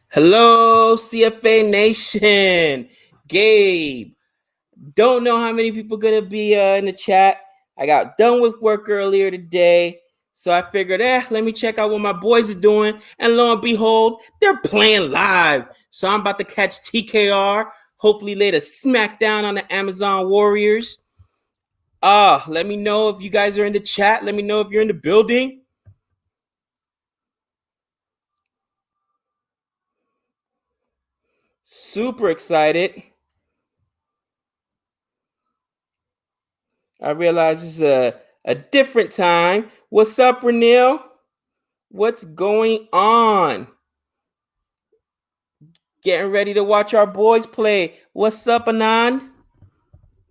Hello, CFA Nation. Gabe. Don't know how many people gonna be in the chat. I got done with work earlier today, so I figured, let me check out what my boys are doing. And lo and behold, they're playing live. So I'm about to catch TKR. Hopefully, later smackdown on the Amazon Warriors. Let me know if you guys are in the chat. Let me know if you're in the building. Super excited. I realize this is a different time. What's up, Renil? What's going on? Getting ready to watch our boys play. What's up, Anand?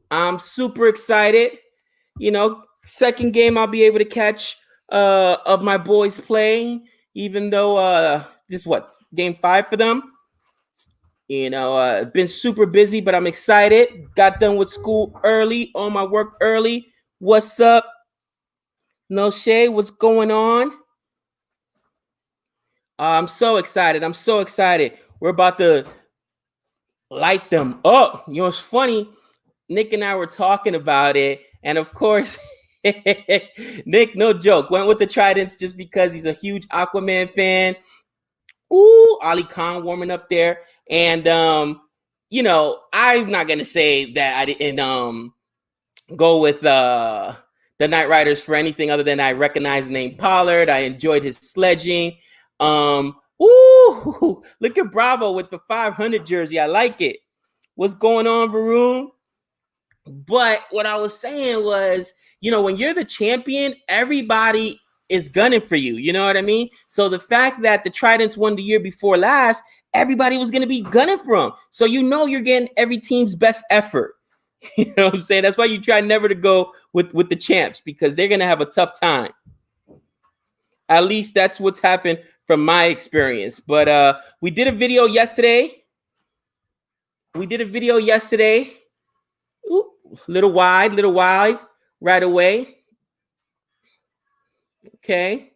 I'm super excited. You know, second game I'll be able to catch of my boys playing, even though this what game 5 for them. You know, been super busy, but I'm excited. Got done with school early, on my work early. What's up? No Shay, what's going on? I'm so excited. I'm so excited. We're about to light them up. You know, it's funny. Nick and I were talking about it. And of course, Nick, no joke, went with the Tridents just because he's a huge Aquaman fan. Ooh, Ali Khan warming up there. And, you know, I'm not going to say that I didn't go with the Knight Riders for anything other than I recognize the name Pollard. I enjoyed his sledging. Ooh, look at Bravo with the 500 jersey. I like it. What's going on, Varun? But what I was saying was, you know, when you're the champion, everybody is gunning for you. You know what I mean? So the fact that the Tridents won the year before last, everybody was going to be gunning for them. So you know you're getting every team's best effort. You know what I'm saying? That's why you try never to go with the champs, because they're going to have a tough time. At least that's what's happened from my experience. But we did a video yesterday. Ooh, little wide right away. Okay.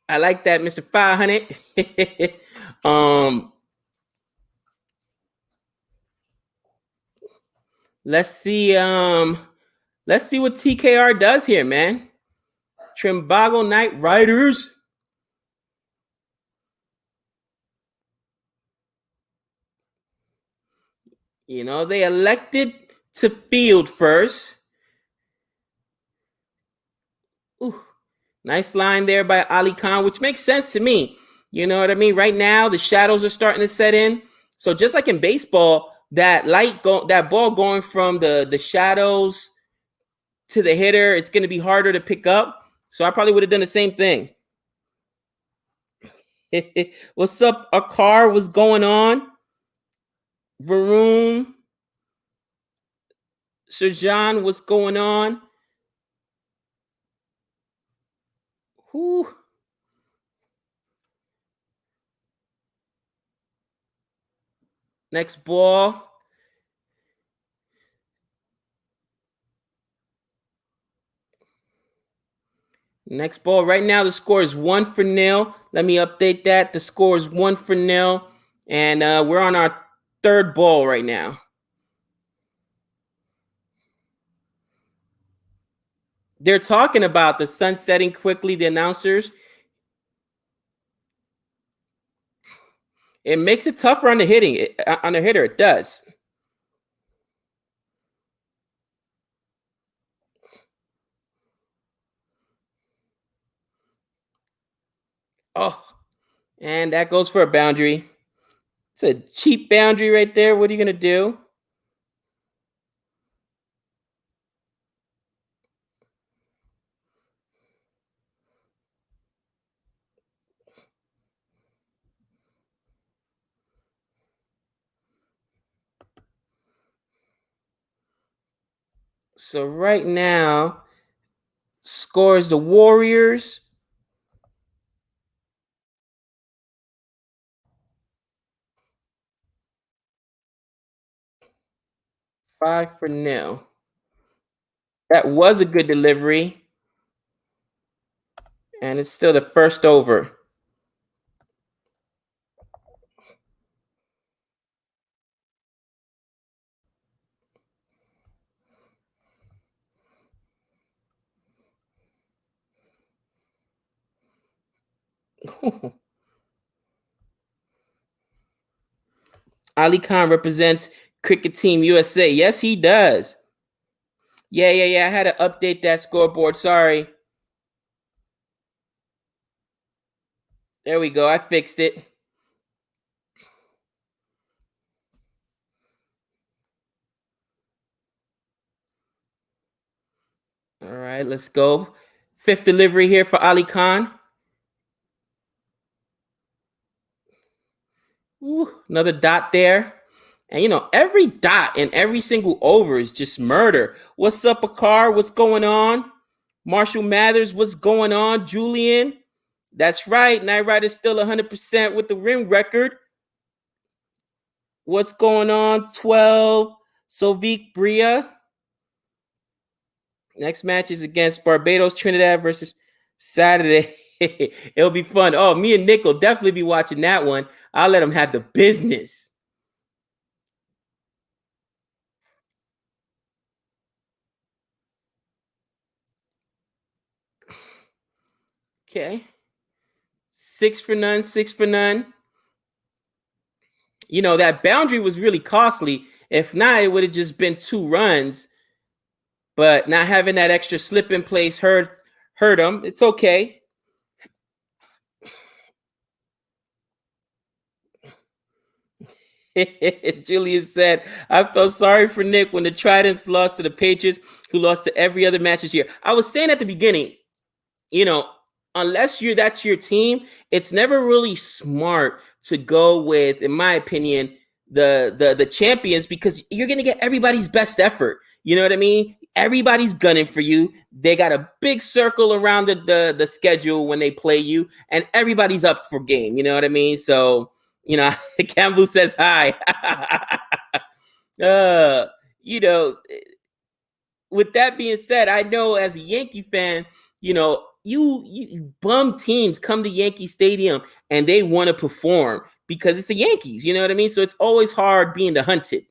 I like that, Mr. 500. Let's see what TKR does here, man. Trimbago Knight Riders. You know, they elected to field first. Ooh, nice line there by Ali Khan, which makes sense to me. You know what I mean? Right now, the shadows are starting to set in. So just like in baseball, that ball going from the shadows to the hitter, it's going to be harder to pick up. So I probably would have done the same thing. What's up, Akar? What's going on? Varun, Sirjan, what's going on? Whew. Next ball. Next ball. Right now, the score is 1-0. Let me update that. The score is 1-0. And we're on our third ball right now. They're talking about the sun setting quickly, the announcers. It makes it tougher on the hitter. It does. Oh, and that goes for a boundary. It's a cheap boundary right there. What are you going to do? So right now, scores the Warriors. Five for nil. That was a good delivery. And it's still the first over. Ali Khan represents Cricket Team USA. Yes, he does. Yeah. I had to update that scoreboard. Sorry. There we go. I fixed it. All right, let's go. Fifth delivery here for Ali Khan. Ooh, another dot there. And every dot in every single over is just murder. What's up, Akar? What's going on? Marshall Mathers, what's going on? Julian, that's right. Night Rider's still 100% with the rim record. What's going on? 12. Sovik Bria. Next match is against Barbados, Trinidad versus Saturday. It'll be fun. Oh, me and Nick will definitely be watching that one. I'll let him have the business. Okay. 6 for none, 6 for none. That boundary was really costly. If not, it would have just been 2 runs. But not having that extra slip in place hurt him. It's okay. Julian said, I felt sorry for Nick when the Tridents lost to the Patriots, who lost to every other match this year. I was saying at the beginning, unless that's your team, it's never really smart to go with, in my opinion, the champions, because you're gonna get everybody's best effort. You know what I mean? Everybody's gunning for you. They got a big circle around the schedule when they play you, and everybody's up for game. You know what I mean? So, Campbell says hi. uh, you know, with that being said, I know as a Yankee fan, you bum teams come to Yankee Stadium and they want to perform because it's the Yankees. You know what I mean? So it's always hard being the hunted.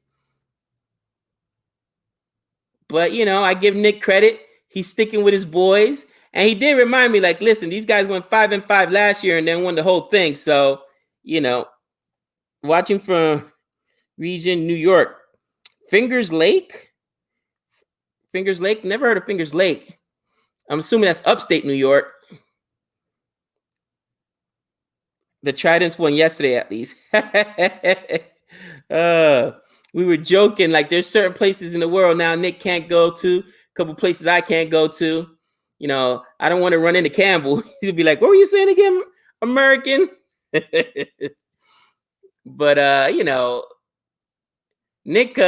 But I give Nick credit. He's sticking with his boys, and he did remind me, like, listen, these guys went 5-5 last year and then won the whole thing. So, watching from region New York, Fingers Lake. Fingers Lake. Never heard of Fingers Lake. I'm assuming that's upstate New York. The Tridents won yesterday, at least. We were joking, like there's certain places in the world now Nick can't go to, a couple places I can't go to. I don't want to run into Campbell. He'll be like, what were you saying again, American? But Nick,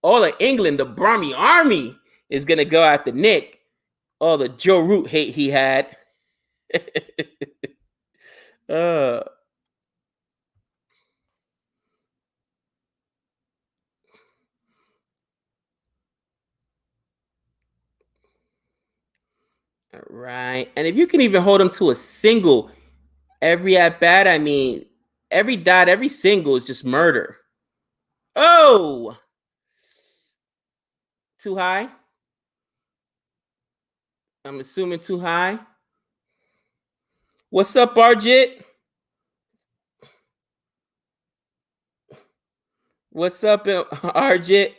all of England, the Brahmi army is gonna go after Nick. All the Joe Root hate he had. Right. And if you can even hold him to a single every at bat, I mean, every dot, every single is just murder. Oh, too high. I'm assuming too high. What's up, Arjit? What's up, Arjit?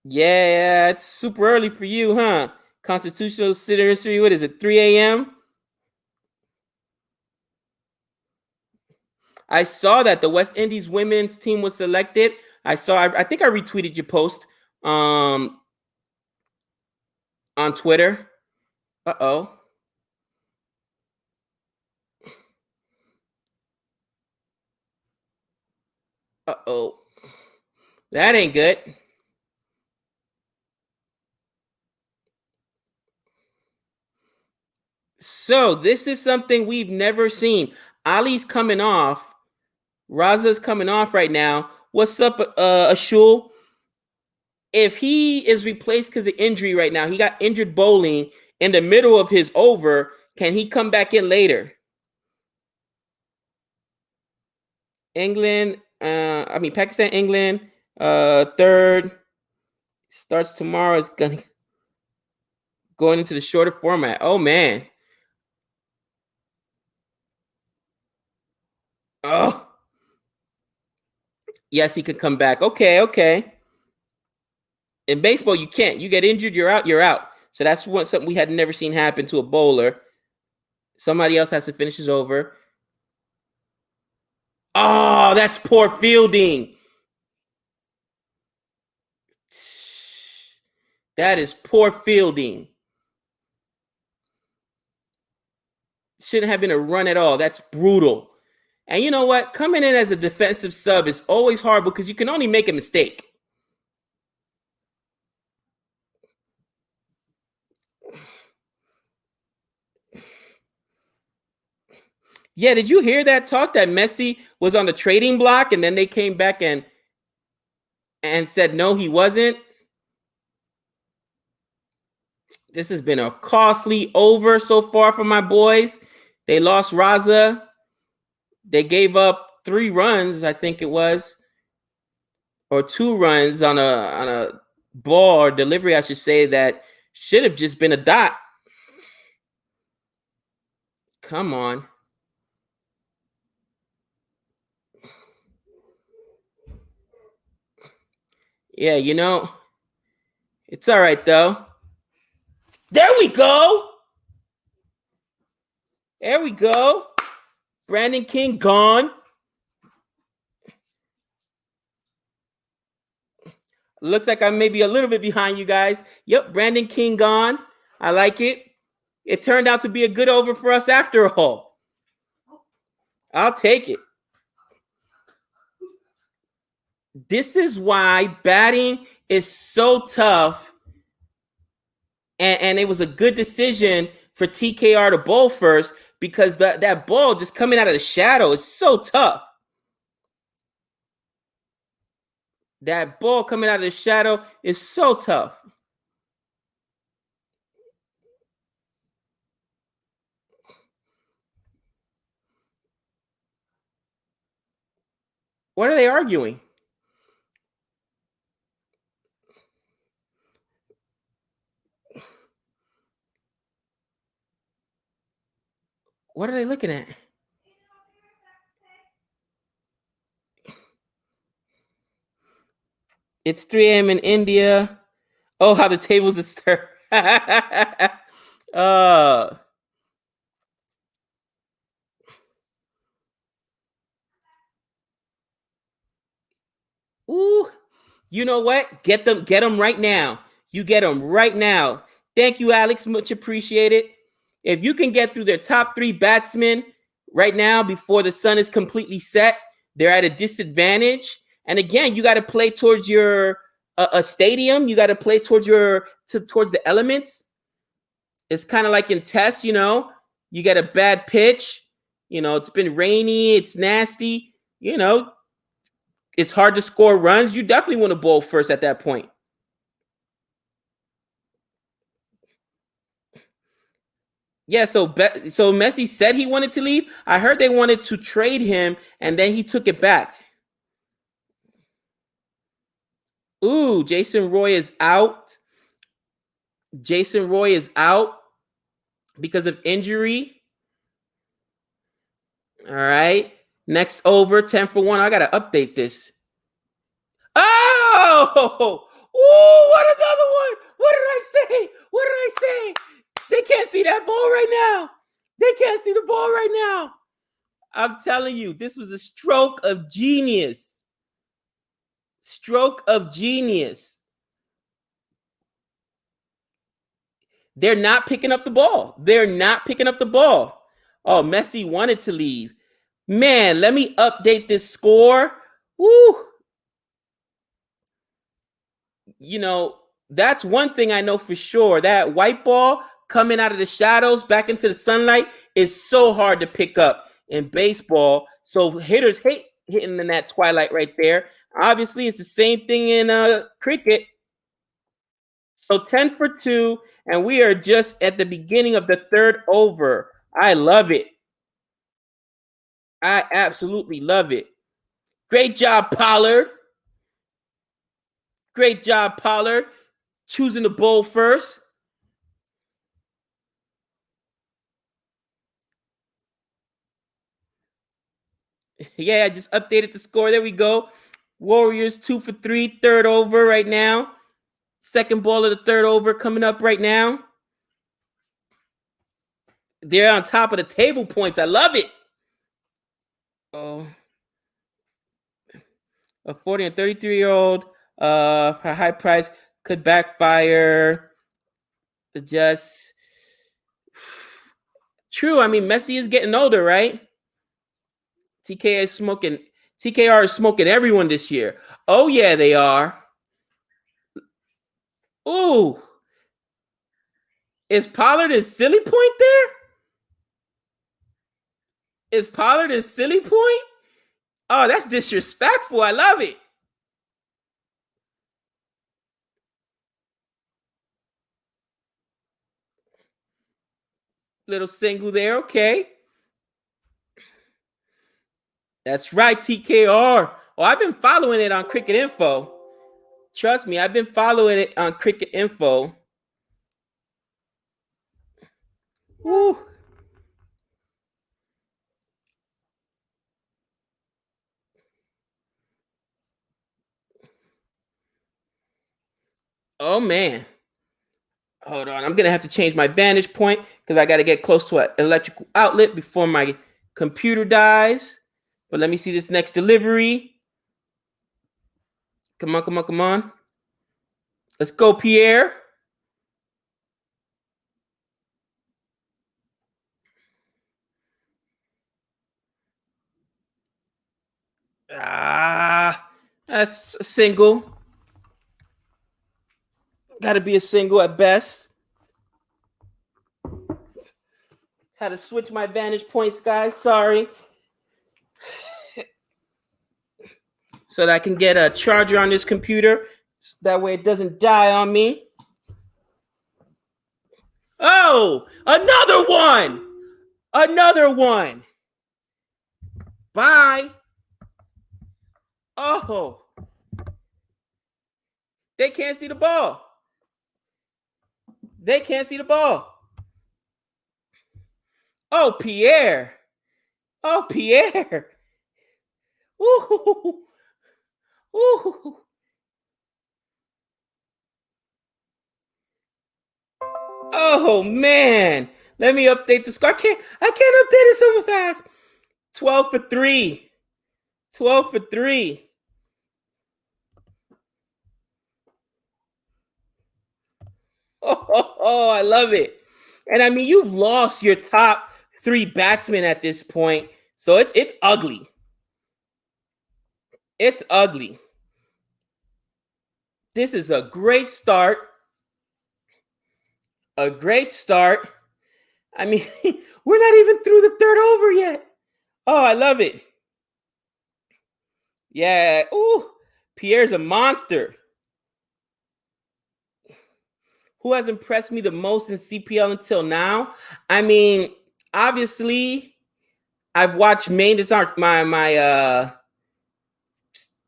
Yeah, it's super early for you, huh? Constitutional citizenry, what is it, 3 a.m.? I saw that the West Indies women's team was selected. I think I retweeted your post on Twitter. Uh-oh. Uh-oh. That ain't good. So this is something we've never seen. Ali's coming off. Raza's coming off right now. What's up, Ashul? If he is replaced because of injury right now, he got injured bowling in the middle of his over. Can he come back in later? Pakistan, England, third starts tomorrow. It's gonna going into the shorter format. Oh, man. Oh, yes, he could come back. Okay. In baseball, you can't. You get injured, you're out, you're out. So that's something we had never seen happen to a bowler. Somebody else has to finish his over. Oh, that's poor fielding. That is poor fielding. Shouldn't have been a run at all. That's brutal. And you know what? Coming in as a defensive sub is always hard because you can only make a mistake. Yeah, did you hear that talk that Messi was on the trading block and then they came back and said no, he wasn't? This has been a costly over so far for my boys. They lost Raza. They gave up 3 runs, I think it was, or 2 runs on a ball or delivery, I should say, that should have just been a dot. Come on. Yeah, it's all right though. There we go. There we go. Brandon King gone. Looks like I'm maybe a little bit behind you guys. Yep, Brandon King gone. I like it. It turned out to be a good over for us after all. I'll take it. This is why batting is so tough. And it was a good decision for TKR to bowl first because that ball just coming out of the shadow is so tough. That ball coming out of the shadow is so tough. What are they arguing? What are they looking at? It's 3 a.m. in India. Oh, how the tables are stirred. Ooh, you know what? Get them right now. You get them right now. Thank you, Alex. Much appreciated. If you can get through their top 3 batsmen right now before the sun is completely set, they're at a disadvantage. And again, you got to play towards your a stadium. You got to play towards towards the elements. It's kind of like in tests, you get a bad pitch. It's been rainy. It's nasty. It's hard to score runs. You definitely want to bowl first at that point. Yeah, so Messi said he wanted to leave. I heard they wanted to trade him, and then he took it back. Ooh, Jason Roy is out. Jason Roy is out because of injury. All right. Next over, 10 for 1. I got to update this. Oh! Ooh, what another one! What did I say? What did I say? They can't see that ball right now. They can't see the ball right now. I'm telling you, this was a stroke of genius. Stroke of genius. They're not picking up the ball. They're not picking up the ball. Oh, Messi wanted to leave. Man, let me update this score. Woo! That's one thing I know for sure. That white ball coming out of the shadows back into the sunlight is so hard to pick up in baseball. So hitters hate hitting in that twilight right there. Obviously, it's the same thing in cricket. So 10 for 2, and we are just at the beginning of the 3rd over. I love it. I absolutely love it. Great job, Pollard. Great job, Pollard. Choosing the bowl first. Yeah, I just updated the score. There we go. Warriors 2 for 3, third over right now. Second ball of the third over coming up right now. They're on top of the table points. I love it. Oh, a 40 and 33-year-old high price could backfire. Just true. I mean, Messi is getting older, right? TKR is smoking everyone this year. Oh yeah, they are. Ooh, is Pollard in silly point there? Is Pollard in silly point? Oh, that's disrespectful. I love it. Little single there. Okay. That's right, TKR. Oh, I've been following it on Cricket Info. Trust me, I've been following it on Cricket Info. Woo. Oh man. Hold on. I'm gonna have to change my vantage point because I gotta get close to an electrical outlet before my computer dies. But let me see this next delivery. Come on, come on, come on. Let's go, Pierre. Ah, that's a single. Gotta be a single at best. Had to switch my vantage points, guys. Sorry. So that I can get a charger on this computer. That way it doesn't die on me. Oh, another one. Another one. Bye. Oh, they can't see the ball. They can't see the ball. Oh, Pierre. Oh, Pierre. Ooh. Ooh. Oh man. Let me update the score. I can't update it so fast. 12 for 3. 12 for 3. Oh, I love it. And I mean, you've lost your top 3 batsmen at this point. So it's ugly. It's ugly. This is a great start. A great start. I mean, we're not even through the third over yet. Oh, I love it. Yeah. Ooh, Pierre's a monster. Who has impressed me the most in CPL until now? I mean, obviously, I've watched Maine. This is my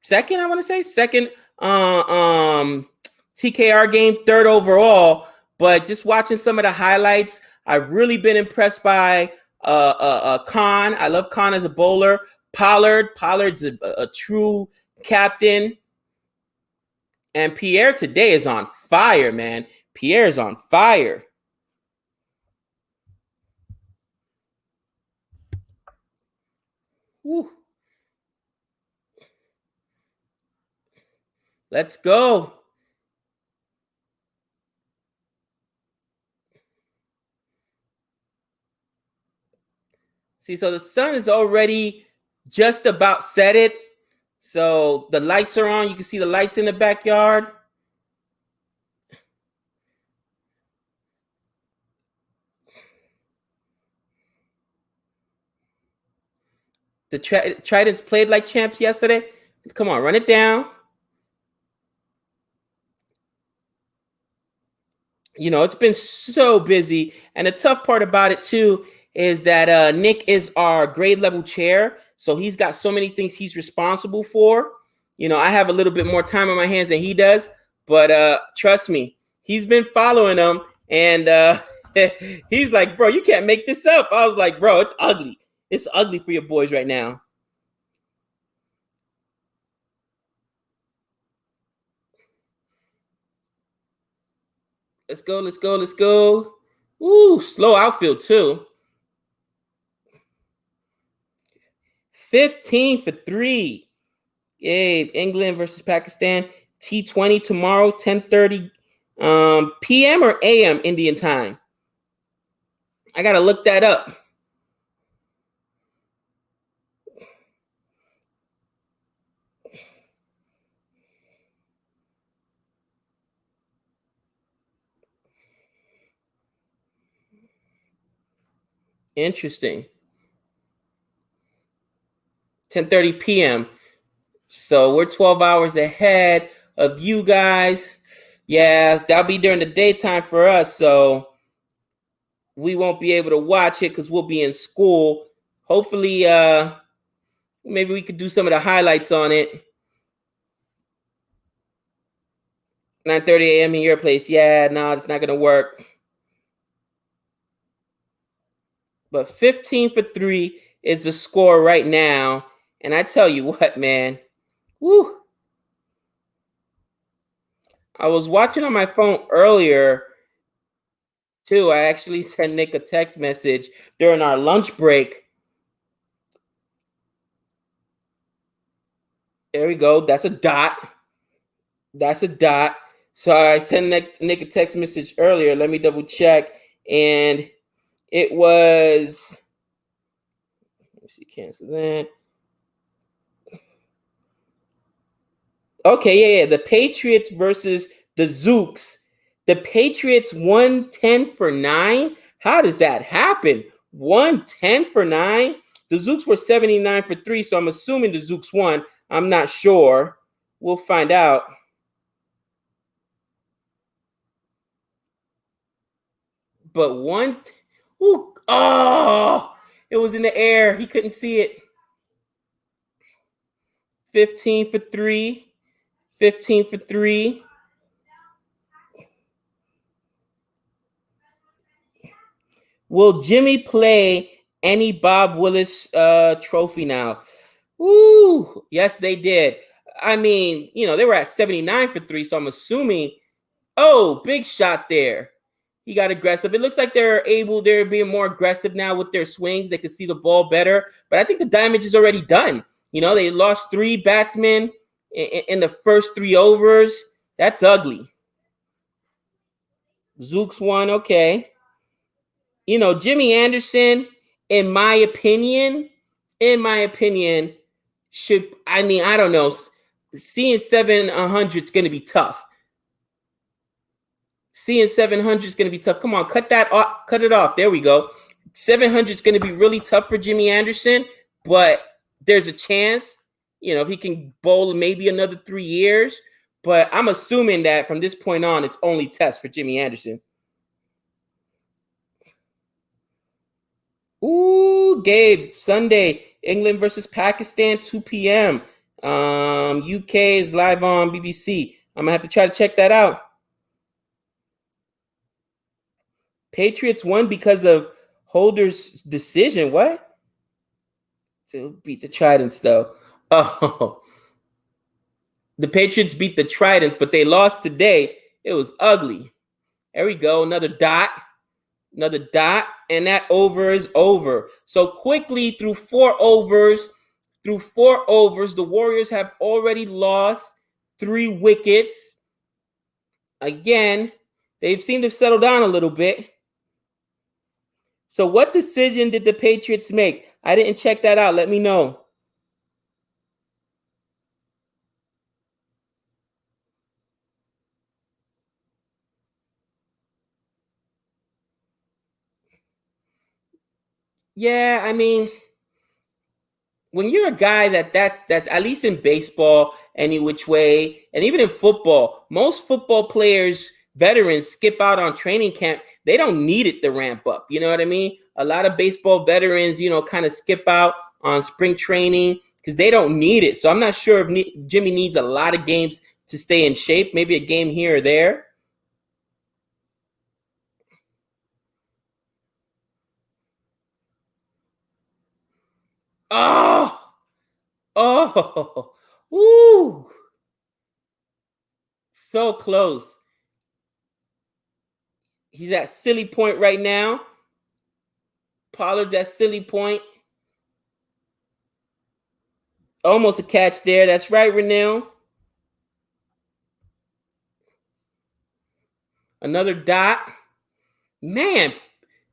second, I want to say, second TKR game, third overall. But just watching some of the highlights, I've really been impressed by Khan. I love Khan as a bowler. Pollard's a true captain. And Pierre today is on fire, man. Pierre's on fire. Woo. Let's go. See, so the sun is already just about set it. So the lights are on. You can see the lights in the backyard. The Tridents played like champs yesterday. Come on, run it down. You know, it's been so busy. And the tough part about it, too, is that Nick is our grade level chair. So he's got so many things he's responsible for. You know, I have a little bit more time on my hands than he does. But trust me, he's been following them. And he's like, bro, you can't make this up. I was like, bro, it's ugly. It's ugly for your boys right now. Let's go. Let's go. Let's go. Ooh, slow outfield too. 15 for 3. Yay, England versus Pakistan. T20 tomorrow, 10:30 p.m. or a.m. Indian time. I got to look that up. Interesting. 10:30 p.m. So we're 12 hours ahead of you guys. Yeah, that'll be during the daytime for us. So we won't be able to watch it because we'll be in school. Hopefully, maybe we could do some of the highlights on it. 9:30 a.m. in your place. Yeah, no, it's not gonna work. But 15 for 3 is the score right now. And I tell you what, man. Woo. I was watching on my phone earlier too. I actually sent Nick a text message during our lunch break. There we go. That's a dot. That's a dot. So I sent Nick a text message earlier. Let me double check. And it was, let me see, cancel that. Okay, yeah. The Patriots versus the Zooks. The Patriots won 10 for 9. How does that happen? 110 for 9. The Zooks were 79 for 3, so I'm assuming the Zooks won. I'm not sure. We'll find out. But it was in the air. He couldn't see it. 15 for 3. 15 for 3. Will Jimmy play any Bob Willis trophy now? Ooh, yes, they did. I mean, they were at 79 for 3, so I'm assuming. Oh, big shot there. He got aggressive. It looks like they're being more aggressive now with their swings. They can see the ball better. But I think the damage is already done. They lost 3 batsmen in the first 3 overs. That's ugly. Zooks won. Okay. Jimmy Anderson, in my opinion, I don't know. Seeing 700 is going to be tough. Seeing 700 is going to be tough. Come on, cut it off. There we go. 700 is going to be really tough for Jimmy Anderson, but there's a chance, if he can bowl maybe another 3 years. But I'm assuming that from this point on, it's only test for Jimmy Anderson. Ooh, Gabe, Sunday, England versus Pakistan, 2 p.m. UK is live on BBC. I'm going to have to try to check that out. Patriots won because of Holder's decision. What? To beat the Tridents, though. Oh, the Patriots beat the Tridents, but they lost today. It was ugly. There we go. Another dot, and that over is over. So quickly through 4 overs, the Warriors have already lost 3 wickets. Again, they've seemed to settle down a little bit. So what decision did the Patriots make? I didn't check that out. Let me know. Yeah, I mean, when you're a guy that's at least in baseball, any which way, and even in football, most football players, veterans, skip out on training camp. They don't need it to ramp up. You know what I mean? A lot of baseball veterans, kind of skip out on spring training because they don't need it. So I'm not sure if Jimmy needs a lot of games to stay in shape. Maybe a game here or there. Oh, oh, woo! So close. He's at silly point right now. Pollard's at silly point. Almost a catch there. That's right, Renil. Another dot. Man,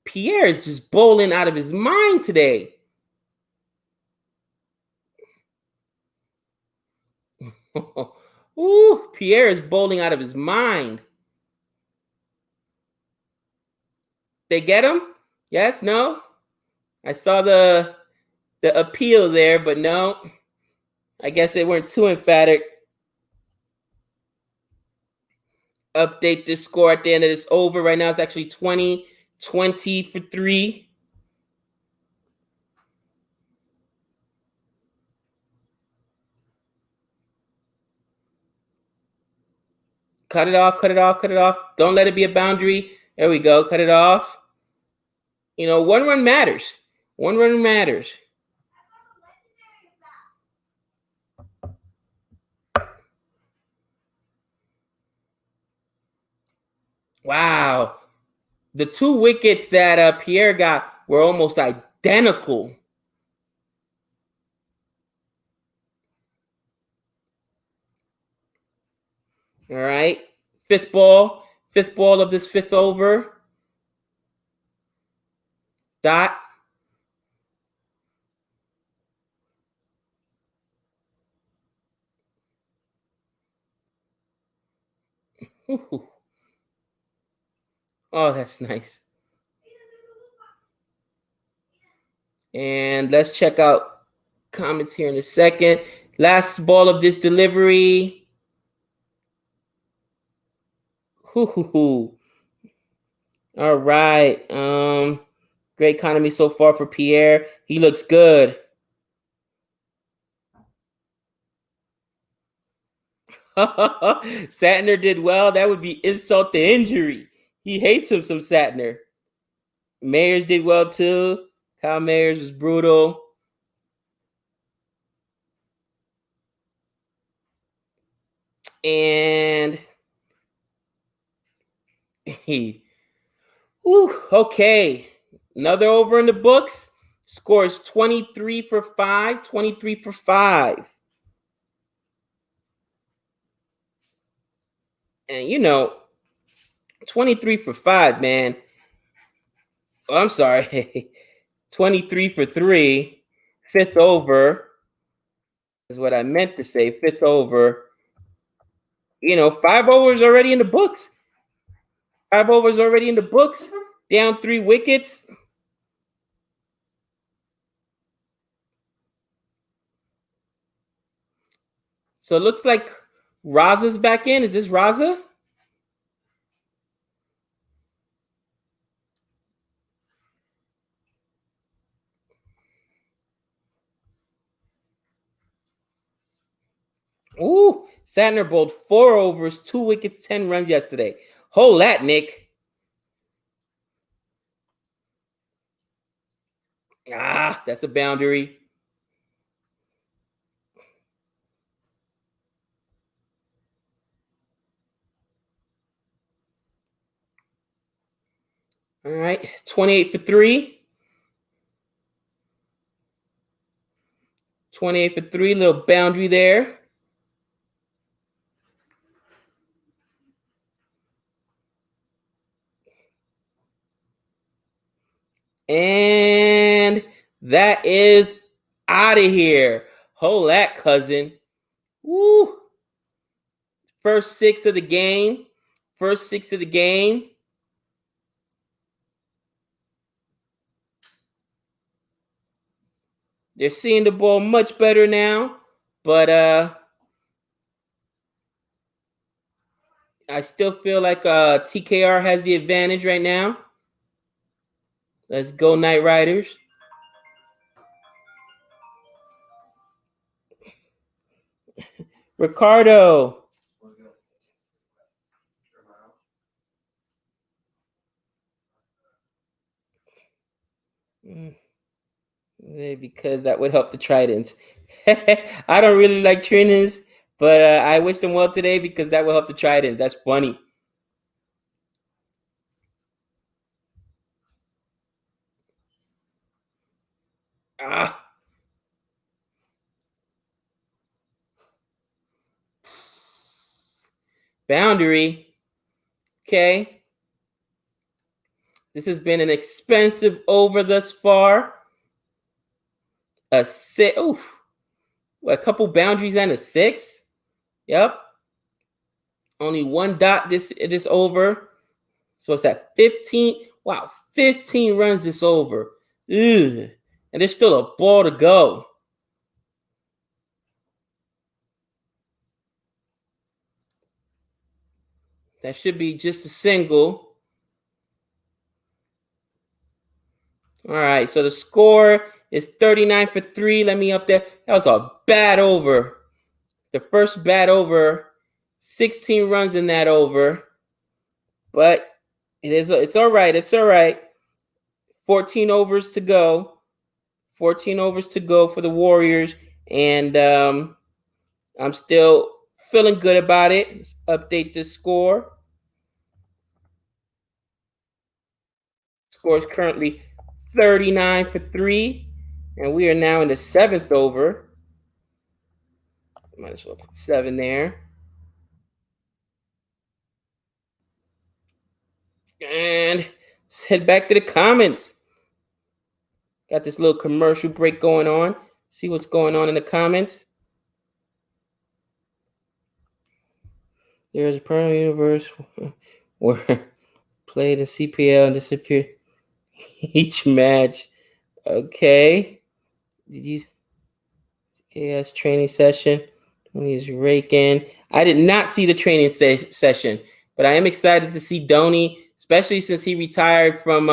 Pierre is just bowling out of his mind today. Ooh, Pierre is bowling out of his mind. They get him? Yes, no? I saw the appeal there, but no. I guess they weren't too emphatic. Update this score at the end of this over. Right now it's actually 20 for 3. Cut it off, cut it off, cut it off. Don't let it be a boundary. There we go. Cut it off. You know, 1 run matters. 1 run matters. Wow. The 2 wickets that Pierre got were almost identical. All right. Fifth ball of this 5th over. Dot. Ooh. Oh, that's nice. And let's check out comments here in a second. Last ball of this delivery. All right. Great economy so far for Pierre. He looks good. Satner did well. That would be insult to injury. He hates him some Satner. Mayers did well too. Kyle Mayers was brutal. And okay. Another over in the books. Scores 23 for 5. 23 for 5. And you know, 23 for 5, man. Oh, I'm sorry. 23 for 3. 5th over is what I meant to say. 5th over. You know, 5 overs already in the books. 5 overs already in the books. Down 3 wickets. So it looks like Raza's back in. Is this Raza? Ooh, Satner bowled 4 overs, 2 wickets, 10 runs yesterday. Hold that, Nick. Ah, that's a boundary. All right, 28 for 3. 28 for 3, little boundary there. And that is out of here. Hold that, cousin. Woo. First 6 of the game. First 6 of the game. They're seeing the ball much better now. But I still feel like TKR has the advantage right now. Let's go, Knight Riders. Ricardo. Because that would help the Tridents. I don't really like Trinans, but I wish them well today because that will help the Tridents. That's funny. Ah. Boundary. Okay. This has been an expensive over thus far. A six. Oof. A couple boundaries and a 6. Yep. Only one dot this over. So it's at 15. Wow, 15 runs this over. Ugh. And there's still a ball to go. That should be just a single. All right, so the score is 39 for 3. Let me up there. That was a bad over. The first bad over. 16 runs in that over. But it's all right. It's all right. 14 overs to go. 14 overs to go for the Warriors. And I'm still feeling good about it. Let's update the score. Score is currently 39 for 3. And we are now in the 7th over. Might as well put 7 there. And let's head back to the comments. Got this little commercial break going on. See what's going on in the comments. There's a parallel universe where played in CPL and disappeared each match. Okay. Did you? KS training session. He's raking. I did not see the training session, but I am excited to see Donnie, especially since he retired from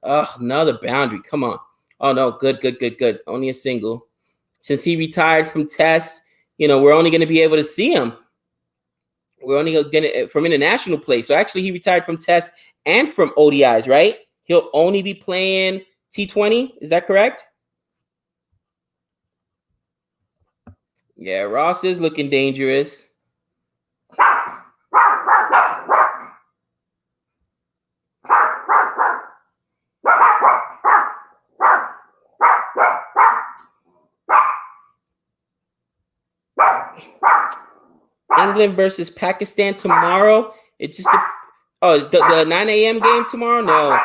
another boundary. Come on. Oh no, good. Only a single. Since he retired from Test, we're only going to be able to see him. We're only going to from international play. So actually, he retired from Test and from ODIs, right? He'll only be playing T20. Is that correct? Yeah, Ross is looking dangerous. England versus Pakistan tomorrow. It's just the 9 a.m. game tomorrow? No.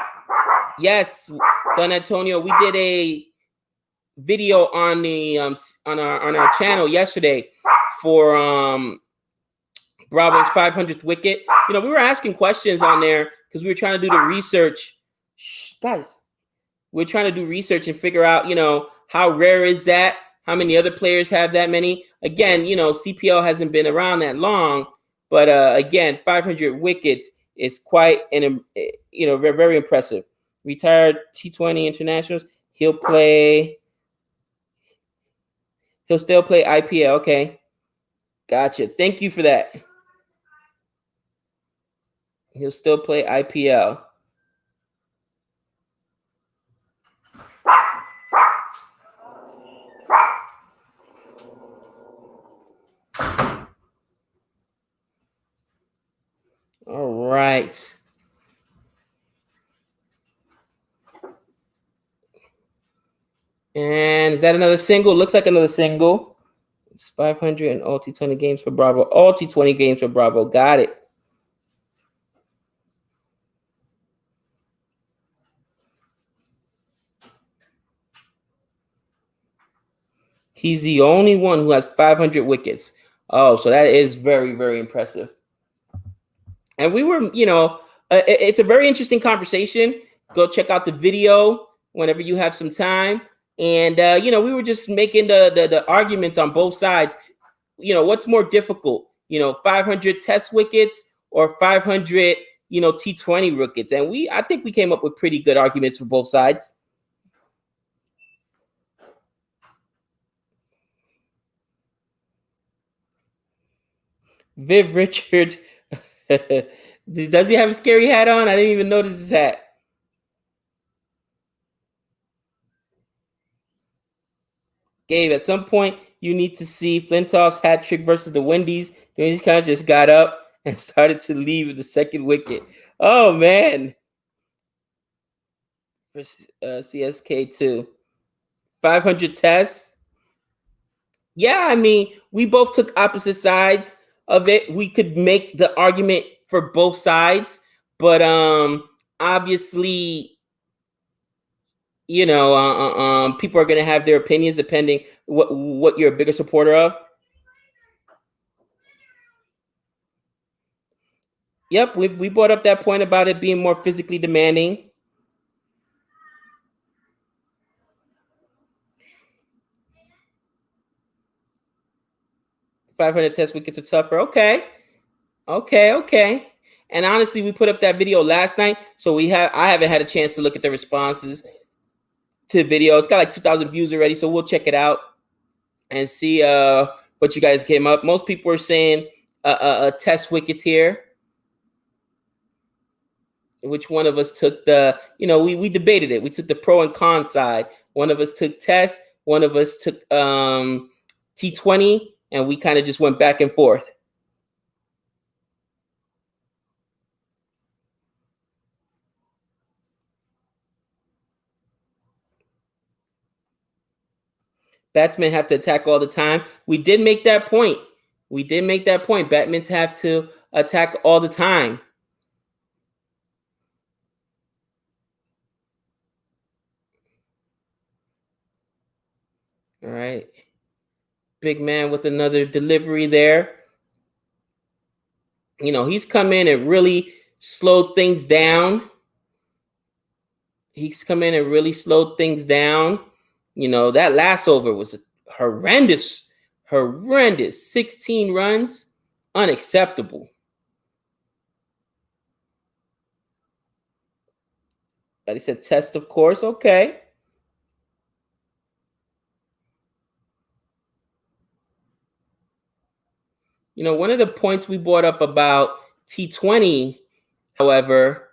Yes, Don Antonio, we did a video on the on our channel yesterday for Bravo's 500th wicket. We were asking questions on there because we were trying to do the research. Shh, guys, we're trying to do research and figure out, how rare is that? How many other players have that many? Again, CPL hasn't been around that long, but again, 500 wickets is quite very, very impressive. Retired T20 internationals. He'll still play IPL. Okay. Gotcha. Thank you for that. He'll still play IPL. All right. And is that another single? Looks like another single. It's 500 and all T20 games for Bravo. All T20 games for Bravo. Got it. He's the only one who has 500 wickets. Oh, so that is very, very impressive. And we were, it's a very interesting conversation. Go check out the video whenever you have some time. And, we were just making the arguments on both sides. What's more difficult, 500 test wickets or 500, T20 wickets. And I think we came up with pretty good arguments for both sides. Viv Richard, does he have a scary hat on? I didn't even notice his hat. Gabe, at some point, you need to see Flintoff's hat trick versus the Windies. The Windies kind of just got up and started to leave with the second wicket. Oh, man. Versus CSK, too. 500 tests. Yeah, I mean, we both took opposite sides of it. We could make the argument for both sides, but obviously, people are going to have their opinions depending what you're a bigger supporter of. Yep, we brought up that point about it being more physically demanding. $500 test wickets are tougher. Okay. And honestly, we put up that video last night, so I haven't had a chance to look at the responses to the video. It's got like 2,000 views already, so we'll check it out and see what you guys came up. Most people are saying test wickets here. Which one of us took we debated it. We took the pro and con side. One of us took test, one of us took T20, and we kind of just went back and forth. Batsmen have to attack all the time. We did make that point. Batsmen have to attack all the time. All right. Big man with another delivery there. He's come in and really slowed things down. That last over was a horrendous 16 runs. Unacceptable. But he said test, of course. Okay. One of the points we brought up about T20, however,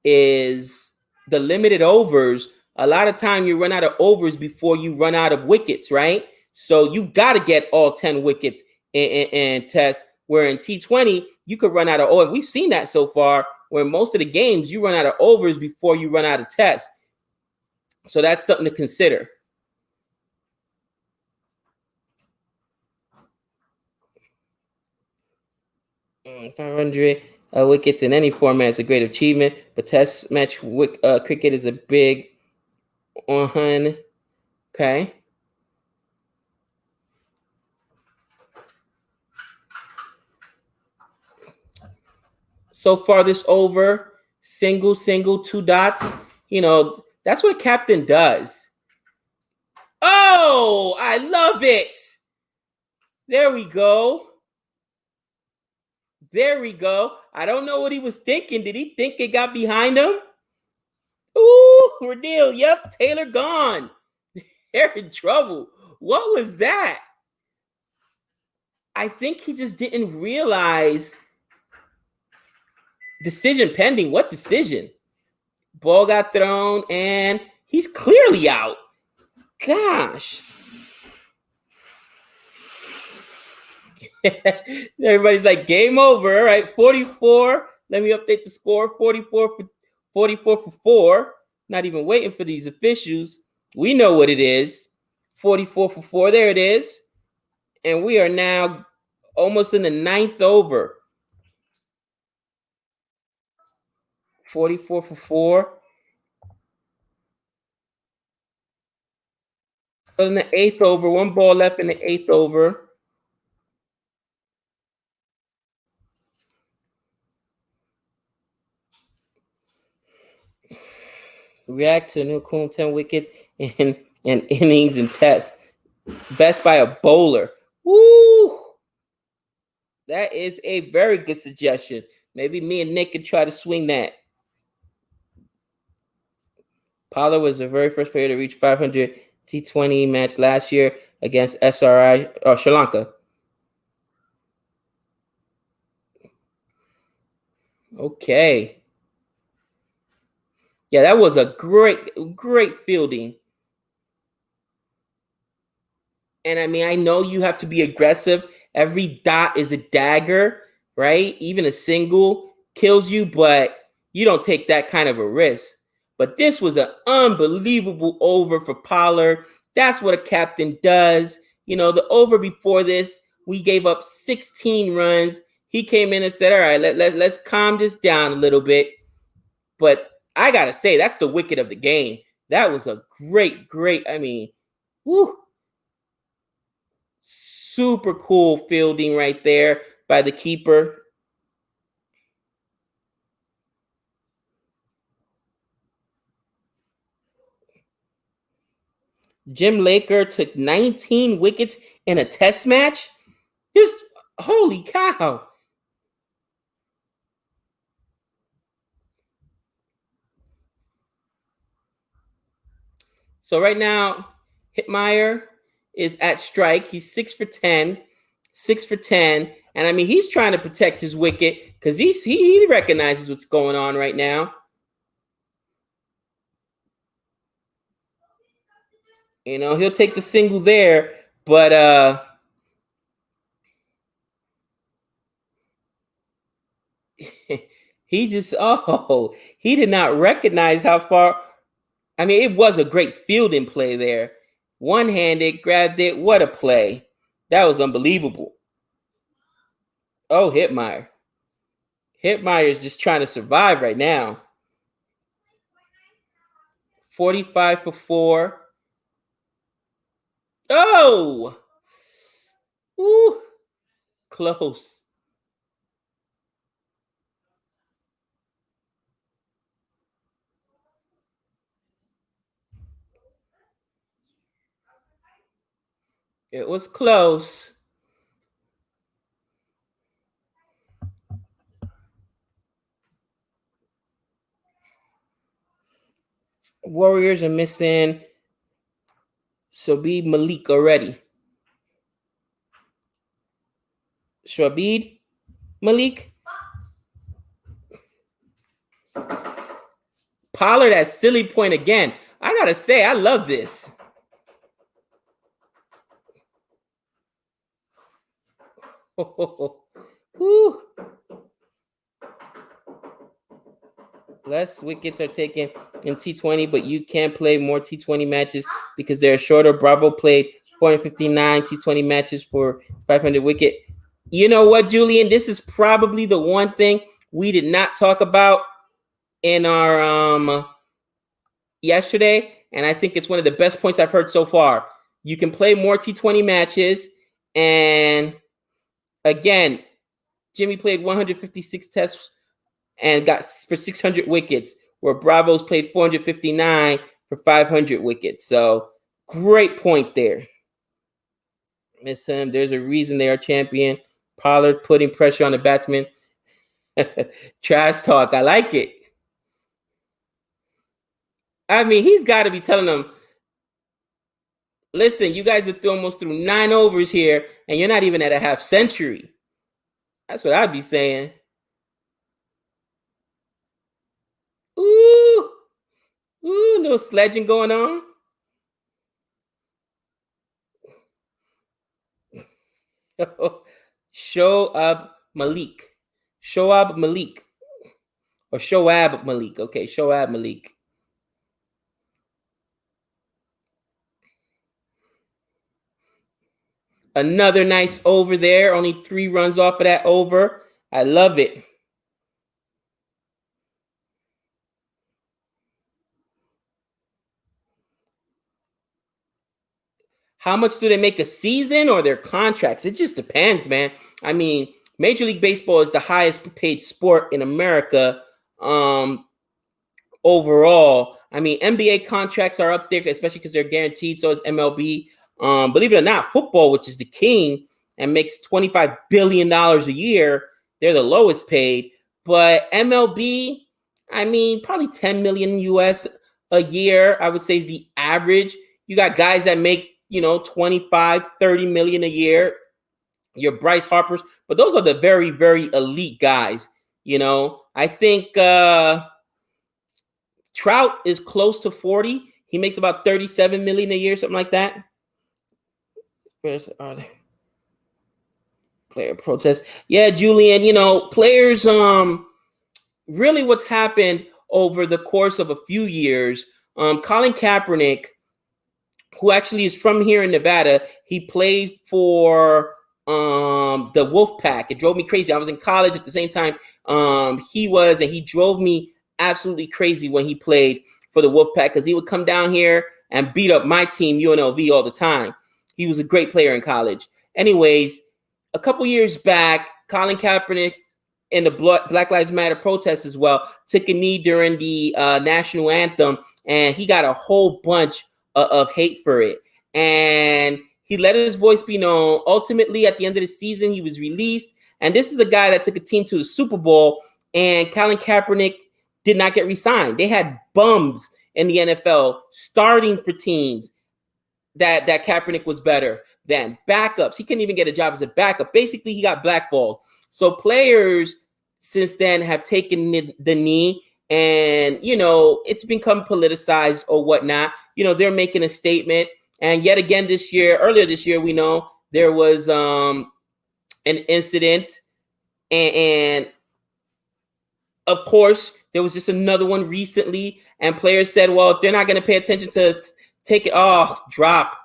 is the limited overs. A lot of time you run out of overs before you run out of wickets, right? So you've got to get all 10 wickets in test, where in T20, you could run out of overs. We've seen that so far, where most of the games, you run out of overs before you run out of tests. So that's something to consider. Mm, 500 wickets in any format is a great achievement, but test match cricket is a big one. Okay. So far this over, single, 2 dots. That's what a captain does. Oh, I love it. There we go. I don't know what he was thinking. Did he think it got behind him? Ooh, Radil. Yep, Taylor gone. They're in trouble. What was that? I think he just didn't realize decision pending. What decision? Ball got thrown and he's clearly out. Gosh. Everybody's like, game over. All right, 44. Let me update the score. 44 for 4. Not even waiting for these officials. We know what it is. 44 for 4. There it is. And we are now almost in the 9th over. 44 for 4. So in the 8th over, 1 ball left in the 8th over. React to new cool 10 wickets and innings and tests. Best by a bowler. Woo! That is a very good suggestion. Maybe me and Nick could try to swing that. Pollard was the very first player to reach 500 T20 match last year against SRI or Sri Lanka. Okay. Yeah, that was a great fielding. And I mean, I know you have to be aggressive. Every dot is a dagger, right? Even a single kills you, but you don't take that kind of a risk. But this was an unbelievable over for Pollard. That's what a captain does. You know, the over before this, we gave up 16 runs. He came in and said, all right, let's calm this down a little bit. But I got to say, that's the wicket of the game. That was a great, I mean, whew, super cool fielding right there by the keeper. Jim Laker took 19 wickets in a test match. Just holy cow. So right now, Hitmeyer is at strike. He's 6 for 10. 6 for 10. And I mean, he's trying to protect his wicket because he recognizes what's going on right now. You know, he'll take the single there, but he just he did not recognize how far. I mean, it was a great fielding play there. One-handed, grabbed it. What a play. That was unbelievable. Oh, Hitmeyer. Hitmeyer is just trying to survive right now. 45 for 4. Oh! Ooh, close. It was close. Warriors are missing Shoaib Malik already. Shoaib Malik. Pollard at silly point again. I gotta say, I love this. Woo. Less wickets are taken in T20, but you can play more T20 matches because they're shorter. Bravo played 459 T20 matches for 500 wicket. You know what, Julian? This is probably the one thing we did not talk about in our yesterday, and I think it's one of the best points I've heard so far. You can play more T20 matches, and again, Jimmy played 156 tests and got for 600 wickets, where Bravos played 459 for 500 wickets. So great point there. Miss him. There's a reason they are champion. Pollard putting pressure on the batsman. Trash talk. I like it. I mean, he's got to be telling them, listen, you guys have almost through 9 overs here, and you're not even at a half century. That's what I'd be saying. Ooh, little sledging going on. Shoaib Malik. Shoaib Malik. Or Shoaib Malik. Okay, Shoaib Malik. Another nice over there. Only 3 runs off of that over. I love it. How much do they make a season or their contracts? It just depends, man. I mean, Major League Baseball is the highest paid sport in America overall. I mean, NBA contracts are up there, especially because they're guaranteed. So is MLB. Believe it or not, football, which is the king and makes $25 billion a year, they're the lowest paid. But MLB, I mean, probably 10 million US a year, I would say, is the average. You got guys that make, 25, 30 million a year. Your Bryce Harpers, but those are the very, very elite guys. I think Trout is close to 40. He makes about 37 million a year, something like that. Where's are they? Player protest. Yeah, Julian, players really what's happened over the course of a few years. Colin Kaepernick who actually is from here in Nevada. He played for the Wolfpack. It drove me crazy. I was in college at the same time he was, and he drove me absolutely crazy when he played for the Wolfpack, because he would come down here and beat up my team, UNLV, all the time. He was a great player in college. Anyways, a couple years back, Colin Kaepernick in the Black Lives Matter protests as well took a knee during the national anthem, and he got a whole bunch of hate for it. And he let his voice be known. Ultimately, at the end of the season, he was released. And this is a guy that took a team to the Super Bowl, and Colin Kaepernick did not get re-signed. They had bums in the NFL starting for teams that Kaepernick was better than. Backups. He couldn't even get a job as a backup. Basically, he got blackballed. So players since then have taken the knee, and, it's become politicized or whatnot. They're making a statement. And yet again earlier this year, we know there was an incident, and of course, there was just another one recently, and players said, well, if they're not going to pay attention to us, take it off, drop.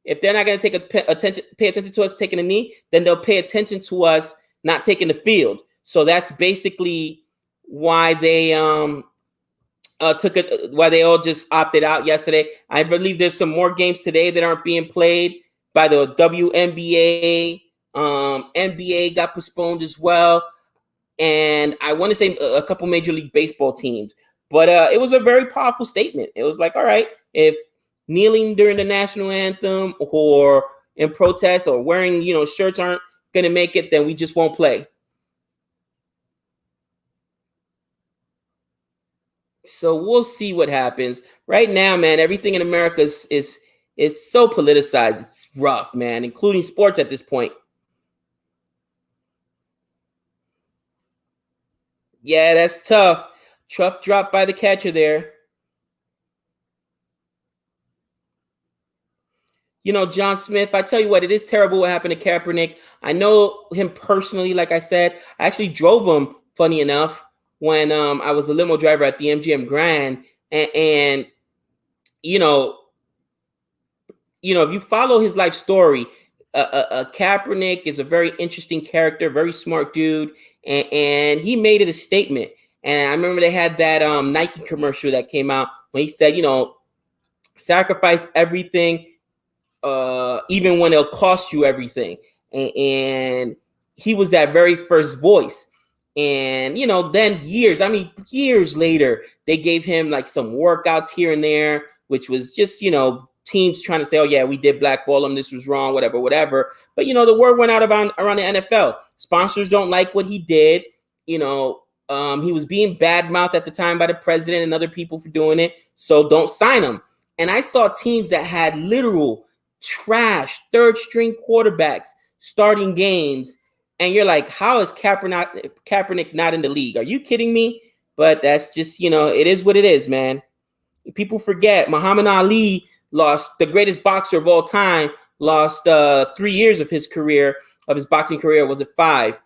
If they're not going to pay attention to us taking a knee, then they'll pay attention to us not taking the field. So that's basically why they why they all just opted out yesterday. I believe there's some more games today that aren't being played by the WNBA. NBA got postponed as well. And I want to say a couple Major League Baseball teams. But it was a very powerful statement. It was like, all right, if kneeling during the national anthem or in protest or wearing, shirts aren't going to make it, then we just won't play. So we'll see what happens. Right now, man, everything in America is so politicized. It's rough, man, including sports at this point. Yeah, that's tough. Tough drop by the catcher there. John Smith, I tell you what, it is terrible what happened to Kaepernick. I know him personally, like I said. I actually drove him, funny enough, when I was a limo driver at the MGM Grand. And if you follow his life story, Kaepernick is a very interesting character, very smart dude, and he made it a statement. And I remember they had that Nike commercial that came out when he said, sacrifice everything, even when it'll cost you everything. And he was that very first voice. And, then years later, they gave him like some workouts here and there, which was just, teams trying to say, oh, yeah, we did blackball him. This was wrong, whatever. But, the word went out around the NFL. Sponsors don't like what he did. He was being badmouthed at the time by the president and other people for doing it. So don't sign him. And I saw teams that had literal trash third string quarterbacks starting games. And you're like, how is Kaepernick not in the league? Are you kidding me? But that's just, it is what it is, man. People forget Muhammad Ali lost, the greatest boxer of all time, lost 3 years of his boxing career. Was it 5?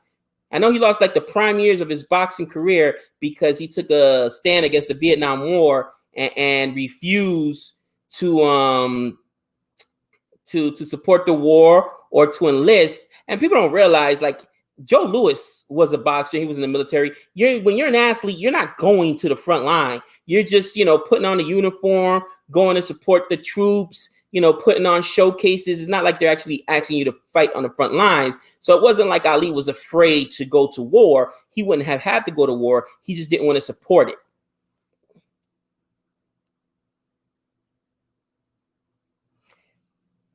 I know he lost like the prime years of his boxing career because he took a stand against the Vietnam War and refused to support the war or to enlist. And people don't realize, like, Joe Louis was a boxer. He was in the military. When you're an athlete, you're not going to the front line. You're just, putting on a uniform, going to support the troops, putting on showcases. It's not like they're actually asking you to fight on the front lines. So it wasn't like Ali was afraid to go to war. He wouldn't have had to go to war. He just didn't want to support it.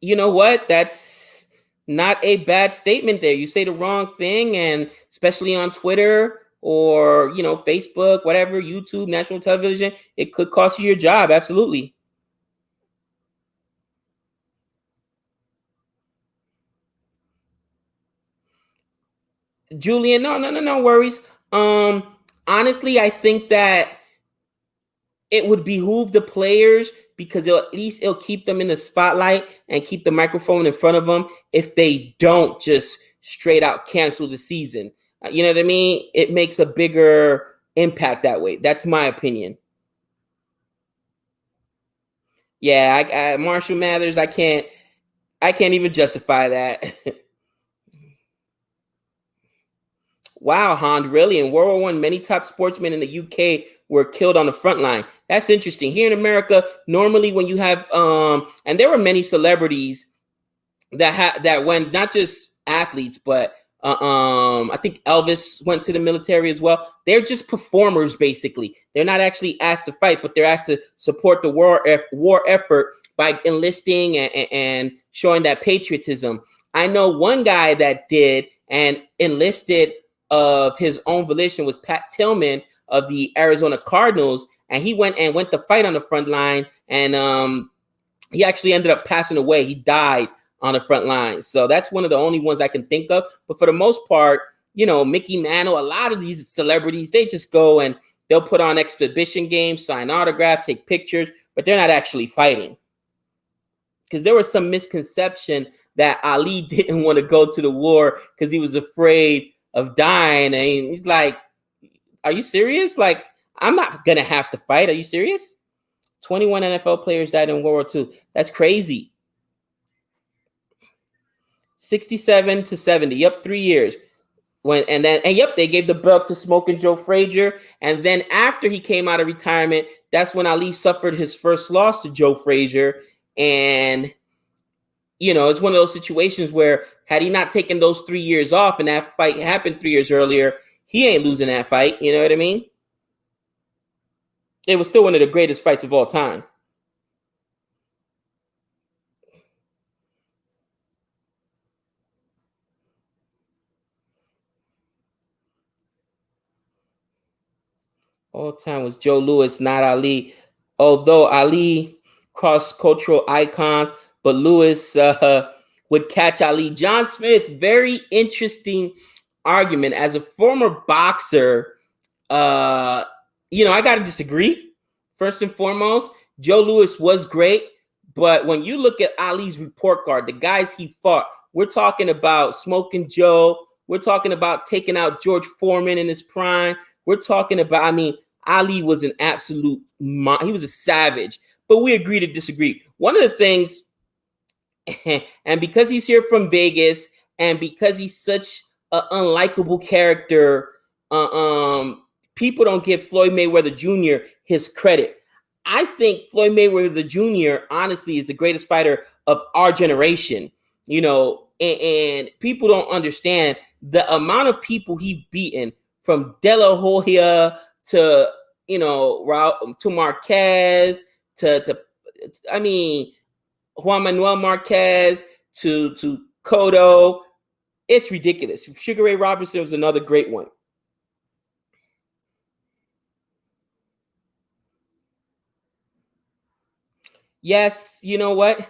You know what? That's not a bad statement there. You say the wrong thing, and especially on Twitter or, Facebook, whatever, YouTube, national television, it could cost you your job. Absolutely. Julian, no worries. Honestly, I think that it would behoove the players, because it'll keep them in the spotlight and keep the microphone in front of them if they don't just straight out cancel the season. You know what I mean? It makes a bigger impact that way. That's my opinion. Yeah, Marshall Mathers, I can't even justify that. Wow, Han, really? In World War One, many top sportsmen in the UK were killed on the front line. That's interesting. Here in America, normally when you have and there were many celebrities that went, not just athletes, but I think Elvis went to the military as well. They're just performers, basically. They're not actually asked to fight, but they're asked to support the war effort by enlisting and showing that patriotism. I know one guy that did and enlisted of his own volition was Pat Tillman of the Arizona Cardinals, and he went to fight on the front line, and he actually ended up passing away. He died on the front line. So that's one of the only ones I can think of. But for the most part, Mickey Mantle, a lot of these celebrities, they just go and they'll put on exhibition games, sign autographs, take pictures, but they're not actually fighting. Because there was some misconception that Ali didn't want to go to the war because he was afraid of dying. And he's like, are you serious? Like, I'm not going to have to fight. Are you serious? 21 NFL players died in World War II. That's crazy. 67 to 70. Yep, 3 years. They gave the belt to Smoking Joe Frazier. And then after he came out of retirement, that's when Ali suffered his first loss to Joe Frazier. And, it's one of those situations where had he not taken those 3 years off and that fight happened 3 years earlier, he ain't losing that fight. You know what I mean? It was still one of the greatest fights of all time. All time was Joe Louis, not Ali. Although Ali cross-cultural icons, but Louis would catch Ali. John Smith, very interesting argument. As a former boxer, I got to disagree. First and foremost, Joe Louis was great, but when you look at Ali's report card, the guys he fought, we're talking about Smoking Joe. We're talking about taking out George Foreman in his prime. We're talking about, Ali was an absolute, he was a savage, but we agree to disagree. One of the things, and because he's here from Vegas, and because he's such an unlikable character, people don't give Floyd Mayweather Jr. his credit. I think Floyd Mayweather Jr. honestly is the greatest fighter of our generation, and people don't understand the amount of people he's beaten, from De La Hoya to, to Marquez to Juan Manuel Marquez to Cotto. It's ridiculous. Sugar Ray Robinson was another great one. Yes, you know what?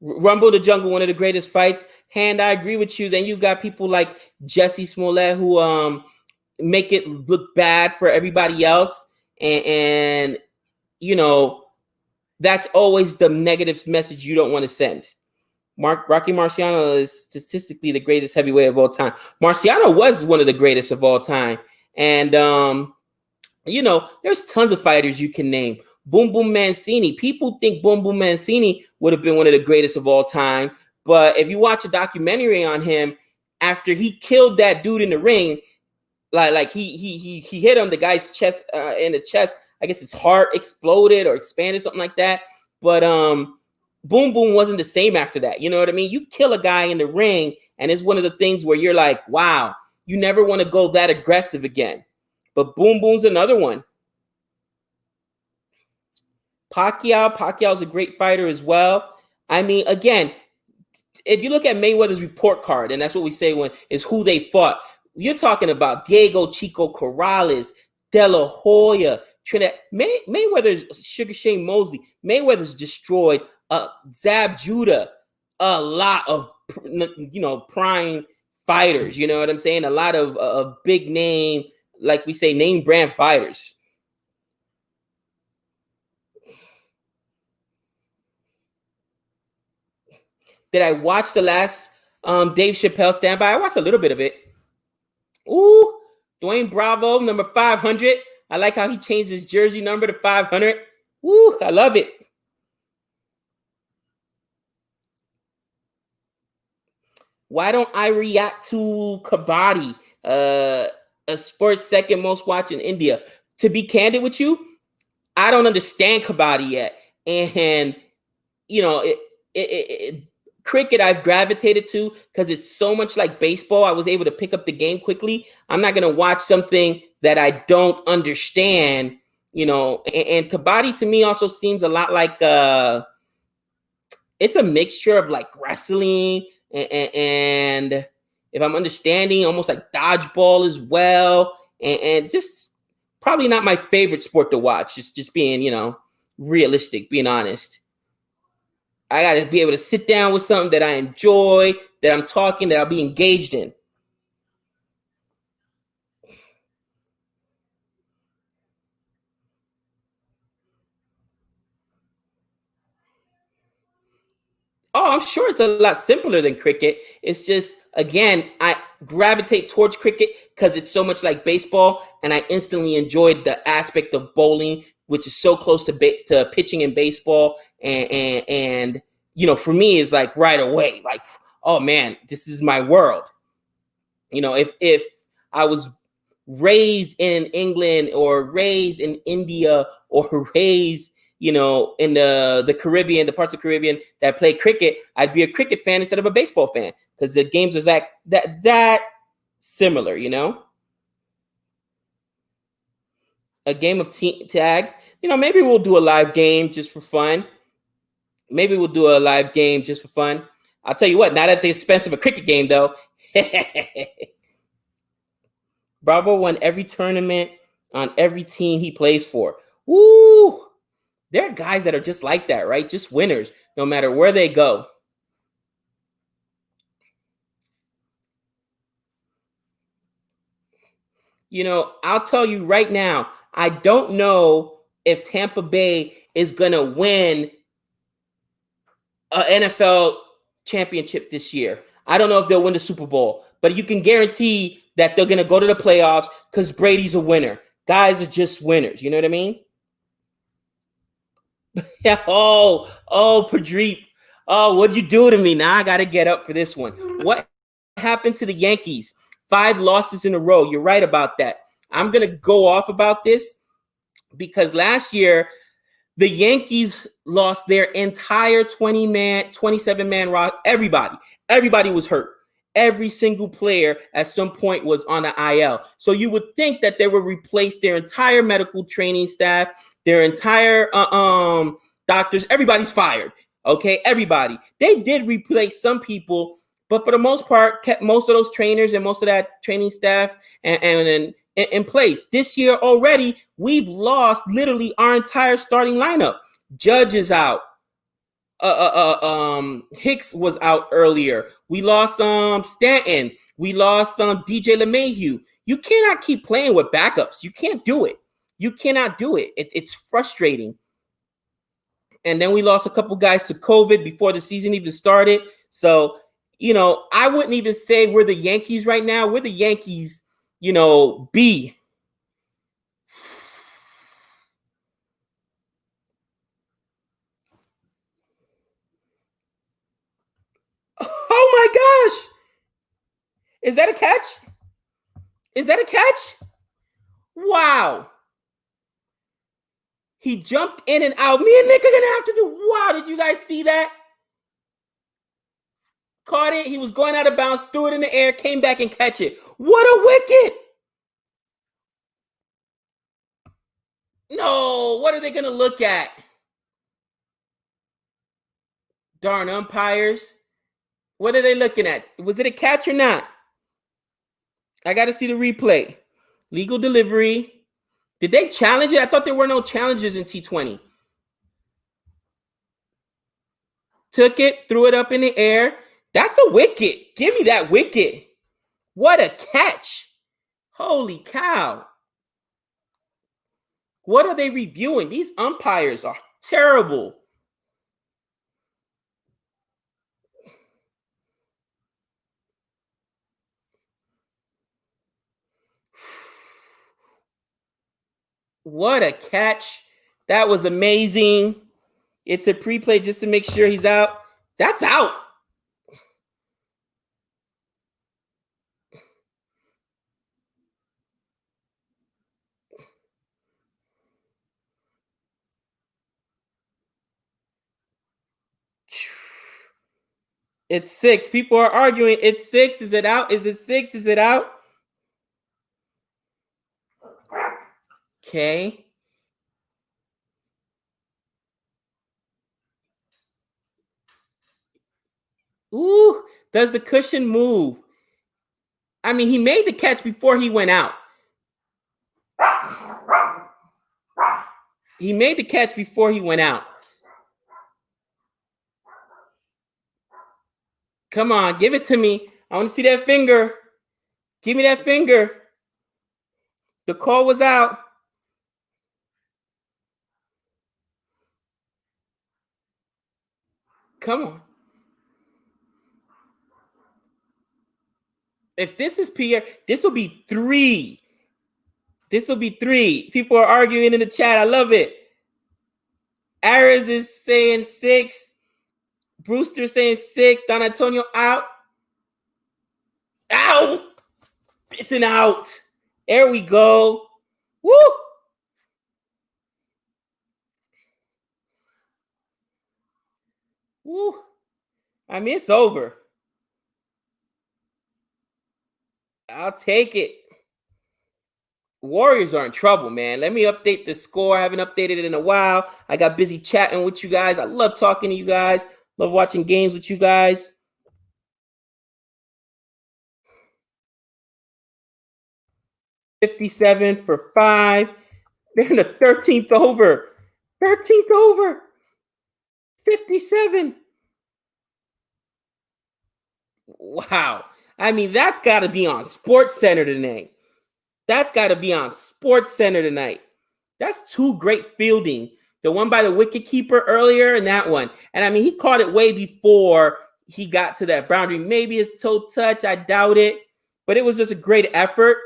Rumble the Jungle, one of the greatest fights. And I agree with you. Then you got people like Jesse Smollett who make it look bad for everybody else. And that's always the negative message you don't want to send. Rocky Marciano is statistically the greatest heavyweight of all time. Marciano was one of the greatest of all time. And, there's tons of fighters you can name. Boom Boom Mancini. People think Boom Boom Mancini would have been one of the greatest of all time. But if you watch a documentary on him, after he killed that dude in the ring, like he hit him, the guy's chest in the chest. I guess his heart exploded or expanded, something like that. But Boom Boom wasn't the same after that. You know what I mean? You kill a guy in the ring, and it's one of the things where you're like, wow, you never want to go that aggressive again. But Boom Boom's another one. Pacquiao's a great fighter as well. Again, if you look at Mayweather's report card, and that's what we say when is who they fought, you're talking about Diego Chico Corrales, De La Hoya, Trinidad, Mayweather's Sugar Shane Mosley. Mayweather's destroyed Zab Judah, a lot of prime fighters. You know what I'm saying? A lot of big name, like we say, name brand fighters. Did I watch the last Dave Chappelle standby? I watched a little bit of it. Ooh, Dwayne Bravo, number 500. I like how he changed his jersey number to 500. Ooh, I love it. Why don't I react to kabaddi, a sport's second most watched in India? To be candid with you, I don't understand kabaddi yet, and you know, cricket I've gravitated to because it's so much like baseball. I was able to pick up the game quickly. I'm not going to watch something that I don't understand, you know. And kabaddi to me also seems a lot like it's a mixture of like wrestling and if I'm understanding, almost like dodgeball as well, and just probably not my favorite sport to watch. Just being, you know, realistic, being honest. I got to be able to sit down with something that I enjoy, that I'm talking, that I'll be engaged in. Oh, I'm sure it's a lot simpler than cricket. It's just, again, I gravitate towards cricket because it's so much like baseball, and I instantly enjoyed the aspect of bowling, which is so close to pitching in baseball, and you know, for me, it's like right away, like, oh man, this is my world. You know, if I was raised in England or raised in India or raised, you know, in the Caribbean, the parts of the Caribbean that play cricket, I'd be a cricket fan instead of a baseball fan because the games are that similar, you know. A game of tag, you know, maybe we'll do a live game just for fun. Maybe we'll do a live game just for fun. I'll tell you what, not at the expense of a cricket game though. Bravo won every tournament on every team he plays for. Woo! There are guys that are just like that, right? Just winners, no matter where they go. You know, I'll tell you right now, I don't know if Tampa Bay is going to win an NFL championship this year. I don't know if they'll win the Super Bowl, but you can guarantee that they're going to go to the playoffs because Brady's a winner. Guys are just winners. You know what I mean? Yeah. Padreep. Oh, what'd you do to me? Now I got to get up for this one. What happened to the Yankees? 5 losses in a row. You're right about that. I'm going to go off about this because last year the Yankees lost their entire 20-man, 27-man roster. Everybody was hurt. Every single player at some point was on the IL. So you would think that they would replace their entire medical training staff, their entire doctors. Everybody's fired. Okay, everybody. They did replace some people, but for the most part, kept most of those trainers and most of that training staff and in place. This year already, we've lost literally our entire starting lineup. Judge is out. Hicks was out earlier. We lost Stanton. We lost DJ LeMahieu. You cannot keep playing with backups. You can't do it. You cannot do it. It's frustrating. And then we lost a couple guys to COVID before the season even started. So, you know, I wouldn't even say we're the Yankees right now. We're the Yankees, you know, B. Oh my gosh. Is that a catch? Is that a catch? Wow. He jumped in and out. Me and Nick are gonna have to do. Wow, did you guys see that? Caught it. He was going out of bounds, threw it in the air, came back and catch it. What a wicket! No, what are they gonna look at? Darn umpires. What are they looking at? Was it a catch or not? I got to see the replay. Legal delivery. Did they challenge it? I thought there were no challenges in T20. Took it, threw it up in the air. That's a wicket. Give me that wicket. What a catch. Holy cow. What are they reviewing? These umpires are terrible. What a catch. That was amazing. It's a pre-play just to make sure he's out. That's out. It's 6. People are arguing. It's 6. Is it out? Is it 6? Is it out? Okay. Ooh, does the cushion move? I mean, he made the catch before he went out. He made the catch before he went out. Come on, give it to me. I want to see that finger. Give me that finger. The call was out. Come on. If this is Pierre, this will be 3. This will be 3. People are arguing in the chat. I love it. Ares is saying 6. Brewster saying 6. Don Antonio out. Ow! It's an out. There we go. Woo! Woo! I mean, it's over. I'll take it. Warriors are in trouble, man. Let me update the score. I haven't updated it in a while. I got busy chatting with you guys. I love talking to you guys. Love watching games with you guys. 57 for 5. They're in the 13th over. 13th over. 57. Wow. I mean, that's got to be on Sports Center tonight. That's got to be on Sports Center tonight. That's 2 great fielding. The one by the wicket keeper earlier and that one. And I mean, he caught it way before he got to that boundary. Maybe his toe touch. I doubt it. But it was just a great effort.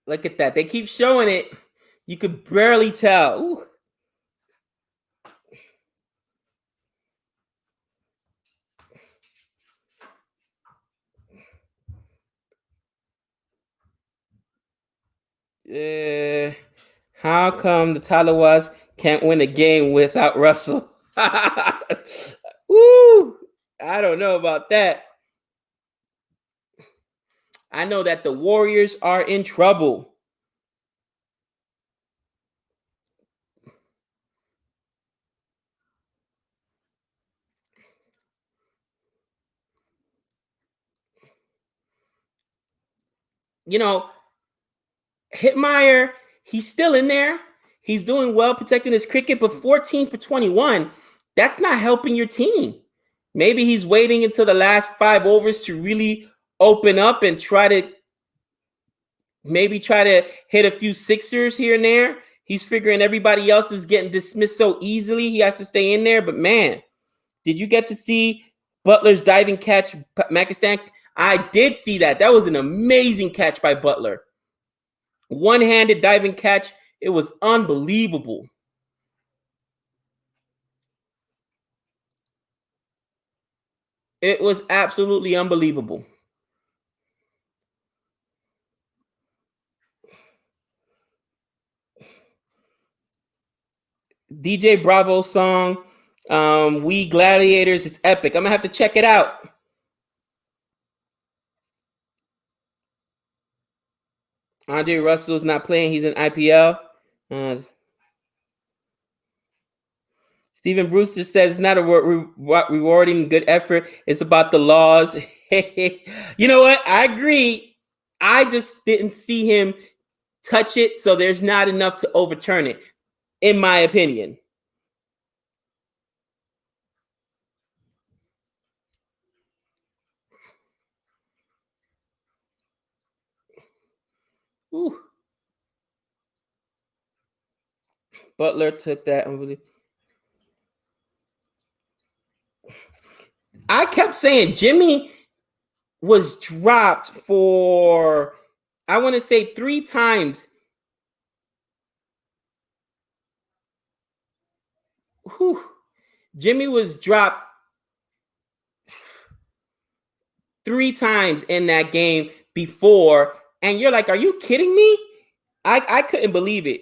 Look at that. They keep showing it. You could barely tell. Ooh. How come the Talawas can't win a game without Russell? Woo! I don't know about that. I know that the Warriors are in trouble. You know, Hitmeyer, he's still in there. He's doing well protecting his cricket, but 14 for 21, that's not helping your team. Maybe he's waiting until the last 5 overs to really open up and try to hit a few sixers here and there. He's figuring everybody else is getting dismissed so easily. He has to stay in there. But man, did you get to see Butler's diving catch, Pakistan? I did see that. That was an amazing catch by Butler. One-handed diving catch. It was unbelievable. It was absolutely unbelievable. DJ Bravo song, We Gladiators. It's epic. I'm going to have to check it out. Andre Russell's not playing. He's in IPL. Stephen Brewster says it's not a rewarding good effort. It's about the laws. You know what? I agree. I just didn't see him touch it, so there's not enough to overturn it, in my opinion. Ooh. Butler took that. I kept saying Jimmy was dropped for, I want to say 3 times. whew, Jimmy was dropped 3 times in that game before, and you're like, are you kidding me? I couldn't believe it.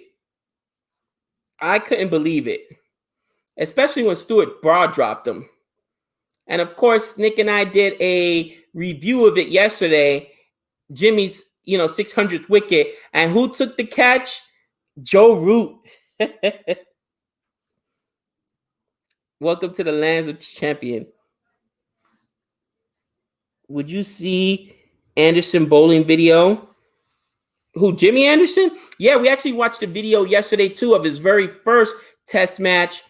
I couldn't believe it, especially when Stuart Broad dropped him. And of course, Nick and I did a review of it yesterday. Jimmy's, 600th wicket, and who took the catch? Joe Root. Welcome to the lands of champion. Would you see Anderson bowling video? Who, Jimmy Anderson? Yeah, we actually watched a video yesterday too of his very first test match.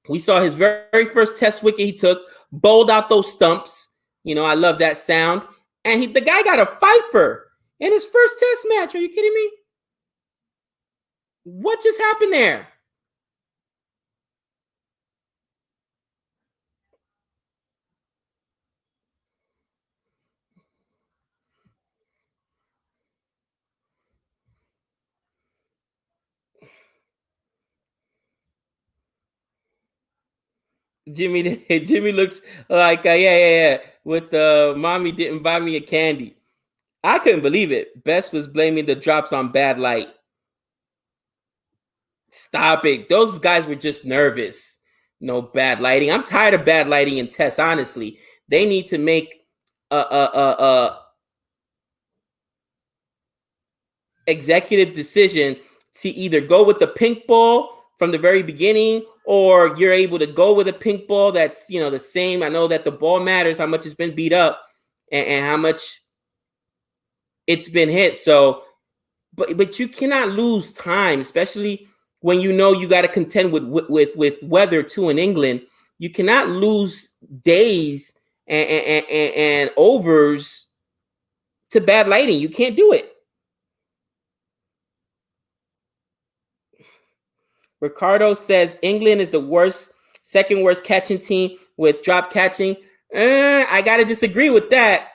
We saw his very first test wicket he took, bowled out those stumps. I love that sound. And the guy got a fifer in his first test match. Are you kidding me? What just happened there? Jimmy looks like yeah. With mommy didn't buy me a candy. I couldn't believe it. Best was blaming the drops on bad light. Stop it. Those guys were just nervous. No bad lighting. I'm tired of bad lighting in tests. Honestly, they need to make a executive decision to either go with the pink ball from the very beginning, or you're able to go with a pink ball that's the same. I know that the ball matters, how much it's been beat up, and how much it's been hit. So, but you cannot lose time, especially when you got to contend with weather too in England. You cannot lose days and overs to bad lighting. You can't do it. Ricardo says England is the second worst catching team with drop catching. I got to disagree with that,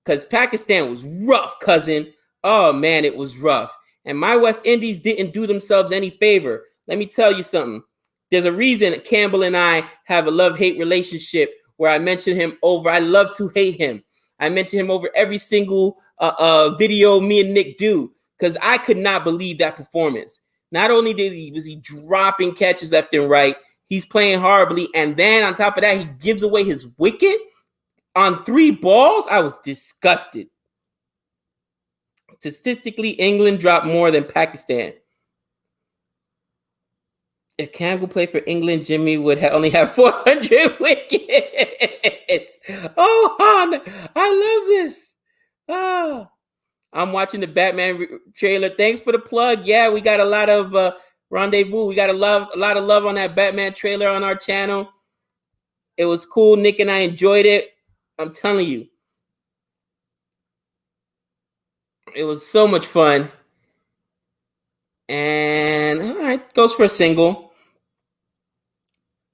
because Pakistan was rough, cousin. Oh, man, it was rough. And my West Indies didn't do themselves any favor. Let me tell you something. There's a reason Campbell and I have a love-hate relationship where I mention him over. I love to hate him. I mention him over every single video me and Nick do, because I could not believe that performance. Not only was he dropping catches left and right, he's playing horribly, and then on top of that, he gives away his wicket on 3 balls. I was disgusted. Statistically, England dropped more than Pakistan. If Campbell played for England, Jimmy would only have 400 wickets. Oh, Han, I love this. Oh, I'm watching the Batman trailer. Thanks for the plug. Yeah, we got a lot of rendezvous. We got a lot of love on that Batman trailer on our channel. It was cool. Nick and I enjoyed it. I'm telling you, it was so much fun. And all right, goes for a single.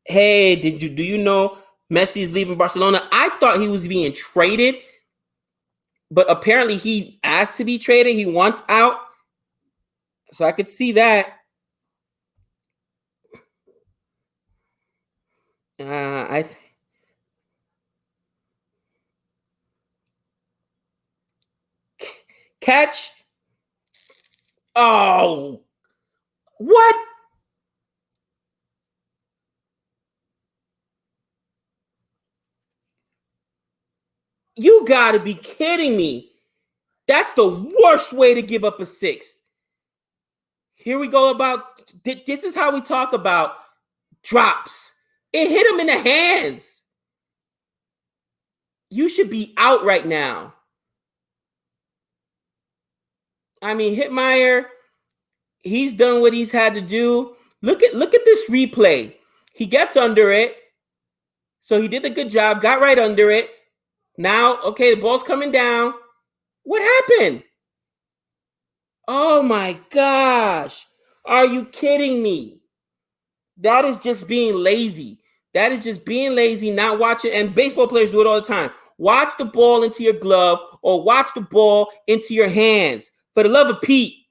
Hey, do you know Messi is leaving Barcelona? I thought he was being traded, but apparently he asked to be traded. He wants out. So I could see that. Catch. Oh, what? You gotta be kidding me. That's the worst way to give up a 6. Here we go about, this is how we talk about drops. It hit him in the hands. You should be out right now. I mean, Hitmeyer, he's done what he's had to do. Look at this replay. He gets under it. So he did a good job, got right under it. Now, okay, the ball's coming down. What happened? Oh my gosh. Are you kidding me? That is just being lazy. That is just being lazy, not watching. And baseball players do it all the time. Watch the ball into your glove or watch the ball into your hands. For the love of Pete.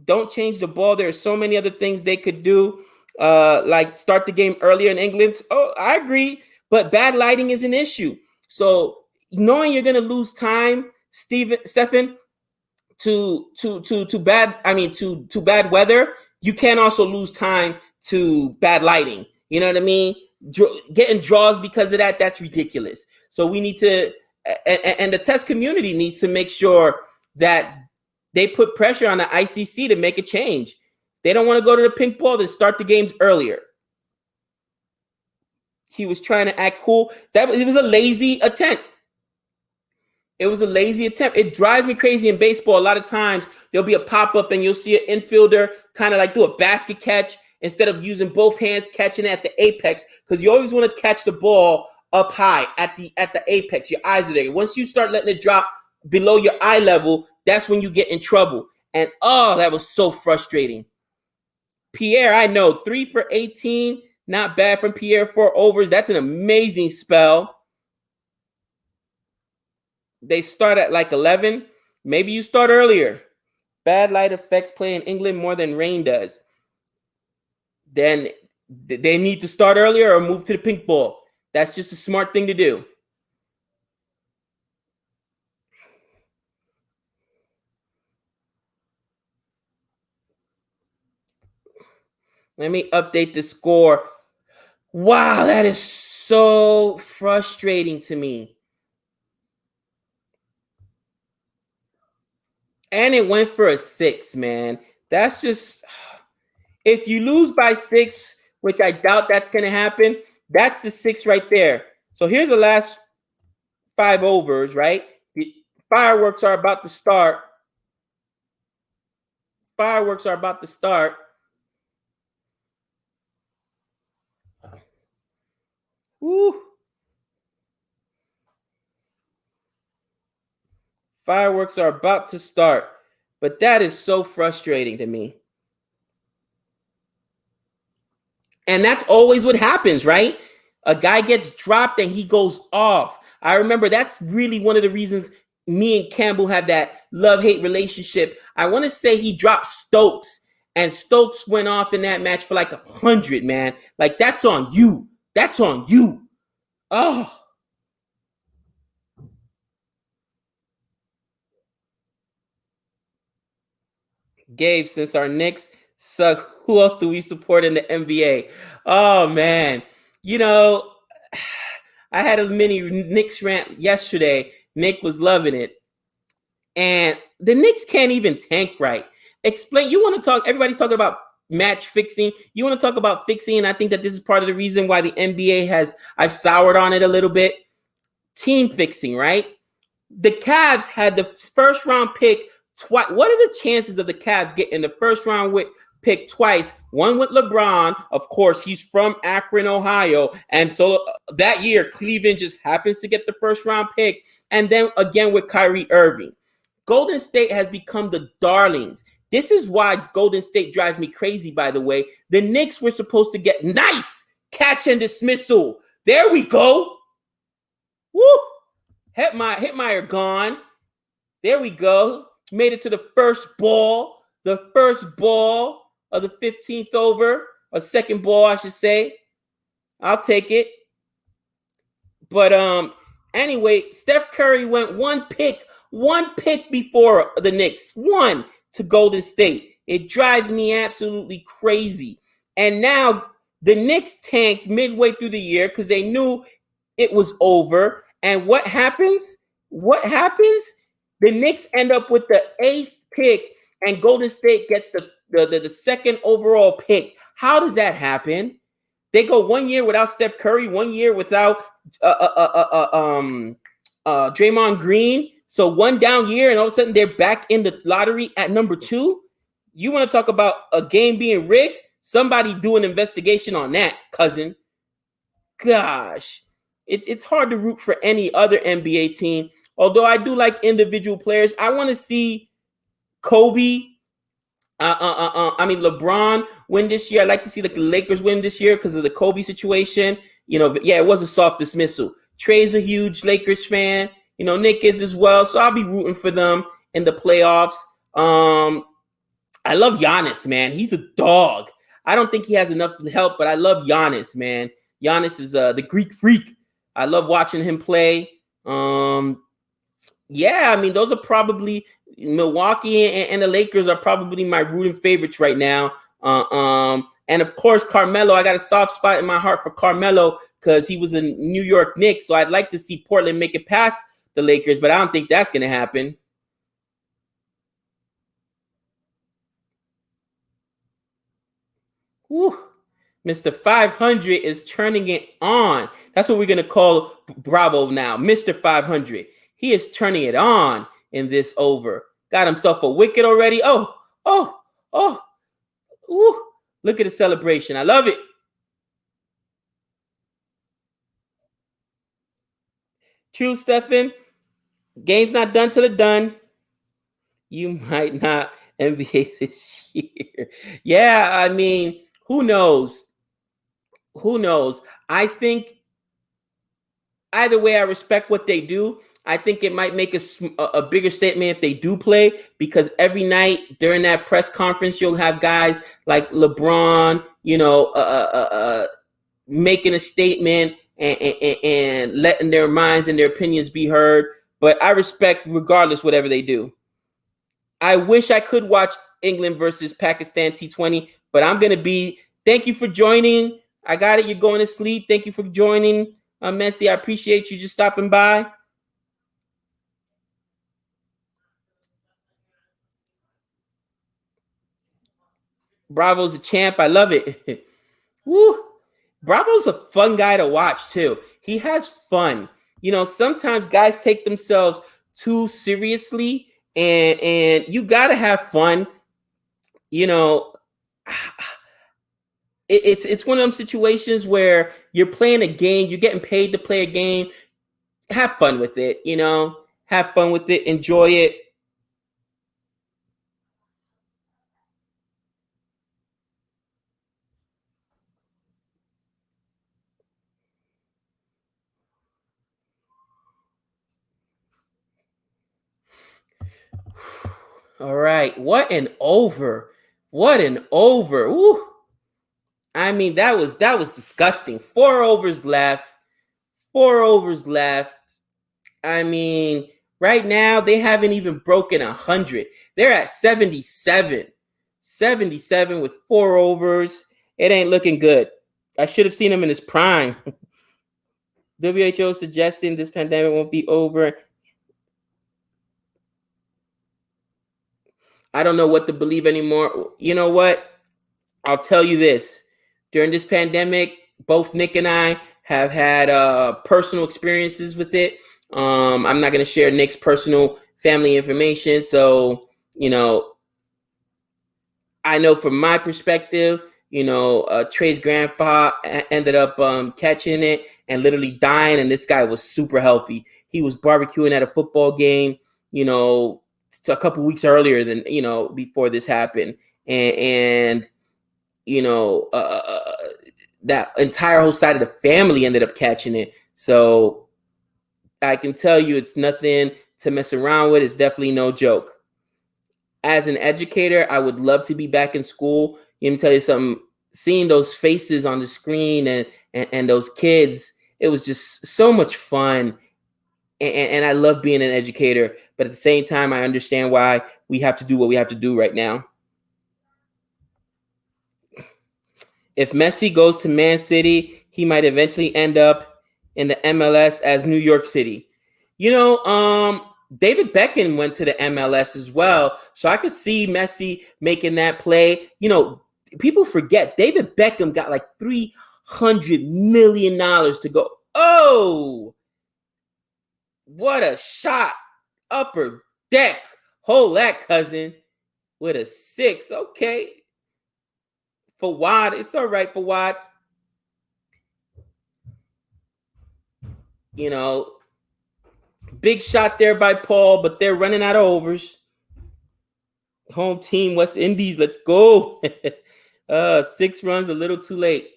Don't change the ball. There are so many other things they could do, like start the game earlier in England. Oh, I agree, but bad lighting is an issue. So knowing you're going to lose time, Stephen, to bad weather, you can also lose time to bad lighting. You know what I mean? Getting draws because of that, that's ridiculous. So we need to, and the test community needs to make sure that they put pressure on the ICC to make a change. They don't want to go to the pink ball, then start the games earlier. He was trying to act cool. It was a lazy attempt. It was a lazy attempt. It drives me crazy in baseball. A lot of times there'll be a pop-up and you'll see an infielder kind of like do a basket catch instead of using both hands, catching at the apex, because you always want to catch the ball up high at the apex. Your eyes are there. Once you start letting it drop below your eye level, that's when you get in trouble. And oh, that was so frustrating. Pierre, I know, 3 for 18. Not bad from Pierre, 4 overs. That's an amazing spell. They start at like 11. Maybe you start earlier. Bad light affects play in England more than rain does. Then they need to start earlier or move to the pink ball. That's just a smart thing to do. Let me update the score. Wow, that is so frustrating to me. And it went for a 6, man. That's just, if you lose by 6, which I doubt that's going to happen, that's the 6 right there. So here's the last 5 overs, right? The fireworks are about to start. Fireworks are about to start. Woo. Fireworks are about to start. But that is so frustrating to me. And that's always what happens, right? A guy gets dropped and he goes off. I remember that's really one of the reasons me and Campbell had that love-hate relationship. I want to say he dropped Stokes, and Stokes went off in that match for like 100, man. Like, that's on you. That's on you. Oh. Gabe, since our Knicks suck, who else do we support in the NBA? Oh, man. You know, I had a mini Knicks rant yesterday. Nick was loving it. And the Knicks can't even tank right. Explain. You want to talk, everybody's talking about match fixing. You want to talk about fixing, and I think that this is part of the reason why the NBA I've soured on it a little bit. Team fixing, right? The Cavs had the first round pick twice. What are the chances of the Cavs getting the first round pick twice? One with LeBron, of course, he's from Akron, Ohio, and so that year Cleveland just happens to get the first round pick, and then again with Kyrie Irving. Golden State has become the darlings. This is why Golden State drives me crazy, by the way. The Knicks were supposed to get nice catch and dismissal. There we go. Woo! Hitmeyer gone. There we go. Made it to the first ball. The first ball of the 15th over. Or second ball, I should say. I'll take it. But anyway, Steph Curry went one pick before the Knicks. One to Golden State. It drives me absolutely crazy. And now the Knicks tanked midway through the year because they knew it was over. And what happens? The Knicks end up with the 8th pick, and Golden State gets the second overall pick. How does that happen? They go 1 year without Steph Curry, 1 year without Draymond Green. So one down year, and all of a sudden they're back in the lottery at number 2. You want to talk about a game being rigged? Somebody do an investigation on that, cousin. Gosh, it's hard to root for any other NBA team. Although I do like individual players. I want to see Kobe. LeBron win this year. I'd like to see the Lakers win this year because of the Kobe situation. But yeah, it was a soft dismissal. Trey's a huge Lakers fan. Nick is as well. So I'll be rooting for them in the playoffs. I love Giannis, man. He's a dog. I don't think he has enough help, but I love Giannis, man. Giannis is the Greek freak. I love watching him play. Yeah, I mean, those are probably Milwaukee and the Lakers are probably my rooting favorites right now. And of course, Carmelo. I got a soft spot in my heart for Carmelo because he was a New York Knicks. So I'd like to see Portland make it past the Lakers, but I don't think that's going to happen. Whew. Mr. 500 is turning it on. That's what we're going to call Bravo now. Mr. 500. He is turning it on in this over. Got himself a wicket already. Oh, oh, oh. Ooh. Look at the celebration. I love it. True, Stefan. Game's not done till it's done. You might not NBA this year. Yeah, I mean, who knows? Who knows? I think either way, I respect what they do. I think it might make a bigger statement if they do play because every night during that press conference, you'll have guys like LeBron, making a statement and letting their minds and their opinions be heard. But I respect regardless whatever they do. I wish I could watch England versus Pakistan T20, but I'm going to be. Thank you for joining. I got it. You're going to sleep. Thank you for joining, Messi. I appreciate you just stopping by. Bravo's a champ. I love it. Woo. Bravo's a fun guy to watch, too. He has fun. Sometimes guys take themselves too seriously, and you got to have fun. You know, it's one of them situations where you're playing a game, you're getting paid to play a game. Have fun with it, have fun with it, enjoy it. All right, what an over. What an over. Woo. I mean, that was disgusting. 4 overs left. 4 overs left. I mean, right now they haven't even broken 100. They're at 77. 77 with 4 overs. It ain't looking good. I should have seen him in his prime. WHO suggesting this pandemic won't be over. I don't know what to believe anymore. You know what? I'll tell you this. During this pandemic, both Nick and I have had personal experiences with it. I'm not going to share Nick's personal family information. So, I know from my perspective, Trey's grandpa ended up catching it and literally dying. And this guy was super healthy. He was barbecuing at a football game, a couple weeks earlier than, before this happened. And that entire whole side of the family ended up catching it. So I can tell you it's nothing to mess around with. It's definitely no joke. As an educator, I would love to be back in school. Let me tell you something. Seeing those faces on the screen and those kids, it was just so much fun. And I love being an educator. But at the same time, I understand why we have to do what we have to do right now. If Messi goes to Man City, he might eventually end up in the MLS as New York City. David Beckham went to the MLS as well, so I could see Messi making that play. People forget David Beckham got like $300 million to go. Oh, what a shot! Upper deck, hold that, cousin, with a 6. Okay, Fawad, it's all right, Fawad. You know, big shot there by Paul, but they're running out of overs. Home team, West Indies, let's go. 6 runs, a little too late.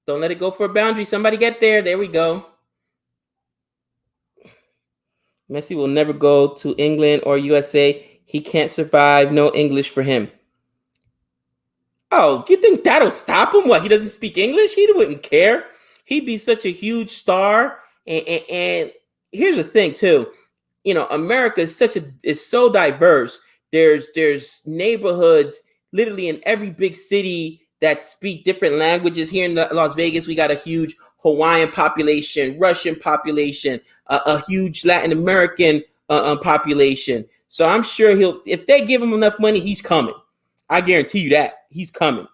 Don't let it go for a boundary. Somebody get there. There we go. Messi will never go to England or USA. He can't survive. No English for him. Oh, you think that'll stop him? What? He doesn't speak English? He wouldn't care. He'd be such a huge star. And here's the thing, too. America is so diverse. There's neighborhoods literally in every big city that speak different languages. Here in Las Vegas, we got a huge Hawaiian population, Russian population, a huge Latin American population. So I'm sure if they give him enough money, he's coming. I guarantee you that he's coming.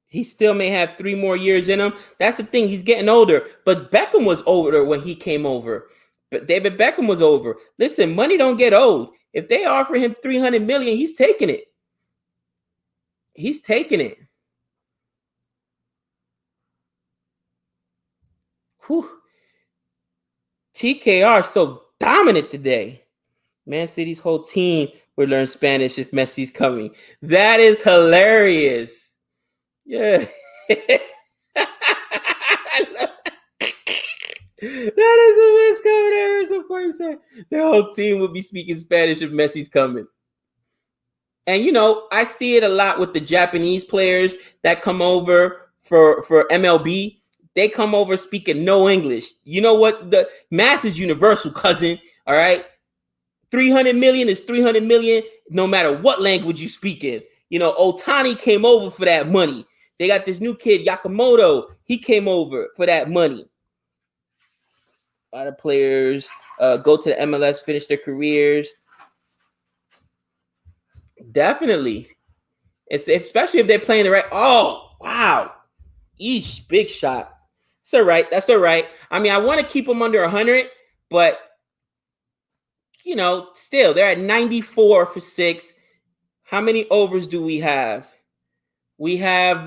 He still may have 3 more years in him. That's the thing. He's getting older. But Beckham was older when he came over. But David Beckham was over. Listen, money don't get old. If they offer him 300 million, he's taking it. He's taking it. Whew. TKR so dominant today. Man City's whole team would learn Spanish if Messi's coming. That is hilarious. Yeah. That is the best comment ever. Some point said the whole team would be speaking Spanish if Messi's coming. And I see it a lot with the Japanese players that come over for MLB. They come over speaking no English. You know what? The math is universal, cousin. All right. 300 million is 300 million, no matter what language you speak in. Otani came over for that money. They got this new kid, Yakamoto. He came over for that money. A lot of players go to the MLS, finish their careers. Definitely. Especially if they're playing the right. Oh, wow. Eesh, big shot. That's all right. That's all right. I mean, I want to keep them under 100, but, still, they're at 94 for 6. How many overs do we have? We have,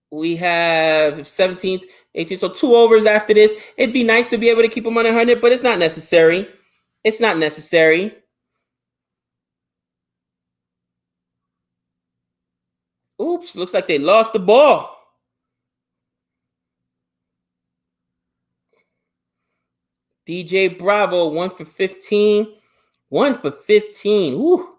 we have 17th, 18th, so 2 overs after this. It'd be nice to be able to keep them under 100, but it's not necessary. It's not necessary. Oops, looks like they lost the ball. DJ Bravo, 1 for 15. 1 for 15. Woo.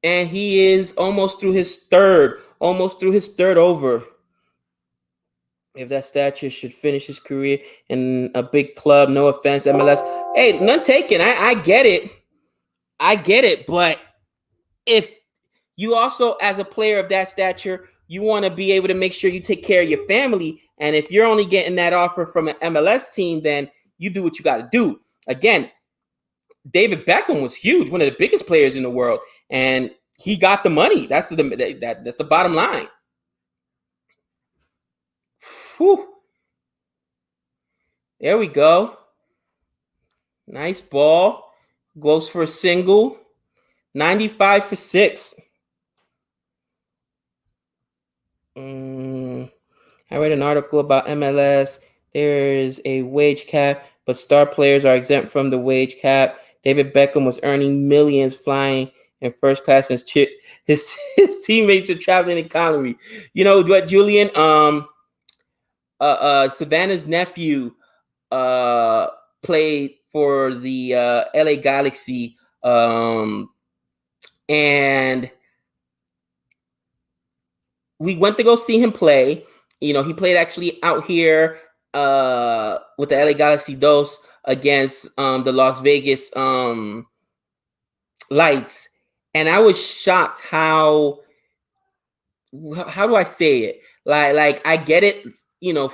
And he is almost through his third over. If that stature should finish his career in a big club, no offense, MLS. Hey, none taken. I get it. I get it. But if you also, as a player of that stature, you want to be able to make sure you take care of your family. And if you're only getting that offer from an MLS team, then you do what you got to do. Again, David Beckham was huge, one of the biggest players in the world, and he got the money. That's the bottom line. Whew. There we go. Nice ball. Goes for a single. 95 for 6. I read an article about MLS. There is a wage cap, but star players are exempt from the wage cap. David Beckham was earning millions flying in first class, and his teammates are traveling economy. You know what, Julian? Savannah's nephew played for the LA Galaxy, and we went to go see him play. He played actually out here with the LA Galaxy Dos against the Las Vegas Lights, and I was shocked how do I say it? Like I get it.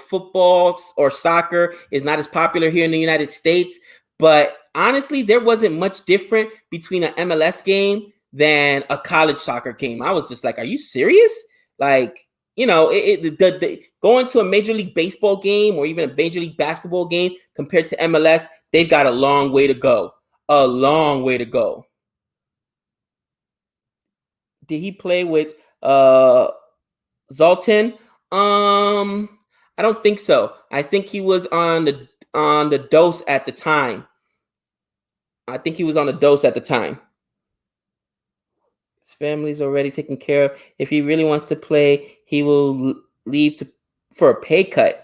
Football or soccer is not as popular here in the United States, but honestly, there wasn't much different between an MLS game than a college soccer game. I was just like, are you serious? Like, going to a Major League Baseball game or even a Major League Basketball game compared to MLS, they've got a long way to go. A long way to go. Did he play with Zoltan? I don't think so. I think he was on on the dose at the time. I think he was on a dose at the time. His family's already taken care of. If he really wants to play, he will leave for a pay cut.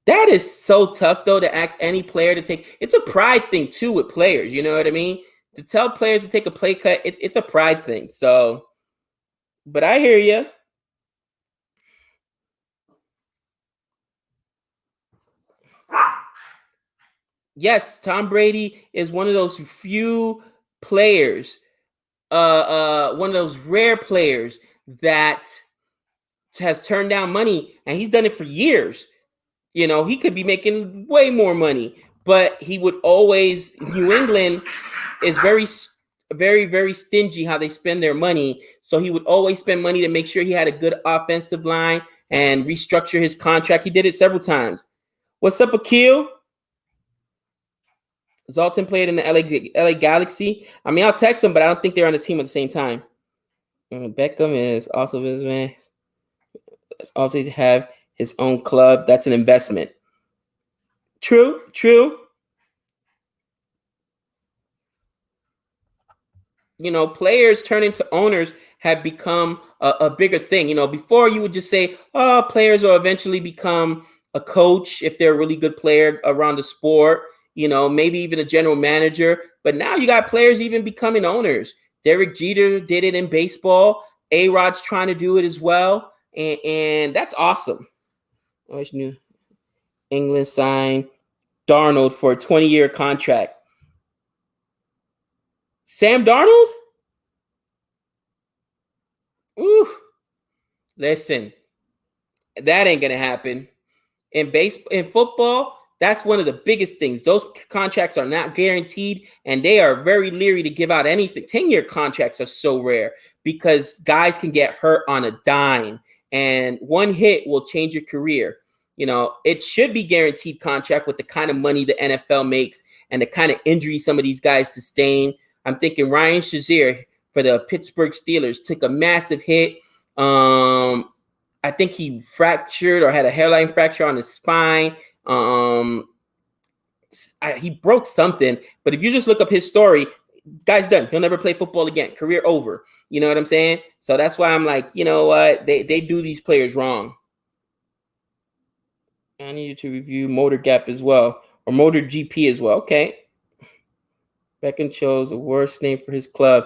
That is so tough, though, to ask any player to take. It's a pride thing, too, with players. You know what I mean? To tell players to take a pay cut, it's a pride thing. So, but I hear you. Yes, Tom Brady is one of those few players, one of those rare players that has turned down money, and he's done it for years. You know, he could be making way more money, but he would always. New England is very stingy how they spend their money, so he would always spend money to make sure he had a good offensive line and restructure his contract. He did it several times. What's up, Akil? Zoltan played in the LA Galaxy. I mean, I'll text him, but I don't think they're on the team at the same time. Beckham is also his man. Obviously, to have his own club, that's an investment. True. You know, players turning to owners have become a bigger thing. You know, before you would just say, oh, players will eventually become a coach if they're a really good player around the sport, you know, maybe even a general manager. But now you got players even becoming owners. Derek Jeter did it in baseball. A-Rod's trying to do it as well. And that's awesome. New England signed Darnold for a 20-year contract. Sam Darnold? Ooh, listen, that ain't gonna happen. In football, that's one of the biggest things. Those contracts are not guaranteed, and they are very leery to give out anything. 10-year contracts are so rare because guys can get hurt on a dime, and one hit will change your career. You know, it should be guaranteed contract with the kind of money the NFL makes and the kind of injuries some of these guys sustain. I'm thinking Ryan Shazier for the Pittsburgh Steelers took a massive hit. I think he fractured or had a hairline fracture on his spine. He broke something, but if you just look up his story, guy's done. He'll never play football again. Career over. You know what I'm saying? So that's why I'm like, you know what? They do these players wrong. I need you to review Motor Gap as well, or Motor GP as well. Okay. Beckham chose the worst name for his club.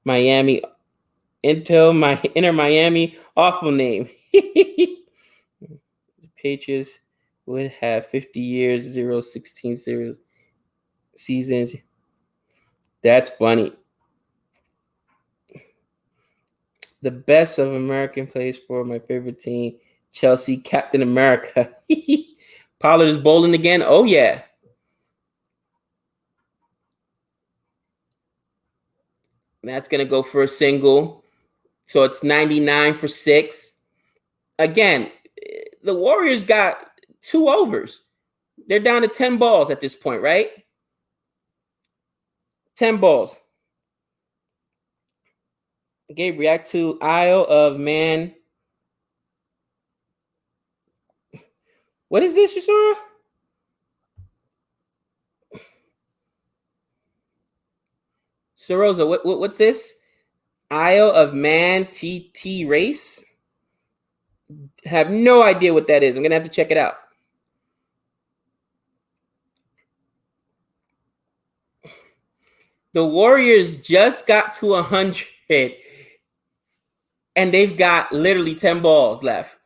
Miami. Inter Miami. Awful name. The Patriots would have 50 years, 16 seasons. That's funny. The best of American plays for my favorite team, Chelsea, Captain America. Pollard is bowling again. Oh, yeah. That's going to go for a single. So it's 99 for 6. Again, the Warriors got 2 overs. They're down to 10 balls at this point, right? 10 balls. Gabe, react to Isle of Man. What is this, Yusura? Sorosa, what's this? Isle of Man TT race? Have no idea what that is. I'm going to have to check it out. The Warriors just got to 100, and they've got literally 10 balls left.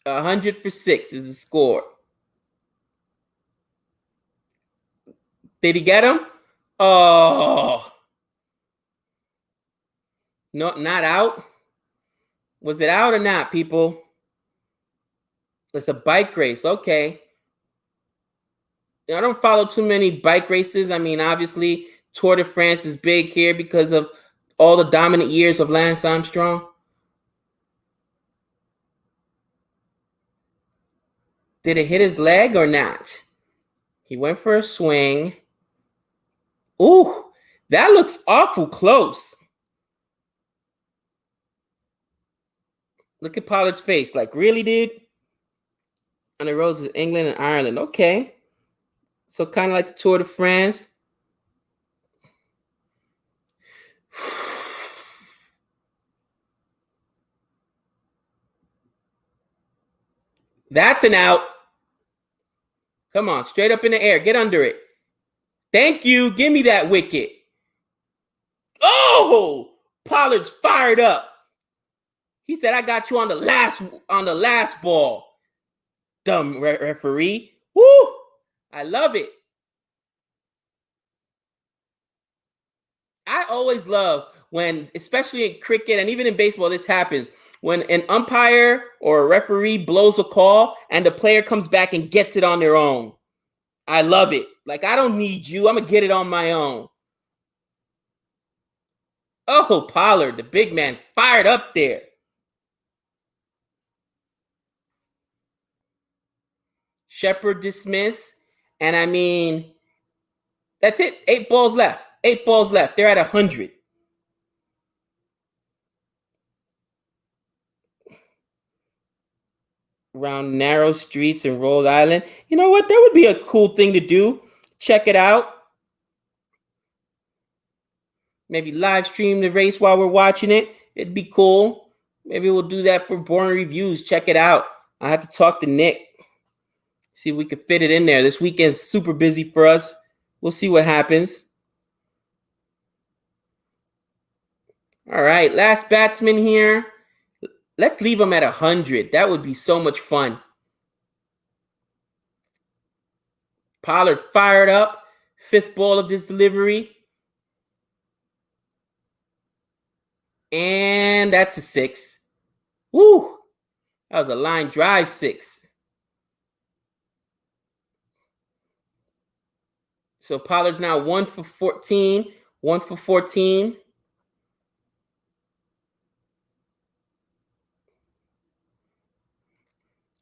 100 for 6 is the score. Did he get him? Oh. No, not out. Was it out or not, people? It's a bike race. Okay. I don't follow too many bike races. I mean, obviously, Tour de France is big here because of all the dominant years of Lance Armstrong. Did it hit his leg or not? He went for a swing. Ooh, that looks awful close. Look at Pollard's face. Like, really, dude? On the roads of England and Ireland. Okay. So kind of like the Tour de France. That's an out. Come on, straight up in the air. Get under it. Thank you. Give me that wicket. Oh, Pollard's fired up. He said, "I got you on the last ball." Dumb referee. Woo! I love it. I always love when, especially in cricket and even in baseball, this happens. When an umpire or a referee blows a call and the player comes back and gets it on their own. I love it. Like, I don't need you. I'm going to get it on my own. Oh, Pollard, the big man, fired up there. Shepard dismissed. And I mean, that's it. 8 balls left. 8 balls left. They're at 100. Around narrow streets in Rhode Island. You know what? That would be a cool thing to do. Check it out. Maybe live stream the race while we're watching it. It'd be cool. Maybe we'll do that for Boring Reviews. Check it out. I have to talk to Nick. See if we can fit it in there. This weekend's super busy for us. We'll see what happens. All right, last batsman here. Let's leave him at 100. That would be so much fun. Pollard fired up. 5th ball of this delivery. And that's a 6. Woo! That was a line drive 6. So Pollard's now 1 for 14. 1 for 14.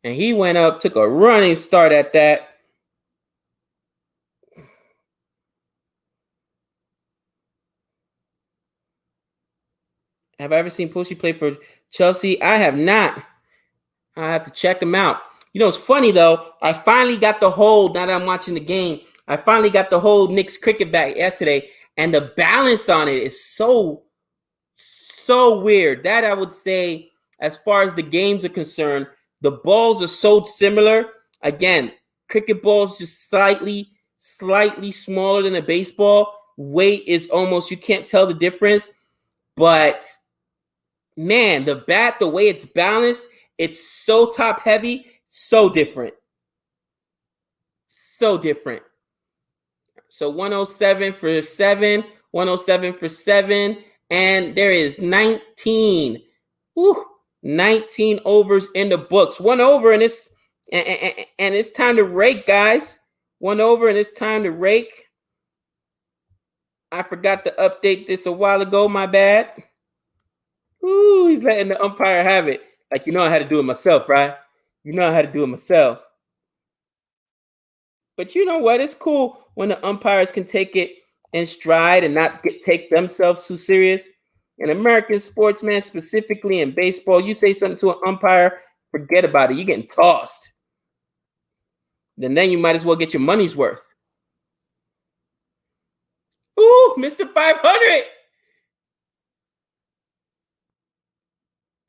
And he went up, took a running start at that. Have I ever seen Pushy play for Chelsea? I have not. I have to check him out. You know, it's funny, though. I finally got the hold, now that I'm watching the game, I finally got the hold Knicks cricket back yesterday, and the balance on it is so weird. That I would say, as far as the games are concerned, the balls are so similar. Again, cricket balls just slightly smaller than a baseball. Weight is almost, you can't tell the difference. But man, the bat, the way it's balanced, it's so top heavy, so different. So different. So 107 for 7, 107 for 7, and there is 19. Woo, 19 overs in the books. 1 over, and it's time to rake, guys. 1 over, and it's time to rake. I forgot to update this a while ago. My bad. Ooh, he's letting the umpire have it. Like, you know I had to do it myself, right? You know I had to do it myself. But you know what? It's cool when the umpires can take it in stride and not take themselves too serious. In American sports, man, specifically in baseball, you say something to an umpire, forget about it. You're getting tossed. Then you might as well get your money's worth. Ooh, Mr. 500.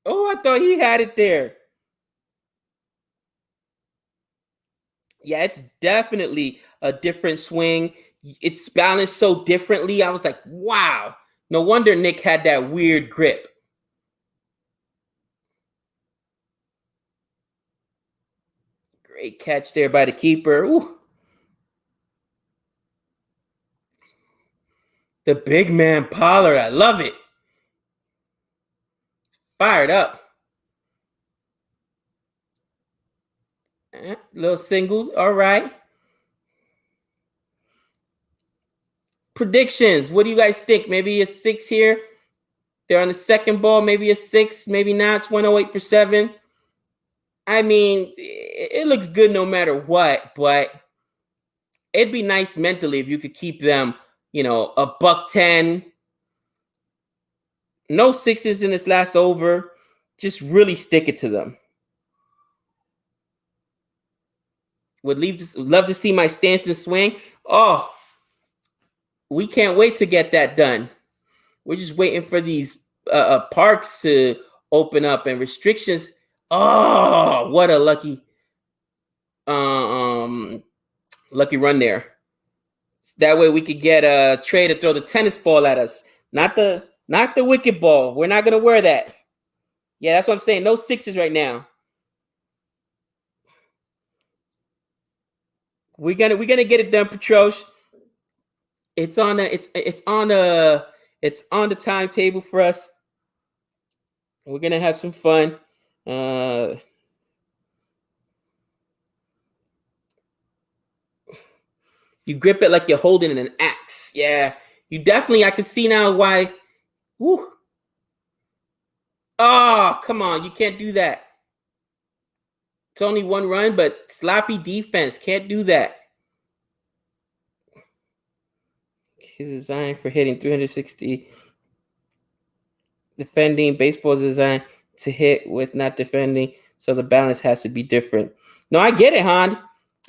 Oh, I thought he had it there. Yeah, it's definitely a different swing. It's balanced so differently. I was like, wow. No wonder Nick had that weird grip. Great catch there by the keeper. Ooh. The big man Pollard. I love it. Fired up. Little single. All right. Predictions. What do you guys think? Maybe a 6 here. They're on the 2nd ball. Maybe a 6. Maybe not. It's 108 for 7. I mean, it looks good no matter what, but it'd be nice mentally if you could keep them, a $110. No 6s in this last over. Just really stick it to them. love to see my stance and swing. Oh, we can't wait to get that done. We're just waiting for these parks to open up and restrictions. Oh, what a lucky run there. That way we could get Trey to throw the tennis ball at us, not the wicket ball. We're not gonna wear that. Yeah, that's what I'm saying. No sixes right now. We're gonna get it done, Petrosh. It's on the timetable for us. We're gonna have some fun. Uh, you grip it like you're holding an axe. Yeah, you definitely. I can see now why. Whew. Oh, come on! You can't do that. It's only one run, but sloppy defense. Can't do that. He's designed for hitting 360. Defending. Baseball is designed to hit with not defending. So the balance has to be different. No, I get it, Han.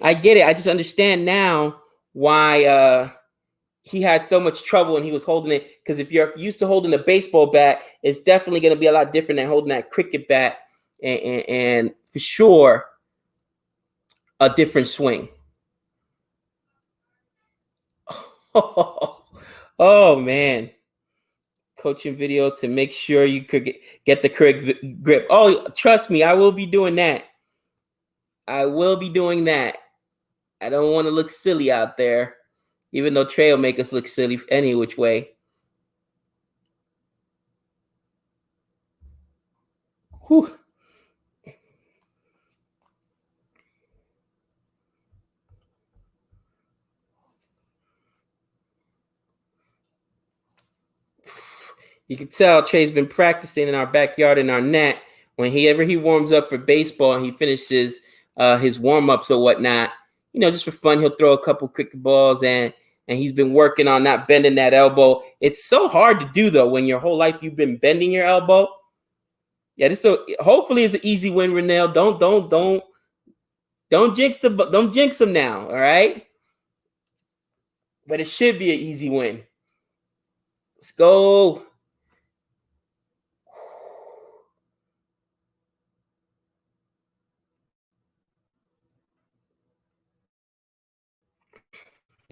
I get it. I just understand now why he had so much trouble and he was holding it. Because if you're used to holding a baseball bat, it's definitely going to be a lot different than holding that cricket bat. And for sure, a different swing. Oh man. Coaching video to make sure you could get the correct grip. Oh, trust me, I will be doing that. I will be doing that. I don't want to look silly out there, even though Trey will make us look silly any which way. Whew. You can tell Trey's been practicing in our backyard in our net. Whenever he warms up for baseball and he finishes his warm ups or whatnot, just for fun, he'll throw a couple cricket balls and he's been working on not bending that elbow. It's so hard to do though when your whole life you've been bending your elbow. Yeah, hopefully it's an easy win, Renell. Don't jinx them now. All right, but it should be an easy win. Let's go.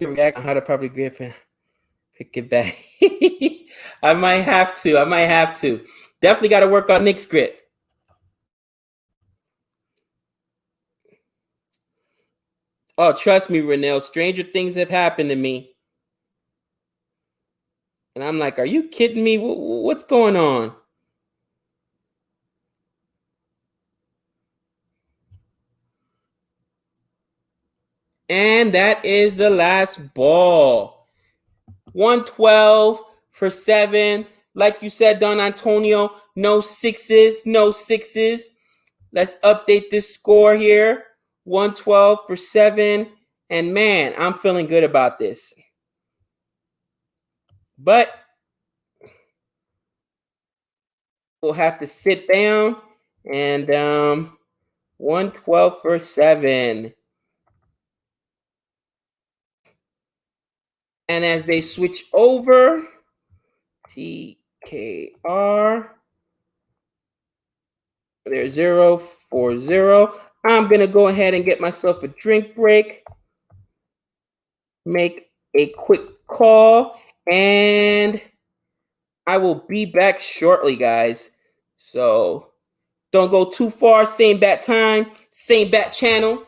React on how to properly grip and pick it back. I might have to. Definitely got to work on Nick's grip. Oh, trust me, Renell. Stranger things have happened to me. And I'm like, are you kidding me? What's going on? And that is the last ball. 112 for 7. Like you said, Don Antonio, no sixes, no sixes. Let's update this score here. 112 for 7. And man, I'm feeling good about this. But we'll have to sit down and 112 for 7. And as they switch over, TKR, they're 0-4-0. I'm going to go ahead and get myself a drink break, make a quick call, and I will be back shortly, guys. So don't go too far. Same bat time, same bat channel.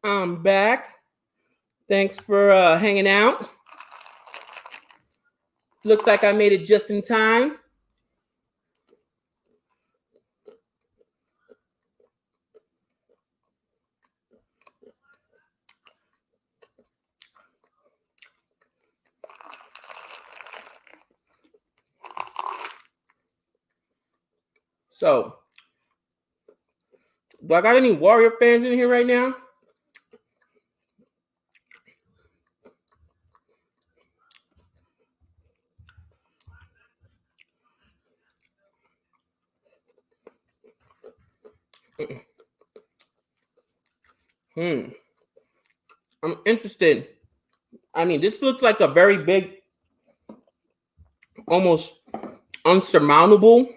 I'm back. Thanks for hanging out. Looks like I made it just in time. So, do I got any Warrior fans in here right now? I'm interested. I mean, this looks like a very big, almost unsurmountable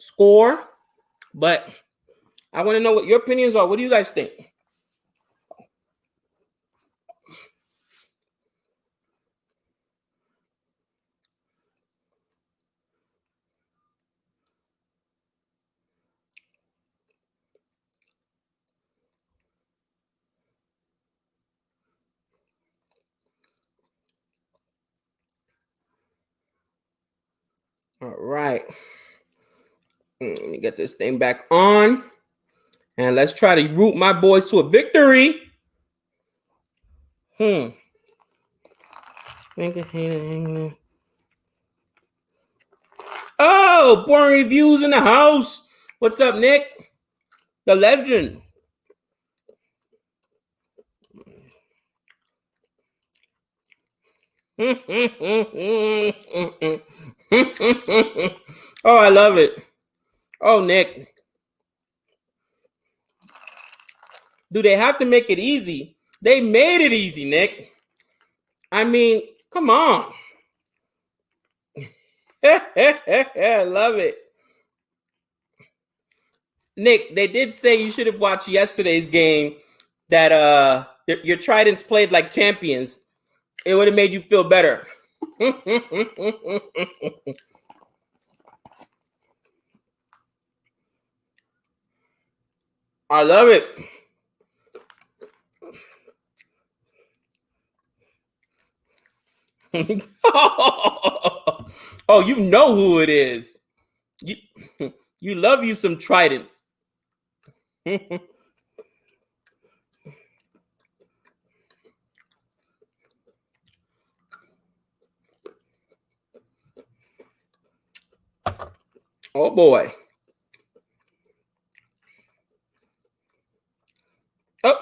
score, but I want to know what your opinions are. What do you guys think? All right. Let me get this thing back on. And let's try to root my boys to a victory. Oh, boring reviews in the house. What's up, Nick? The legend. Oh, I love it. Oh, Nick. Do they have to make it easy? They made it easy, Nick. I mean, come on. I love it. Nick, they did say you should have watched yesterday's game that your Tridents played like champions. It would have made you feel better. I love it. Oh, you know who it is. You, you love you some Tridents. Oh boy. Oh,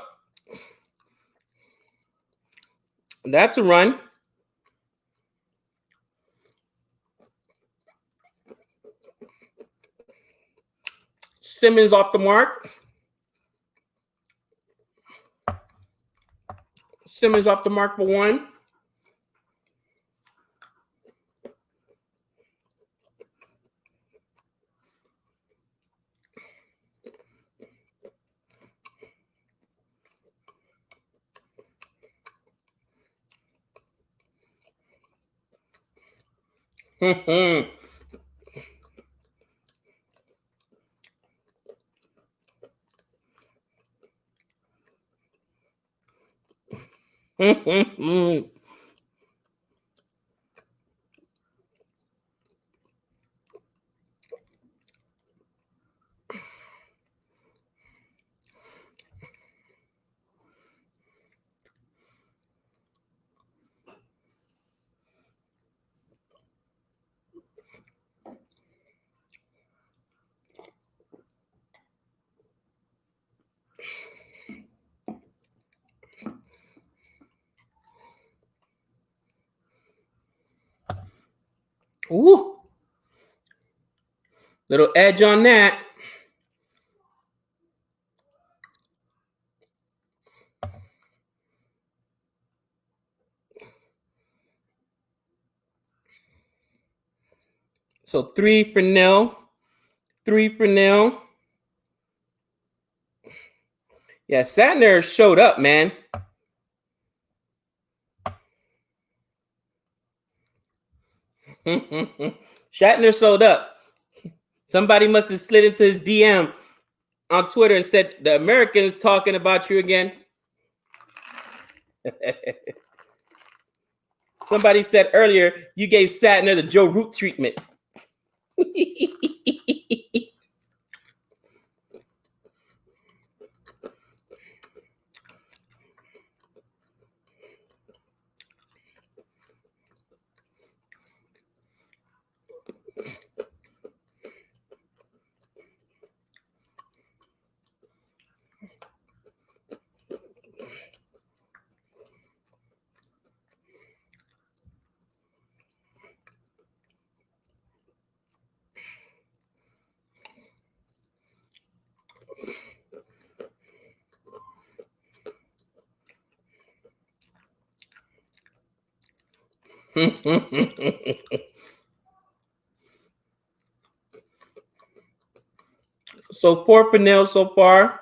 that's a run. Simmons off the mark. Simmons off the mark for one. Ooh, little edge on that. So 3-0. 3-0. Yeah, Satner showed up, man. Shatner showed up. Somebody must have slid into his DM. on Twitter and said the Americans talking about you again. Somebody said earlier you gave Satner the Joe Root treatment. So 4-0 so far.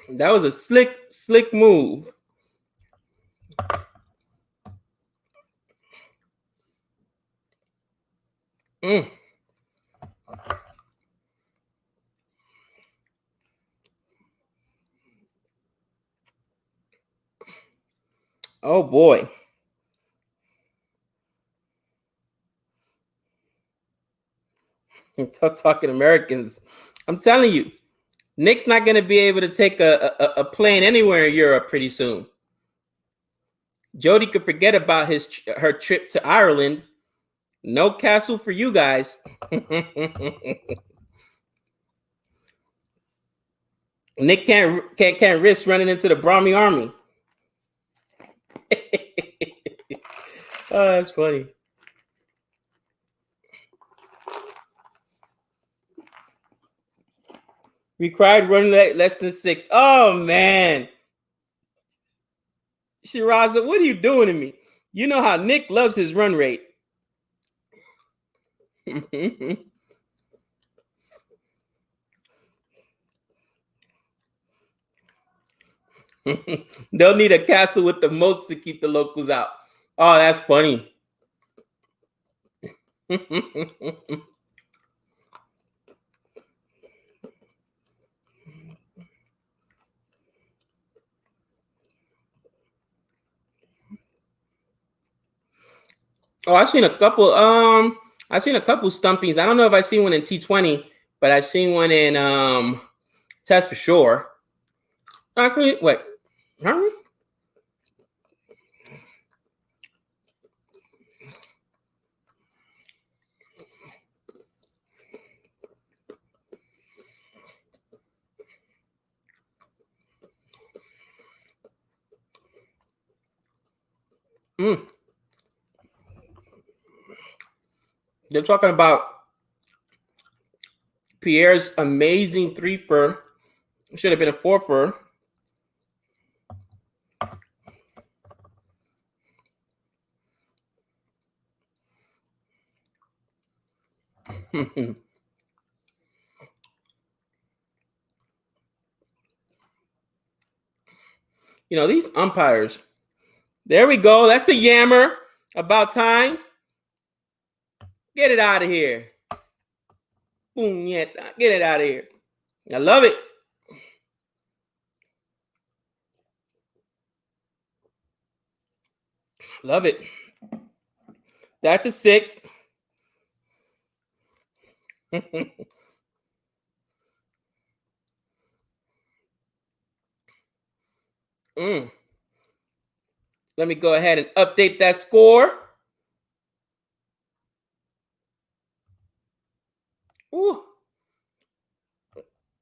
That was a slick move. Oh boy. Talking Americans. I'm telling you, Nick's not going to be able to take a plane anywhere in Europe pretty soon. Jody could forget about her trip to Ireland. No castle for you guys. Nick can't risk running into the Brahmi army. Oh, that's funny. We cried running less than 6. Oh man, Shiraza, what are you doing to me? You know how Nick loves his run rate. They'll need a castle with the moats to keep the locals out. Oh, that's funny. Oh, I've seen a couple. I've seen a couple stumpings. I don't know if I've seen one in T20, but I've seen one in Test for sure. Actually, wait, huh? They're talking about Pierre's amazing 3-fer. Should have been a 4-fer. You know, these umpires. There we go. That's a yammer. About time. Get it out of here. Boom, yeah. Get it out of here. I love it. Love it. That's a 6. Let me go ahead and update that score. Ooh.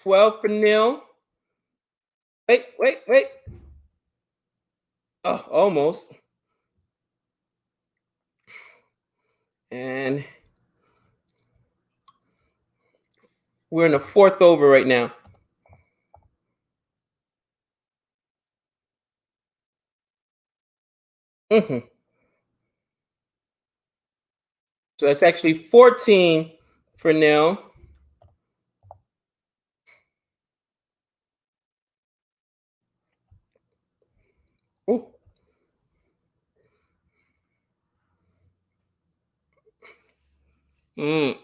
12-0. Wait. Oh, almost. And we're in the fourth over right now. Mm-hmm. So it's actually 14 for nil. Ooh.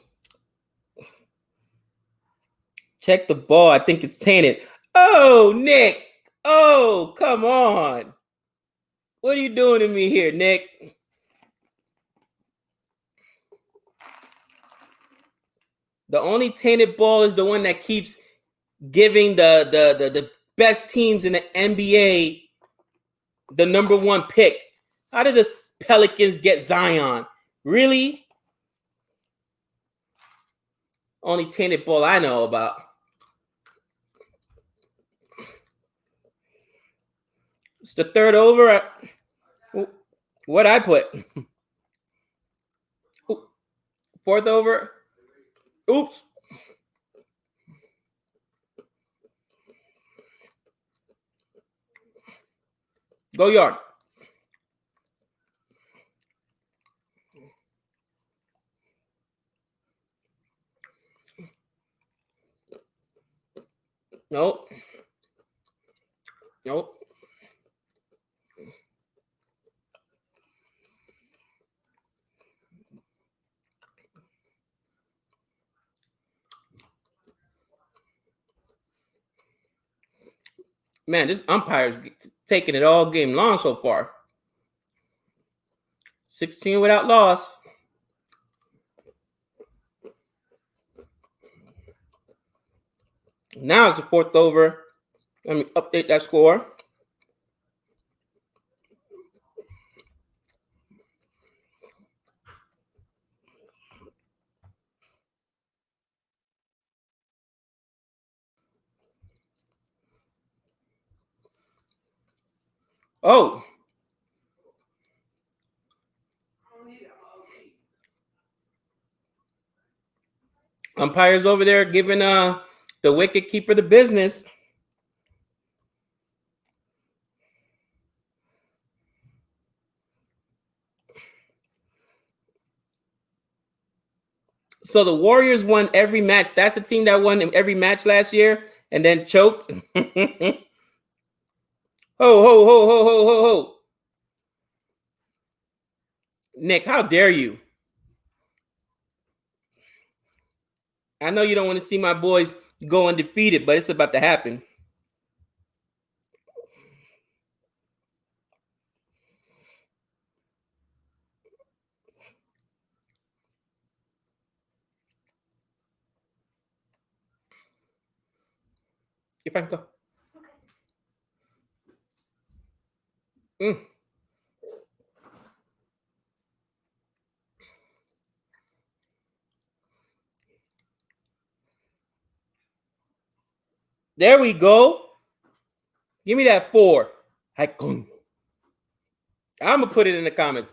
Check the ball. I think it's tainted. Oh, Nick. Oh, come on. What are you doing to me here, Nick? The only tainted ball is the one that keeps giving the best teams in the NBA the number one pick. How did the Pelicans get Zion? Really? Only tainted ball I know about. It's the third over. What I put? Fourth over. Oops. Go yard. Nope. Nope. Man, this umpire's taking it all game long so far. 16 without loss. Now it's the fourth over. Let me update that score. Oh. Umpires over there giving the wicket keeper the business. So the Warriors won every match. That's the team that won every match last year and then choked. Ho, ho, ho, ho, ho, ho, ho. Nick, how dare you? I know you don't want to see my boys go undefeated, but it's about to happen. If I can go. Mm. There we go. Give me that 4. I'm gonna put it in the comments.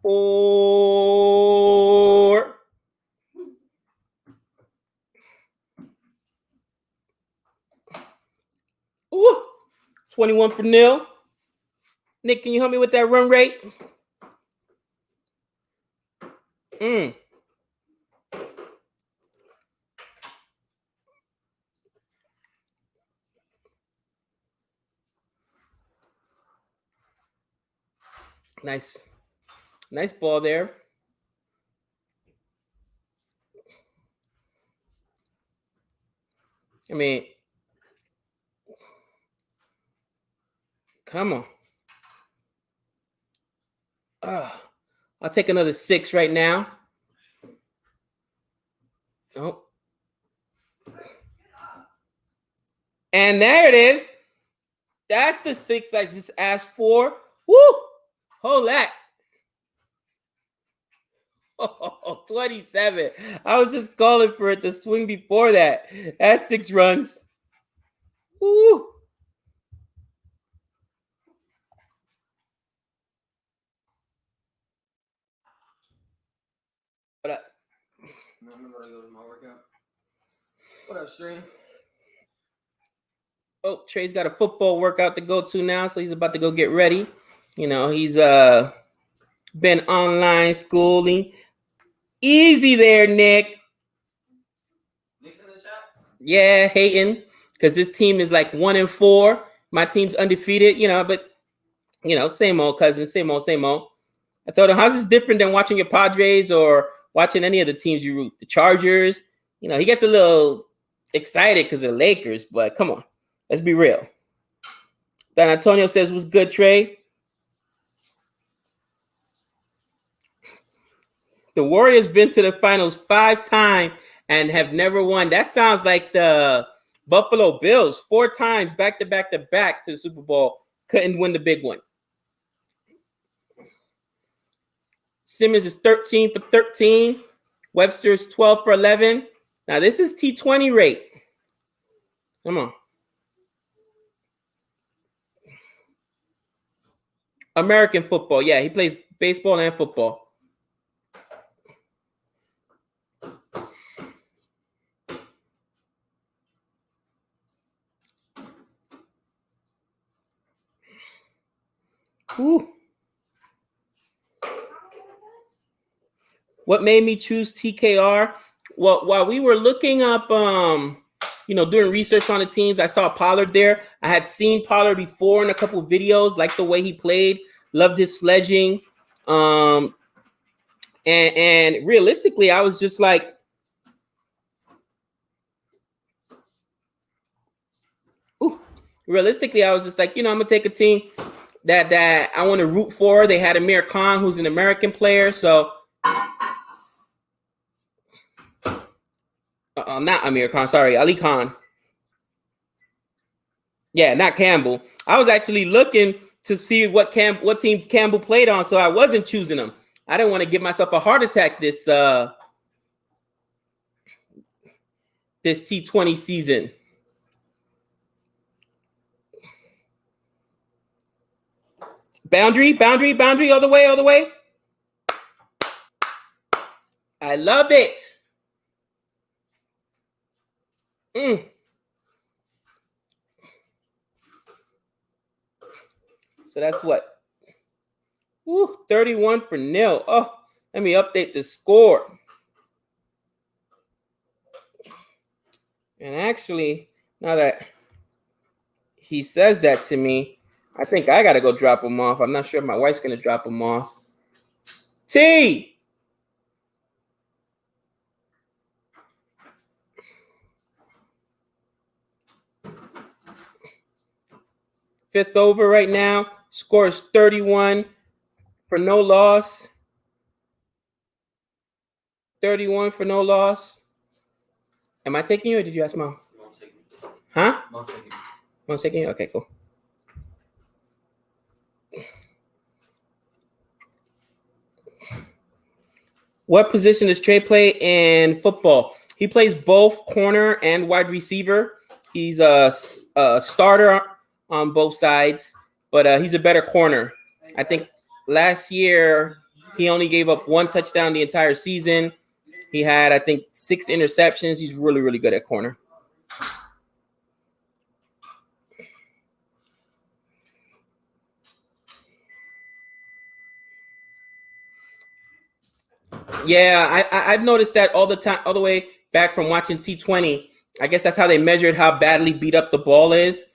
4. Ooh, 21 for nil. Nick, can you help me with that run rate? Nice. Nice ball there. I mean, come on. I'll take another 6 right now. Oh. And there it is. That's the 6 I just asked for. Woo! Hold that. Oh, 27. I was just calling for it to swing before that. That's 6 runs. Woo! But No, I'm gonna go to my workout. What up, Stream? oh, Trey's got a football workout to go to now, so he's about to go get ready. You know, he's been online schooling. Easy there, Nick. Nick's in the chat? Yeah, hating because this team is like 1-4. My team's undefeated, you know, but you know, same old cousin, same old, same old. I told him, how's this different than watching your Padres or watching any of the teams you root? The Chargers, you know, he gets a little excited because of the Lakers, but come on, let's be real. Don Antonio says, what's good, Trey? The Warriors been to the finals 5 times and have never won. That sounds like the Buffalo Bills 4 times back to back to back to the Super Bowl. Couldn't win the big one. Simmons is 13 for 13. Webster's 12 for 11. Now this is T20 rate. Come on. American football. Yeah, he plays baseball and football. Ooh. What made me choose TKR? Well, while we were looking up, doing research on the teams, I saw Pollard there. I had seen Pollard before in a couple of videos, like the way he played, loved his sledging. And realistically, I was just like, I'm gonna take a team that I want to root for. They had Amir Khan, who's an American player, so not Amir Khan, sorry, Ali Khan. Yeah, not Campbell. I was actually looking to see what team Campbell played on, so I wasn't choosing him. I didn't want to give myself a heart attack this T20 season. Boundary, all the way. I love it. So that's what? 31 for nil. Oh, let me update the score. And actually, now that he says that to me, I think I got to go drop him off. I'm not sure if my wife's going to drop him off. T! Fifth over right now. Score is 31 for no loss. 31 for no loss. Am I taking you or did you ask Mom? Mom's taking me. Huh? Mom's taking me. Mom's taking you? Okay, cool. What position does Trey play in football? He plays both corner and wide receiver. He's a starter on both sides, but he's a better corner. I think last year he only gave up 1 touchdown the entire season. He had, I think, 6 interceptions. He's really, really good at corner. Yeah, I've noticed that all the time, all the way back from watching T20. I guess that's how they measured how badly beat up the ball is.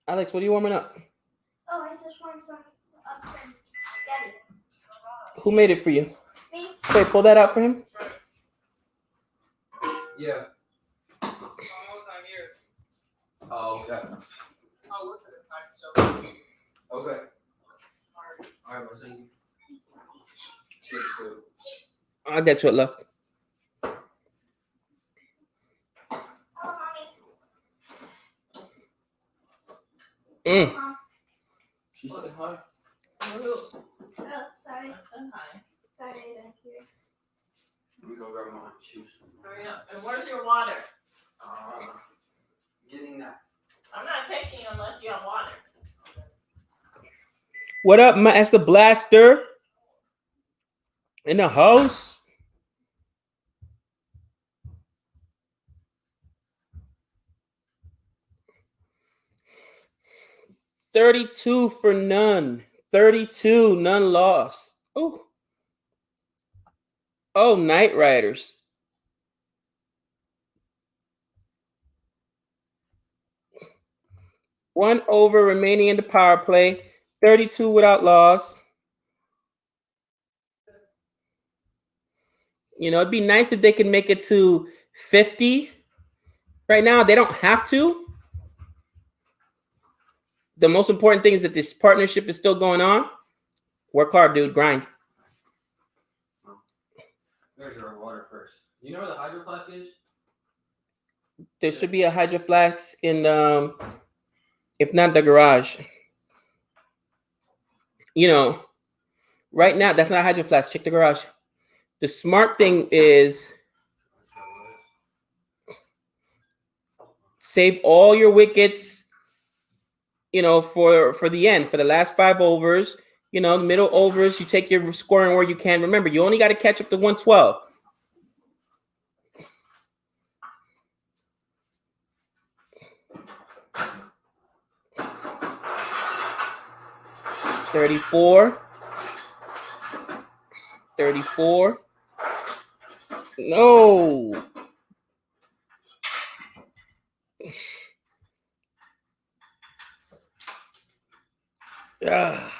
Alex, what are you warming up? Oh, I just want some spaghetti. Who made it for you? Me. Wait, pull that out for him. Yeah. Oh, okay. Okay. All right, thank you. I'll get you a love. She said hi. Oh, sorry. I said hi. Sorry, I didn't hear. Let me go grab my shoes. Hurry up. And where's your water? Getting that. I'm not taking you unless you have water. What up, Master Blaster? In the house? $32 for none. 32, none lost. Oh. Oh, Night Riders. One over remaining in the power play. 32 without loss. You know, it'd be nice if they could make it to 50. Right now, they don't have to. The most important thing is that this partnership is still going on. Work hard, dude. Grind. There's your water first. You know where the hydro flask is? There should be a hydro flask in, if not the garage. You know, right now, that's not a hydro flask. Check the garage. The smart thing is save all your wickets, you know, for the end, for the last 5 overs. You know, middle overs, you take your scoring where you can. Remember, you only got to catch up to 112. $34. No. Ah.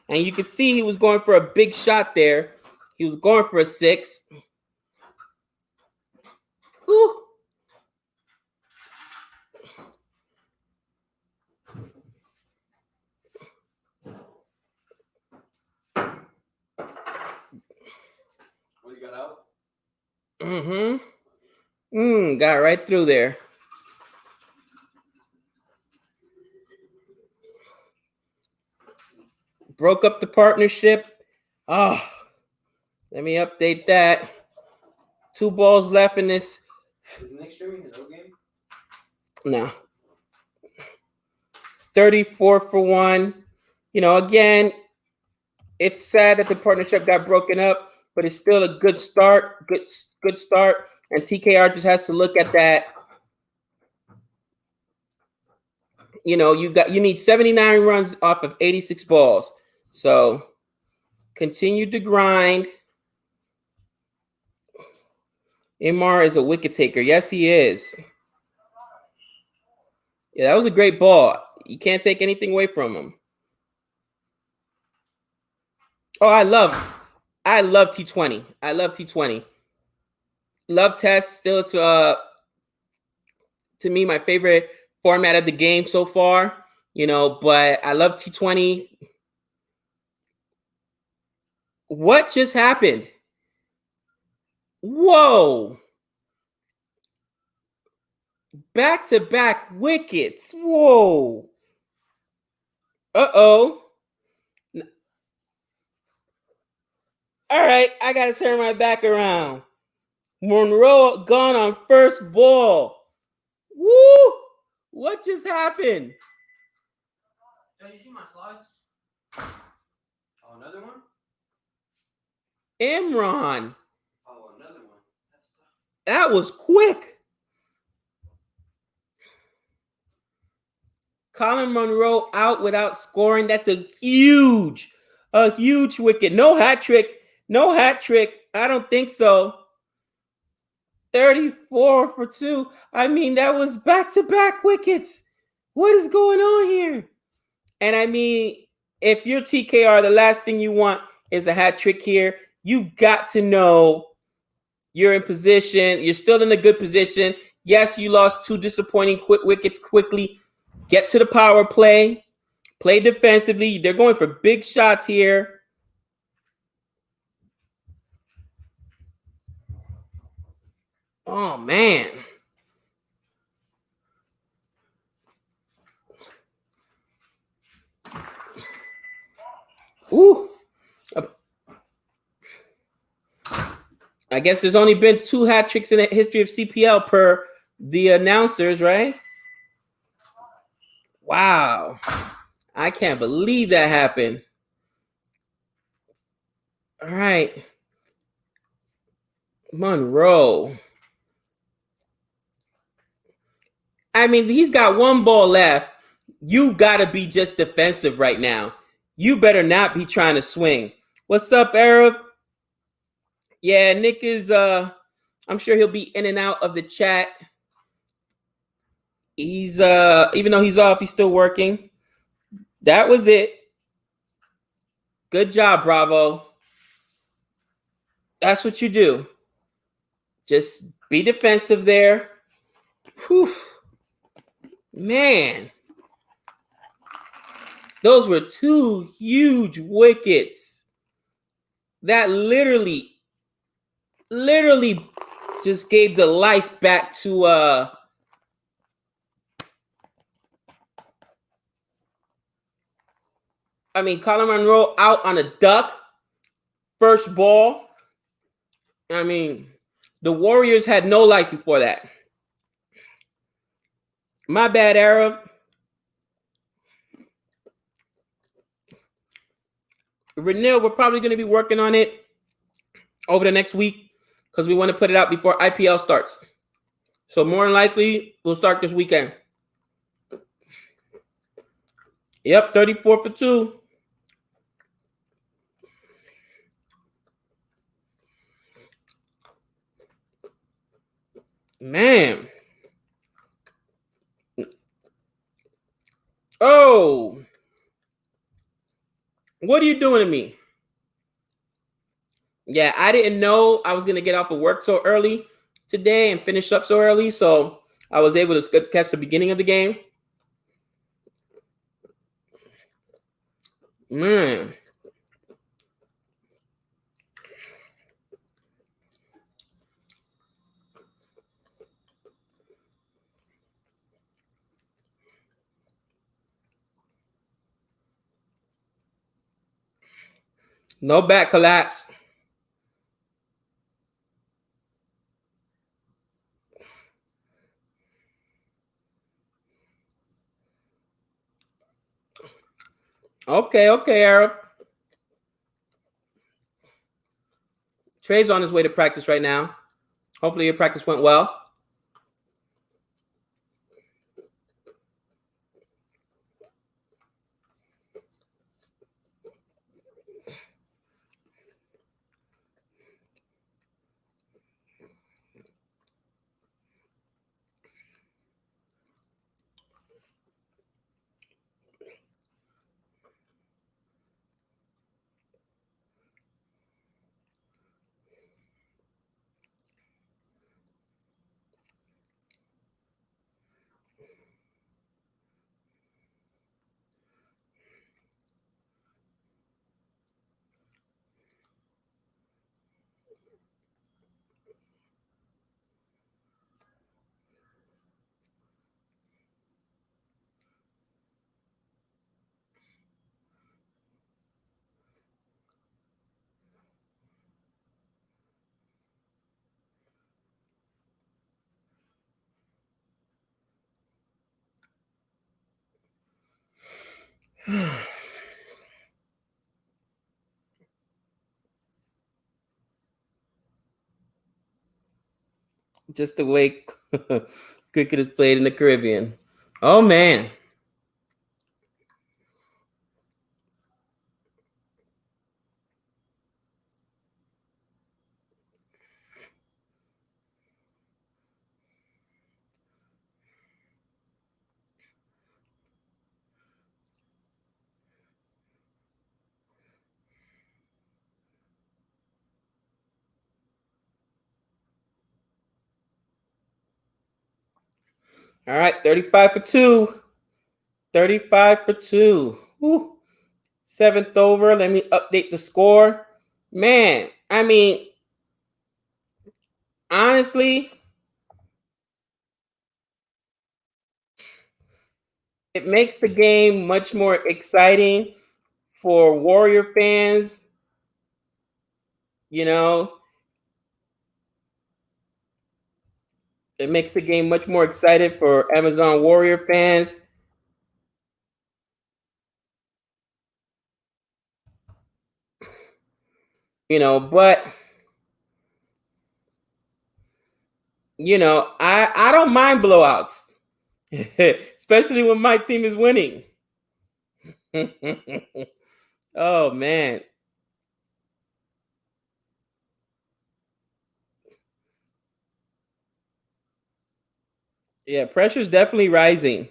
And you can see he was going for a big shot there. He was going for a 6. Ooh. What you got out? Got right through there. Broke up the partnership. Oh, let me update that. 2 balls left in this. Is Nick streaming his own game? No. 34 for 1. You know, again, it's sad that the partnership got broken up, but it's still a good start. Good start. And TKR just has to look at that. You know, you need 79 runs off of 86 balls. So continue to grind. Imar is a wicket taker. Yes, he is. Yeah, that was a great ball. You can't take anything away from him. Oh, I love T20. I love T20. Love Test still to me my favorite format of the game so far. You know, but I love T20. What just happened? Whoa. Back-to-back wickets. Whoa. Uh-oh. All right, I got to turn my back around. Monroe gone on first ball. Woo! What just happened? Yo, you see my slides? Oh, another one? Imran. Oh, another one. That was quick. Colin Monroe out without scoring. That's a huge wicket. No hat trick. I don't think so. 34 for 2. I mean, that was back-to-back wickets. What is going on here? And I mean, if you're TKR, the last thing you want is a hat trick here. You've got to know you're in position. You're still in a good position. Yes, you lost 2 disappointing wickets quickly. Get to the power play. Play defensively. They're going for big shots here. Oh, man. Ooh. I guess there's only been 2 hat tricks in the history of CPL per the announcers, right? Wow. I can't believe that happened. All right. Monroe. I mean, he's got 1 ball left. You got to be just defensive right now. You better not be trying to swing. What's up, Arab? Yeah, Nick is I'm sure he'll be in and out of the chat. He's even though he's off, he's still working. That was it. Good job, Bravo. That's what you do. Just be defensive there. Whew. Man. Those were 2 huge wickets. That literally just gave the life back to I mean, Colin Monroe out on a duck. First ball. I mean, the Warriors had no life before that. My bad, Arab. Renil, we're probably going to be working on it over the next week because we want to put it out before IPL starts. So more than likely, we'll start this weekend. Yep, 34 for 2. Man. Oh. What are you doing to me? Yeah, I didn't know I was going to get off of work so early today and finish up so early. So I was able to catch the beginning of the game. Man. No back collapse. Okay, Arab. Trey's on his way to practice right now. Hopefully your practice went well. Just the way cricket is played in the Caribbean. Oh, man. All right, 35 for 2. 35 for 2. Whew. 7th over. Let me update the score. Man, I mean, honestly, it makes the game much more exciting for Warrior fans. You know, it makes the game much more excited for Amazon Warrior fans. You know, but you know, I don't mind blowouts, especially when my team is winning. Oh man. Yeah, pressure's definitely rising.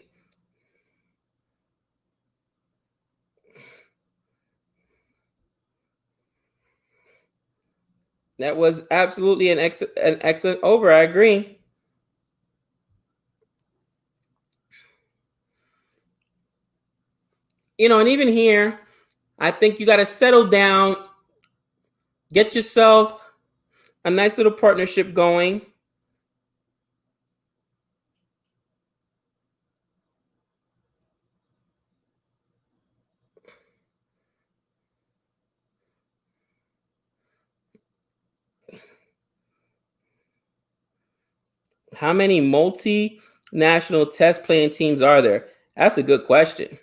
That was absolutely an excellent over. I agree. You know, and even here, I think you got to settle down, get yourself a nice little partnership going. How many multinational test playing teams are there? That's a good question.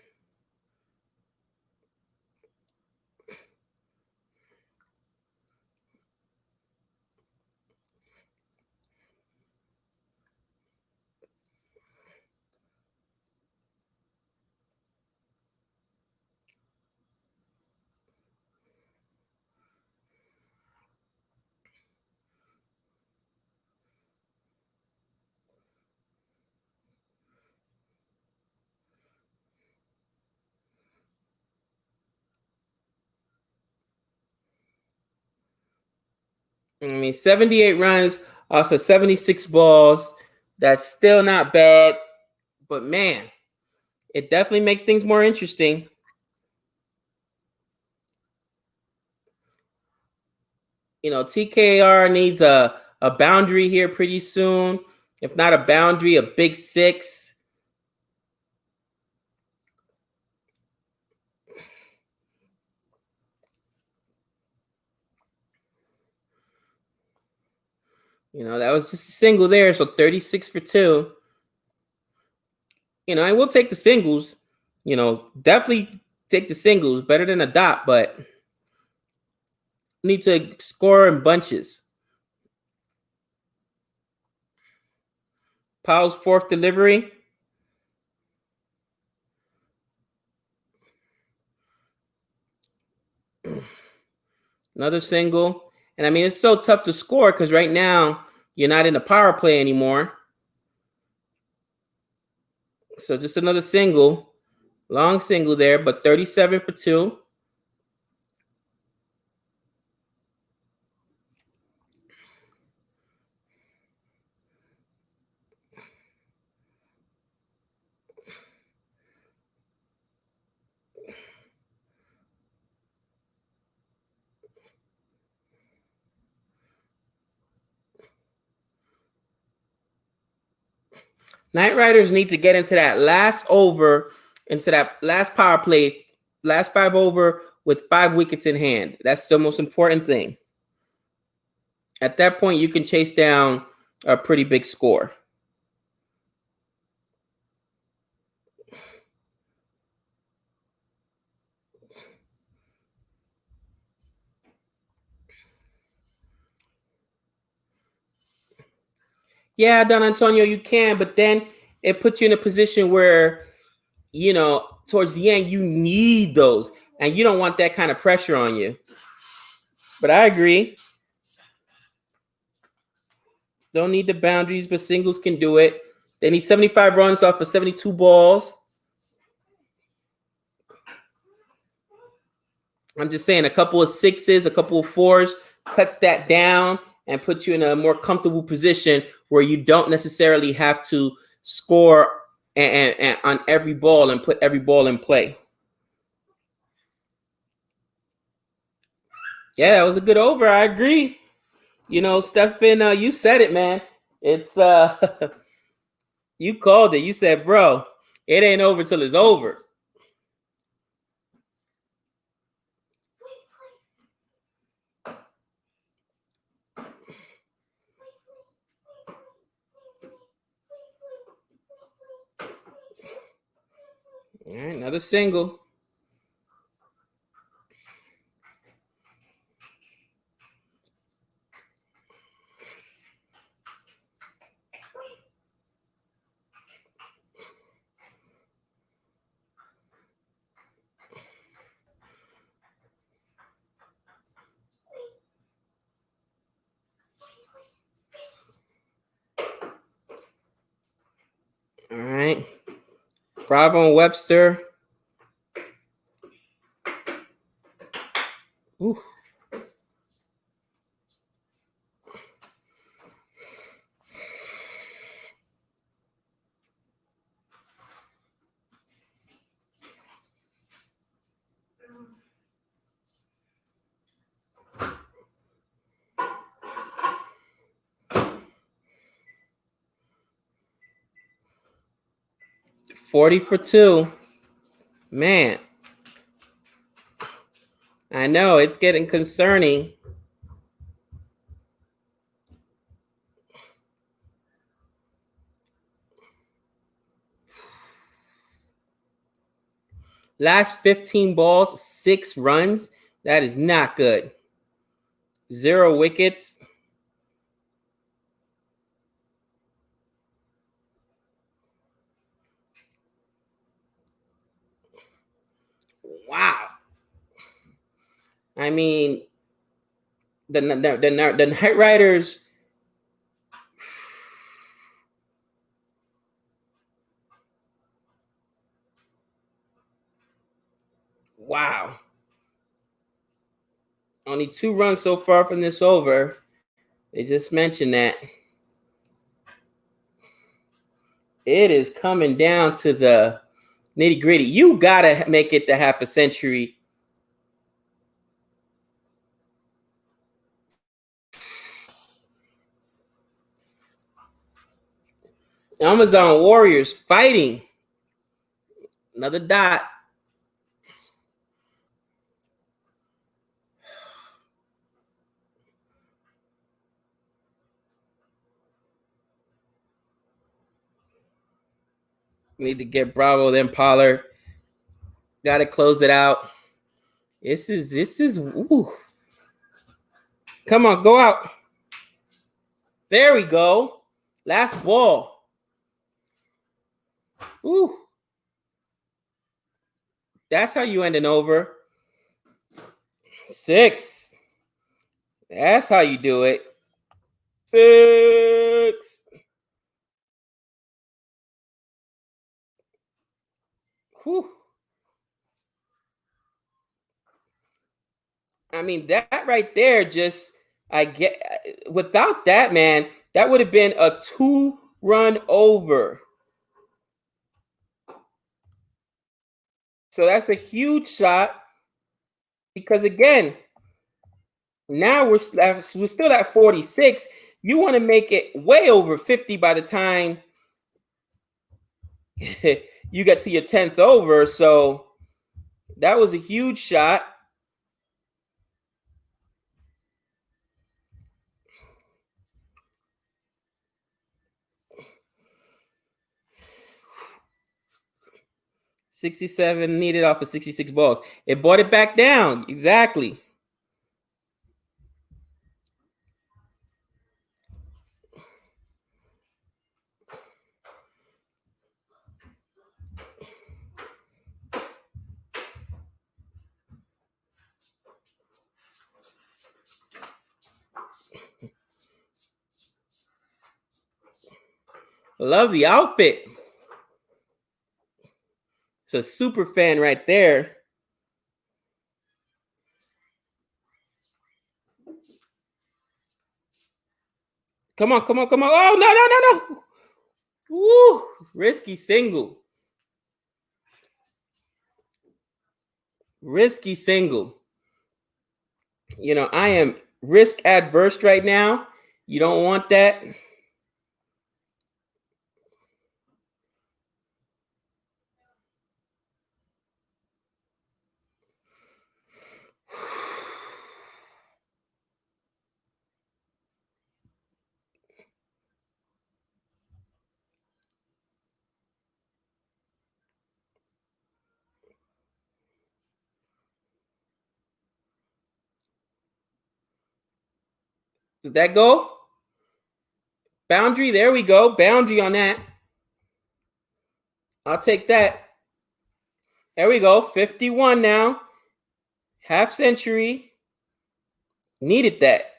I mean, 78 runs off of 76 balls. That's still not bad. But man, it definitely makes things more interesting. You know, TKR needs a boundary here pretty soon. If not a boundary, a big six. You know, that was just a single there, so 36 for 2. You know, I will take the singles. You know, definitely take the singles. Better than a dot, but need to score in bunches. Powell's fourth delivery. Another single. And I mean, it's so tough to score because right now you're not in the power play anymore. So just another single. Long single there, but 37 for 2. Knight Riders need to get into that last over, into that last power play, last 5 over with 5 wickets in hand. That's the most important thing. At that point, you can chase down a pretty big score. Yeah, Don Antonio, you can, but then it puts you in a position where, you know, towards the end, you need those, and you don't want that kind of pressure on you. But I agree. Don't need the boundaries, but singles can do it. They need 75 runs off of 72 balls. I'm just saying a couple of sixes, a couple of fours cuts that down and puts you in a more comfortable position where you don't necessarily have to score and on every ball and put every ball in play. Yeah, that was a good over. I agree. You know, Stephen, you said it, man. It's you called it. You said, bro, it ain't over till it's over. All right, another single. All right. Bravo and Webster. Ooh. $40 for 2. Man, I know it's getting concerning. Last 15 balls, 6 runs. That is not good. 0 wickets. Wow. I mean, the Knight Riders. Wow. Only 2 runs so far from this over. They just mentioned that. It is coming down to the nitty gritty. You gotta make it to half a century. Amazon Warriors fighting. Another dot. Need to get Bravo, then Pollard. Got to close it out. This is. Ooh. Come on, go out. There we go. Last ball. Ooh. That's how you end an over. 6. That's how you do it. 6. Whew. I mean, that right there just, I get, without that, man, that would have been a 2-run over. So that's a huge shot because, again, now we're still at 46. You want to make it way over 50 by the time you get to your 10th over. So that was a huge shot. $67 needed off of 66 balls. It brought it back down. Exactly. Love the outfit. It's a super fan right there. Come on, come on, come on. Oh, no. Woo! Risky single. Risky single. You know, I am risk adverse right now. You don't want that. Did that go? Boundary, there we go. Boundary on that. I'll take that. There we go. 51 now. Half century. Needed that.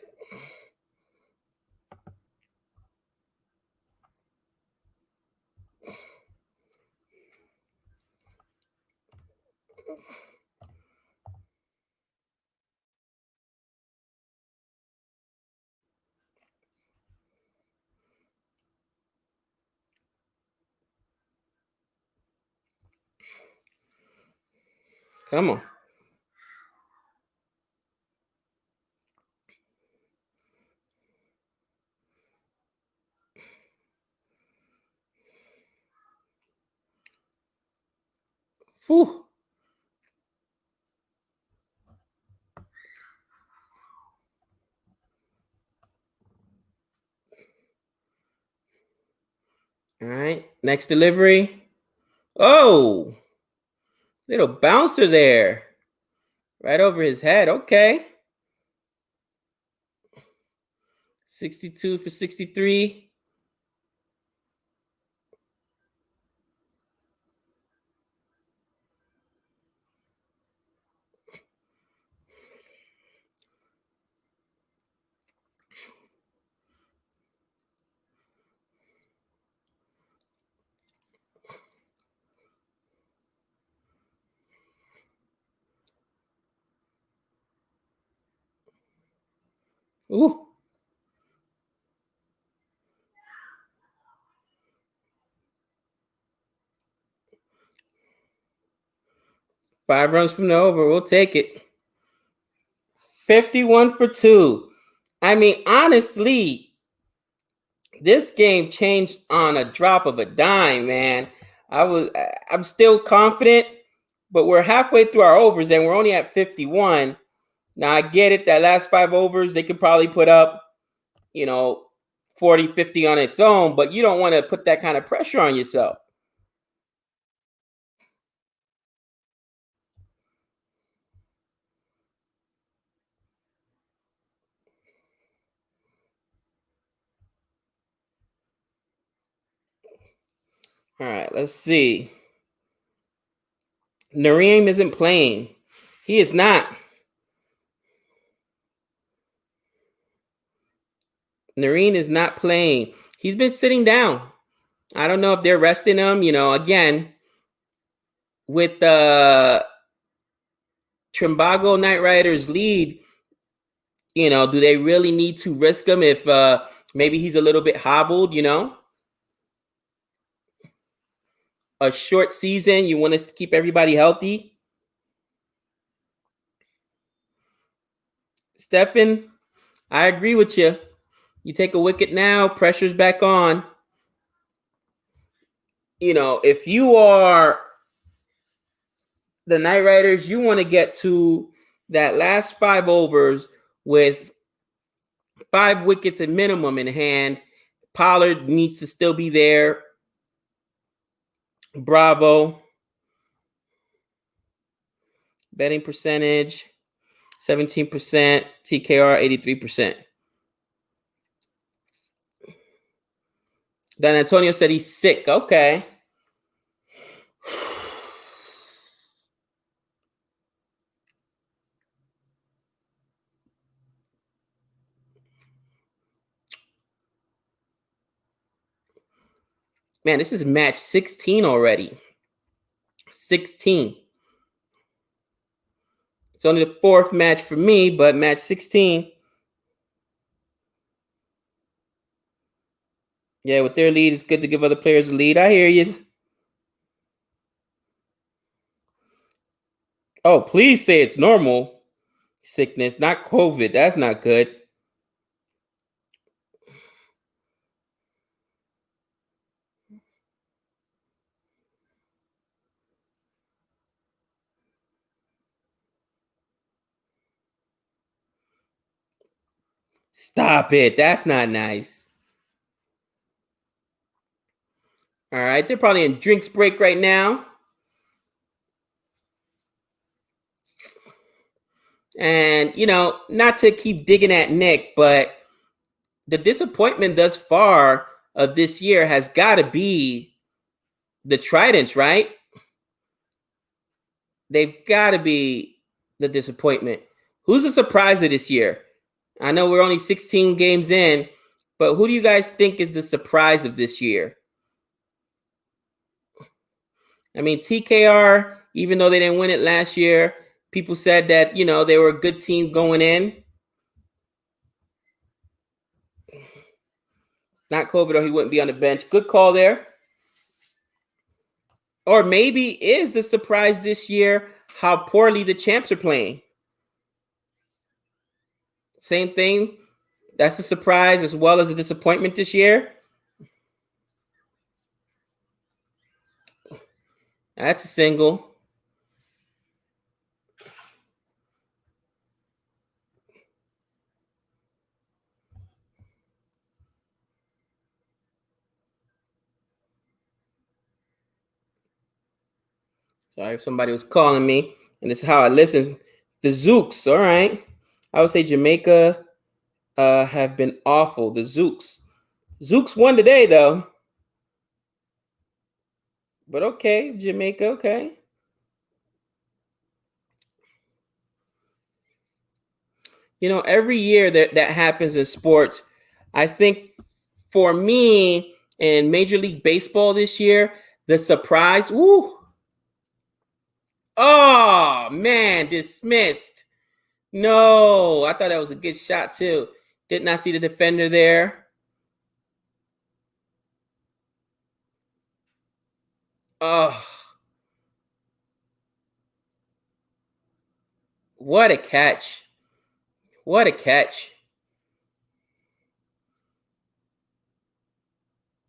Come on. Whew. All right. Next delivery. Oh, little bouncer there. Right over his head. Okay. 62 for 63. Ooh. Five runs from the over. We'll take it. 51 for 2. I mean, honestly, this game changed on a drop of a dime, man. I'm still confident, but we're halfway through our overs and we're only at 51. Now I get it, that last 5 overs, they could probably put up, 40, 50 on its own, but you don't want to put that kind of pressure on yourself. All right, let's see. Nareem isn't playing. He is not. Nareen is not playing. He's been sitting down. I don't know if they're resting him. Again, with the Trimbago Knight Riders lead, do they really need to risk him if maybe he's a little bit hobbled, A short season, you want to keep everybody healthy. Stephen, I agree with you. You take a wicket now, pressure's back on. If you are the Knight Riders, you want to get to that last 5 overs with 5 wickets at minimum in hand. Pollard needs to still be there. Bravo. Betting percentage, 17%. TKR, 83%. Dan Antonio said he's sick. Okay. Man, this is match 16 already. 16. It's only the 4th match for me, but match 16. Yeah, with their lead, it's good to give other players a lead. I hear you. Oh, please say it's normal sickness, not COVID. That's not good. Stop it. That's not nice. All right. They're probably in drinks break right now. And, not to keep digging at Nick, but the disappointment thus far of this year has got to be the Tridents, right? They've got to be the disappointment. Who's the surprise of this year? I know we're only 16 games in, but who do you guys think is the surprise of this year? I mean, TKR, even though they didn't win it last year, people said that, they were a good team going in. Not COVID, or he wouldn't be on the bench. Good call there. Or maybe is the surprise this year how poorly the champs are playing. Same thing. That's a surprise as well as a disappointment this year. That's a single. Sorry if somebody was calling me, and this is how I listen. The Zooks, all right. I would say Jamaica have been awful. The Zooks. Zooks won today, though. But okay, Jamaica, okay. Every year that happens in sports, I think for me in Major League Baseball this year, the surprise, oh, man, dismissed. No, I thought that was a good shot, too. Did not see the defender there. Oh, what a catch. What a catch.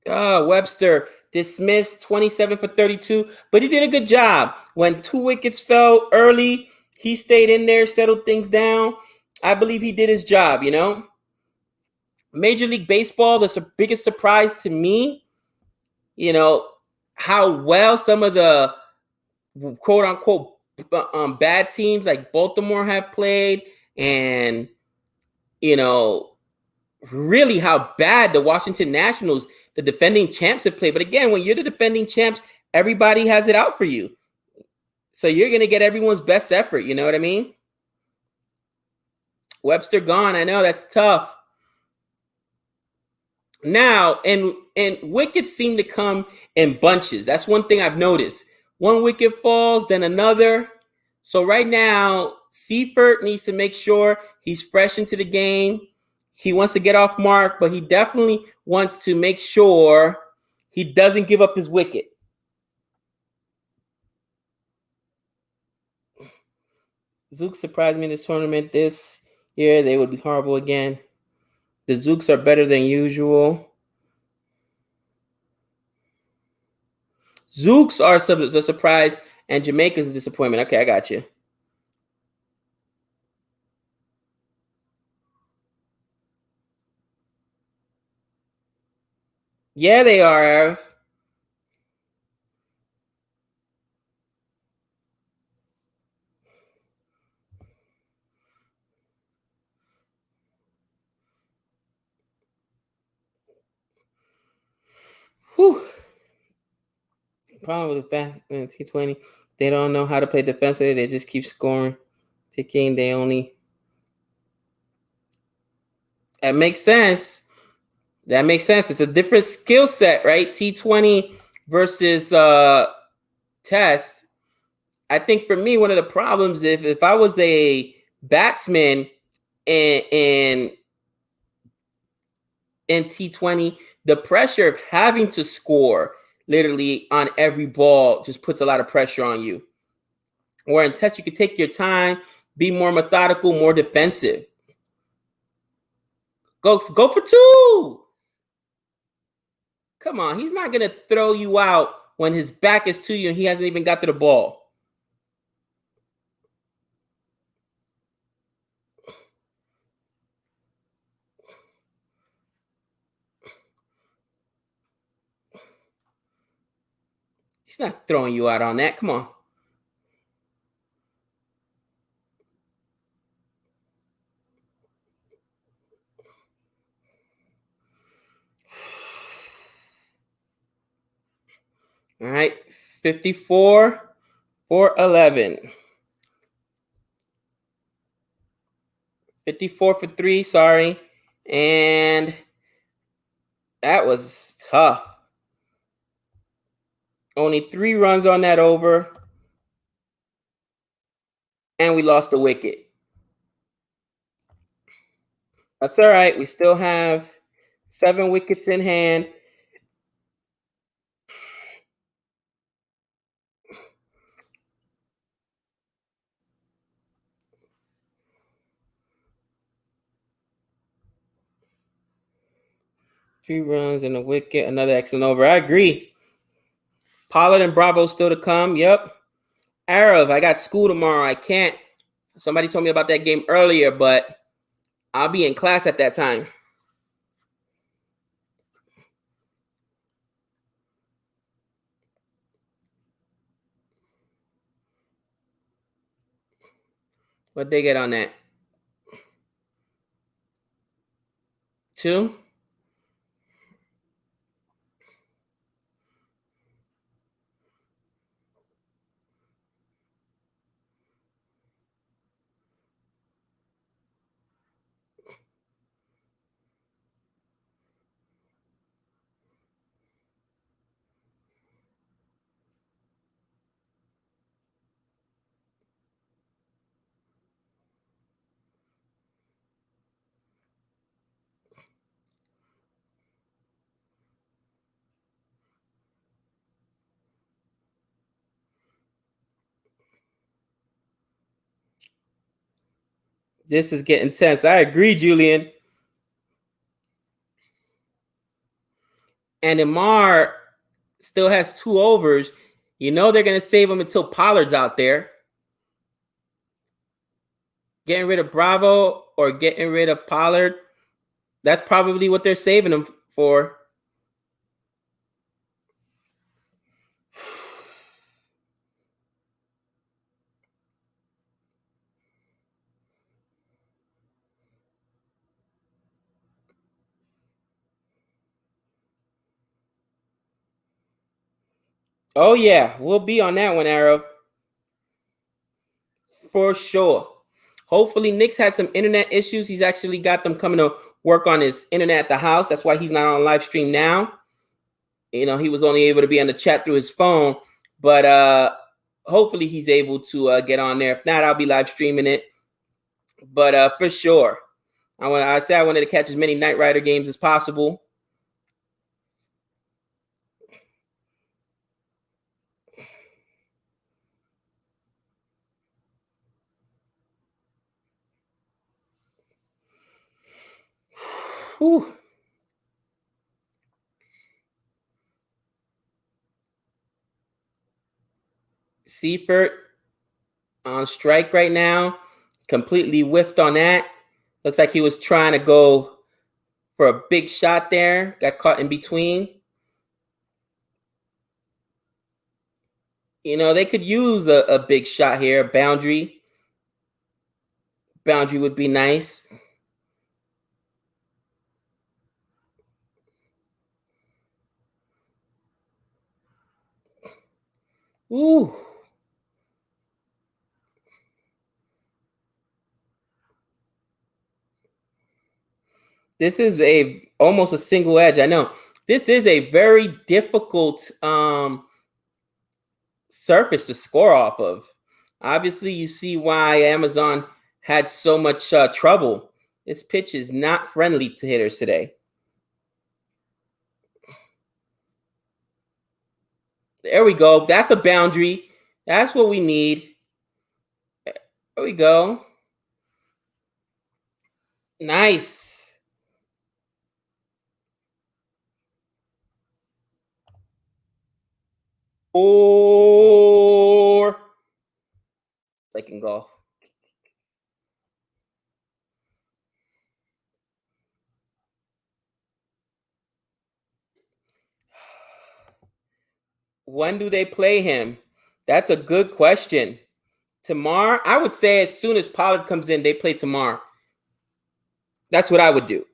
Webster dismissed 27 for 32, but he did a good job. When 2 wickets fell early, he stayed in there, settled things down. I believe he did his job, Major League Baseball, the biggest surprise to me, how well some of the quote unquote bad teams like Baltimore have played, and, really how bad the Washington Nationals, the defending champs, have played. But again, when you're the defending champs, everybody has it out for you. So you're going to get everyone's best effort. You know what I mean? Webster gone. I know that's tough. Now, and wickets seem to come in bunches. That's one thing I've noticed. One wicket falls, then another. So right now, Seifert needs to make sure he's fresh into the game. He wants to get off mark, but he definitely wants to make sure he doesn't give up his wicket. Zook surprised me in this tournament this year. They would be horrible again. The Zooks are better than usual. Zooks are the surprise, and Jamaica's a disappointment. Okay, I got you. Yeah, they are, Arif. Whew. Problem with the T20, they don't know how to play defensively. They just keep scoring, ticking. They only. That makes sense. That makes sense. It's a different skill set, right? T20 versus Test. I think for me, one of the problems, if I was a batsman in T20, the pressure of having to score literally on every ball just puts a lot of pressure on you. Or in Test, you can take your time, be more methodical, more defensive. Go for 2. Come on, he's not going to throw you out when his back is to you and he hasn't even got to the ball. He's not throwing you out on that. Come on. All right, 54 for 11. 54 for 3, sorry. And that was tough. Only 3 runs on that over. And we lost the wicket. That's all right. We still have 7 wickets in hand. Three runs and a wicket, another excellent over. I agree. Pollard and Bravo still to come. Yep. Arab, I got school tomorrow. I can't. Somebody told me about that game earlier, but I'll be in class at that time. What'd they get on that? 2? This is getting tense. I agree, Julian. And Amar still has 2 overs. You know they're going to save him until Pollard's out there. Getting rid of Bravo or getting rid of Pollard, that's probably what they're saving him for. Oh, yeah. We'll be on that one, Arrow. For sure. Hopefully, Nick's had some internet issues. He's actually got them coming to work on his internet at the house. That's why he's not on live stream now. You know, he was only able to be on the chat through his phone. But hopefully he's able to get on there. If not, I'll be live streaming it. But for sure, I wanted to catch as many Knight Rider games as possible. Whew. Seifert on strike right now. Completely whiffed on that. Looks like he was trying to go for a big shot there. Got caught in between. You know, they could use a big shot here. A boundary. Boundary would be nice. Ooh. This is almost a single edge. I know. This is a very difficult surface to score off of. Obviously, you see why Amazon had so much trouble. This pitch is not friendly to hitters today. There we go. That's a boundary. That's what we need. There we go. Nice. Or second golf. When do they play him? That's a good question. Tomorrow, I would say as soon as Pollard comes in, they play tomorrow. That's what I would do.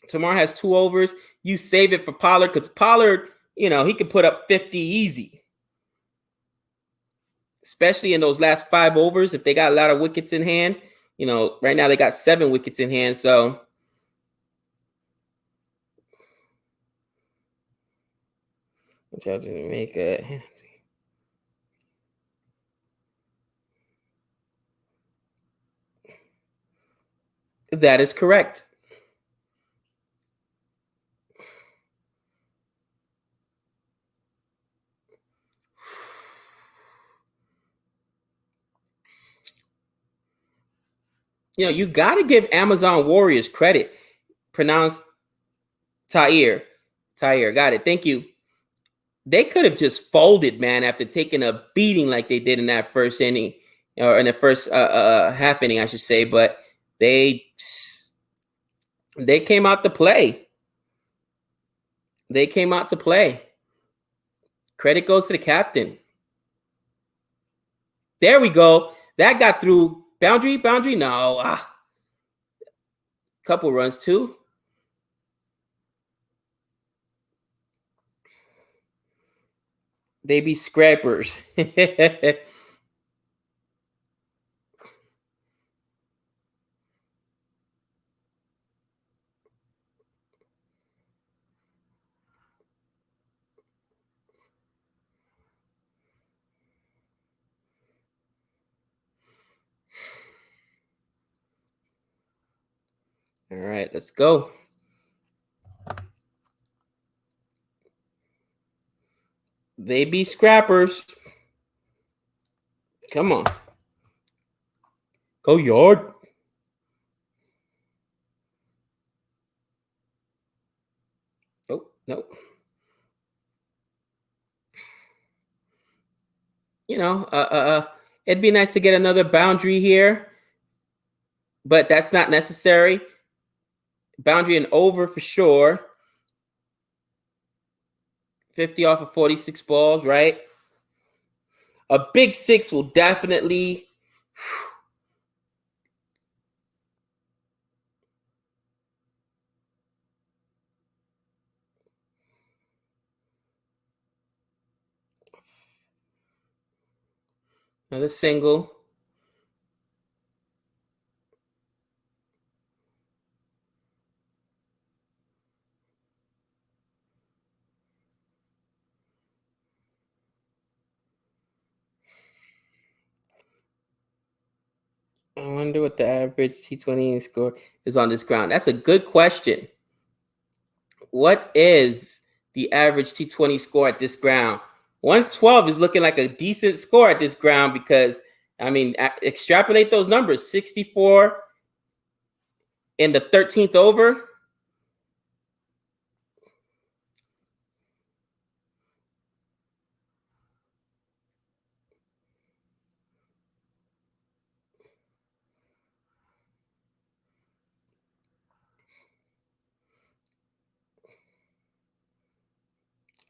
Tomorrow has 2 overs. You save it for Pollard because Pollard, you know, he could put up 50 easy. Especially in those last 5 overs, if they got a lot of wickets in hand. You know, right now they got 7 wickets in hand, so try to make a. That is correct. You know, you got to give Amazon Warriors credit. Pronounced Tyre. Tyre, got it. Thank you. They could have just folded, man, after taking a beating like they did in that first inning, or in the first half inning, I should say. But they came out to play. They came out to play. Credit goes to the captain. There we go. That got through. Boundary? No. Couple runs, too. They be scrappers. All right, let's go. They be scrappers. Come on. Go yard. Oh, no. You know, it'd be nice to get another boundary here, but that's not necessary. Boundary and over for sure. 50 off of 46 balls, right? A big 6 will definitely. Another single. I wonder what the average T20 score is on this ground. That's a good question. What is the average T20 score at this ground? 112 is looking like a decent score at this ground because, I mean, extrapolate those numbers. 64 in the 13th over.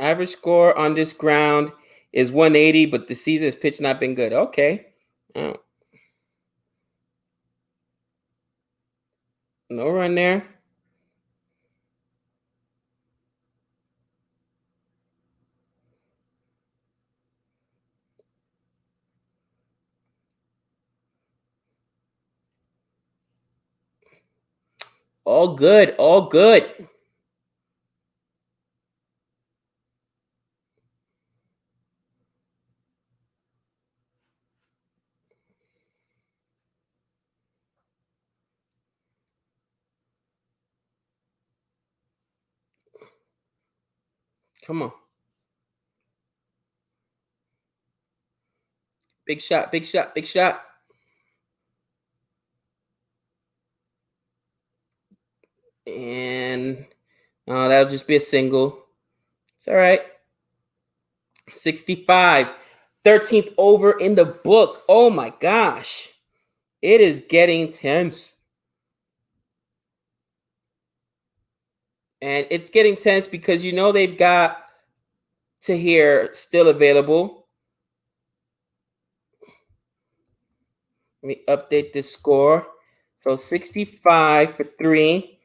Average score on this ground is 180, but the season's pitch not been good. Okay. Oh. No run there. All good. All good. Come on. Big shot, big shot, big shot. And that'll just be a single. It's all right. 65. 13th over in the book. Oh my gosh. It is getting tense. And it's getting tense because you know they've got Tahir still available. Let me update this score. So 65 for 3.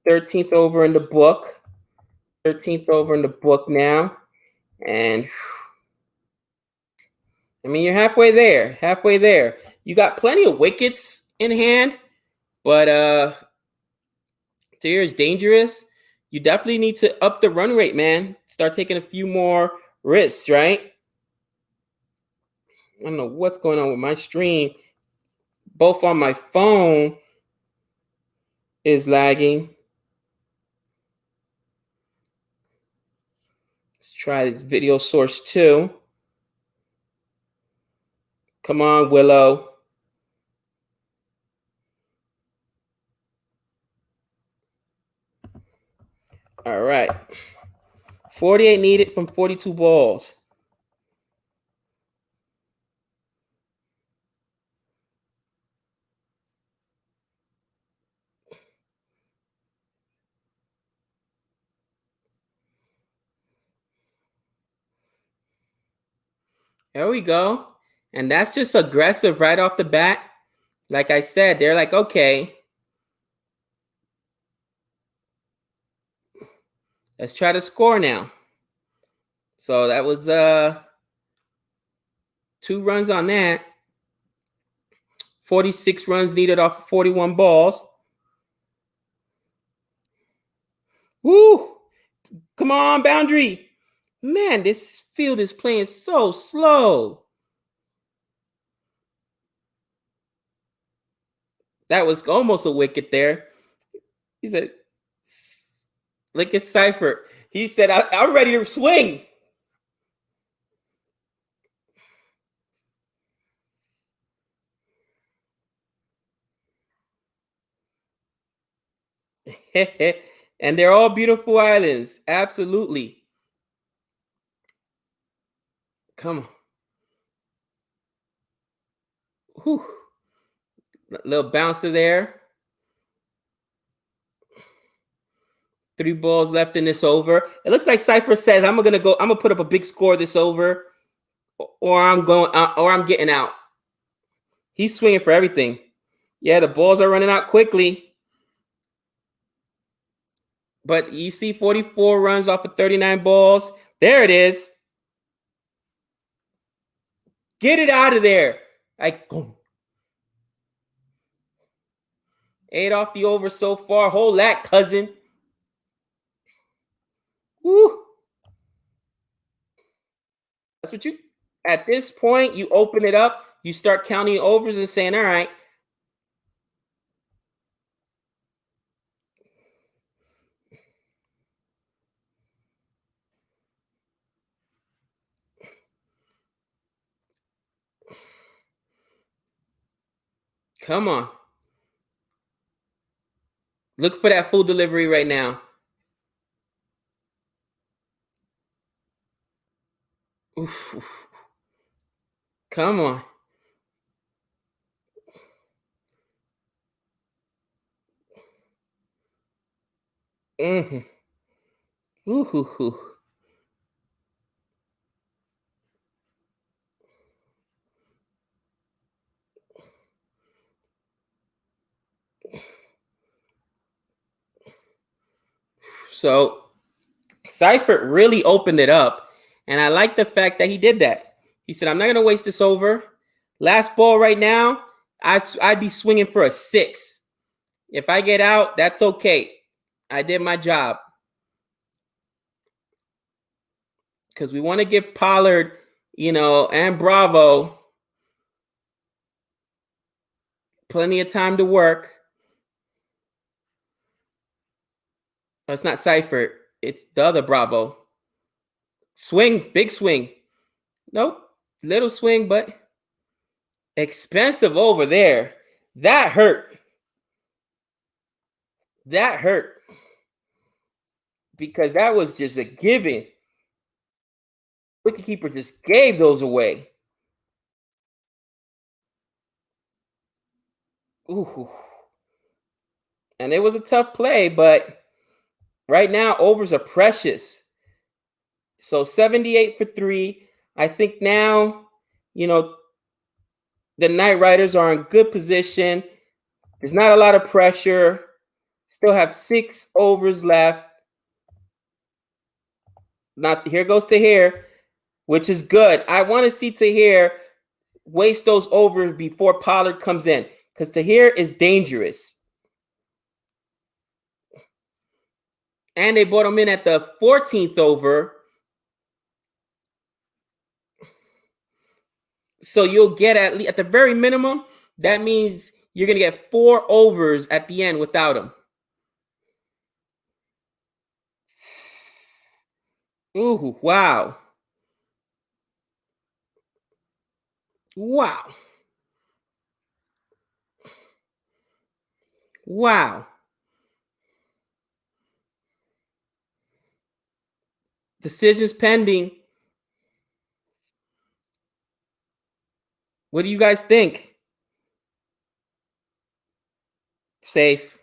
13th over in the book. 13th over in the book now. And I mean, you're halfway there. Halfway there. You got plenty of wickets in hand, but Tahir is dangerous. You definitely need to up the run rate, man. Start taking a few more risks, right? I don't know what's going on with my stream. Both on my phone is lagging. Let's try video source 2. Come on, Willow. All right. 48 needed from 42 balls. There we go. And that's just aggressive right off the bat. Like I said, they're like, okay, let's try to score now. So that was 2 runs on that. 46 runs needed off of 41 balls. Woo! Come on, boundary. Man, this field is playing so slow. That was almost a wicket there. He said, look at Cypher. He said, I'm ready to swing. And they're all beautiful islands. Absolutely. Come on. Whew. Little bouncer there. 3 balls left in this over. It looks like Cypher says, I'm gonna put up a big score this over, or I'm getting out. He's swinging for everything. Yeah, the balls are running out quickly. But you see 44 runs off of 39 balls. There it is. Get it out of there. Like, boom. 8 off the over so far. Hold that, cousin. Woo. That's what at this point, you open it up. You start counting overs and saying, all right. Come on. Look for that full delivery right now. Oof. Come on. Mm-hmm. Ooh. So Seifert really opened it up, and I like the fact that he did that. He said, I'm not going to waste this over. Last ball right now, I'd be swinging for a 6. If I get out, that's okay. I did my job. Because we want to give Pollard, and Bravo plenty of time to work. Oh, it's not Seifert. It's the other Bravo. Swing, big swing. Nope, little swing, but expensive over there. That hurt. That hurt. Because that was just a given. Wicketkeeper just gave those away. Ooh. And it was a tough play, but right now overs are precious. So 78 for 3. I think now, the Knight Riders are in good position. There's not a lot of pressure. Still have 6 overs left. Not here goes to here. which is good. I want to see Tahir waste those overs before Pollard comes in, because Tahir is dangerous. And they brought him in at the 14th over. So you'll get at least, at the very minimum, that means you're going to get 4 overs at the end without him. Ooh, wow. Wow. Wow. Decisions pending. What do you guys think? Safe.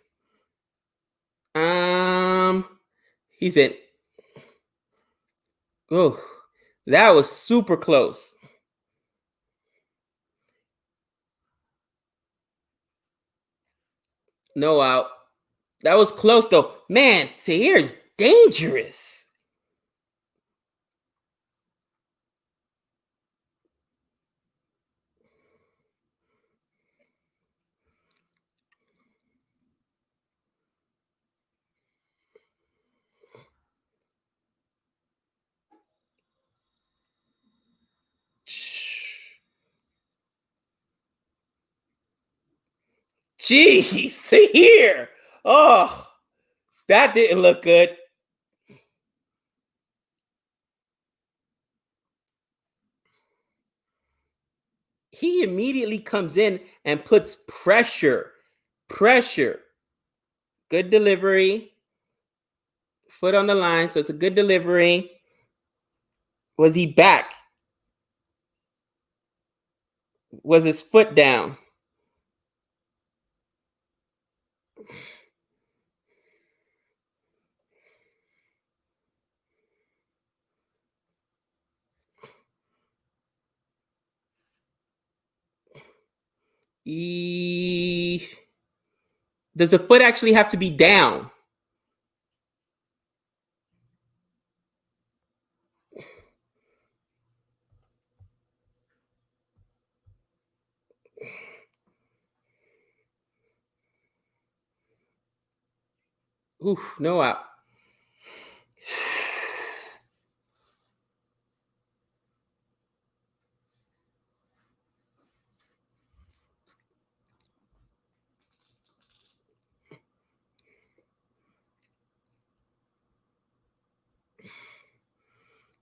He's in. Oh, that was super close. No out. That was close though. Man, Tahir's dangerous. Jeez, see here. Oh, that didn't look good. He immediately comes in and puts pressure. Pressure. Good delivery. Foot on the line, so it's a good delivery. Was he back? Was his foot down? Does the foot actually have to be down? Oof, no out.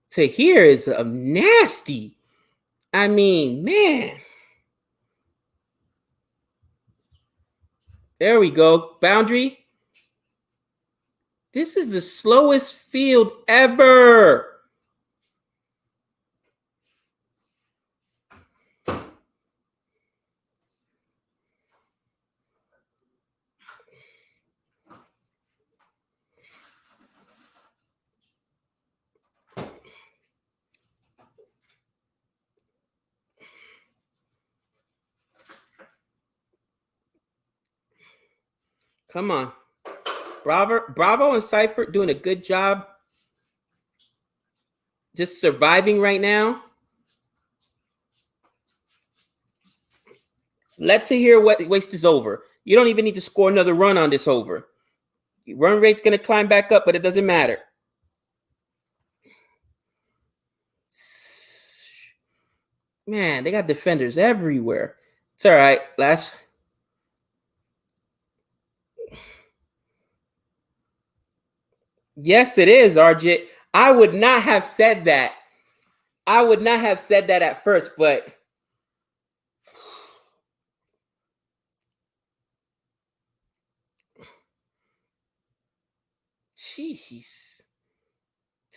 Tahir is a nasty. I mean, man. There we go. Boundary. This is the slowest field ever. Come on. Bravo and Seifert doing a good job just surviving right now. Let Tahir waste this over. You don't even need to score another run on this over. Run rate's going to climb back up, but it doesn't matter. Man, they got defenders everywhere. It's all right. Yes, it is, RJ. I would not have said that. I would not have said that at first, but jeez.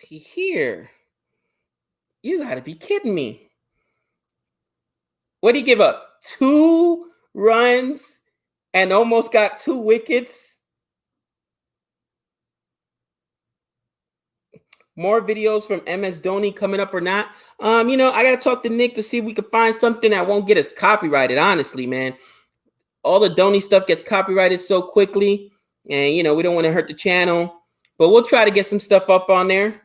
Here. You got to be kidding me. What did he give up? 2 runs and almost got 2 wickets. More videos from MS Dhoni coming up or not? I got to talk to Nick to see if we can find something that won't get us copyrighted, honestly, man. All the Dhoni stuff gets copyrighted so quickly, and, we don't want to hurt the channel. But we'll try to get some stuff up on there.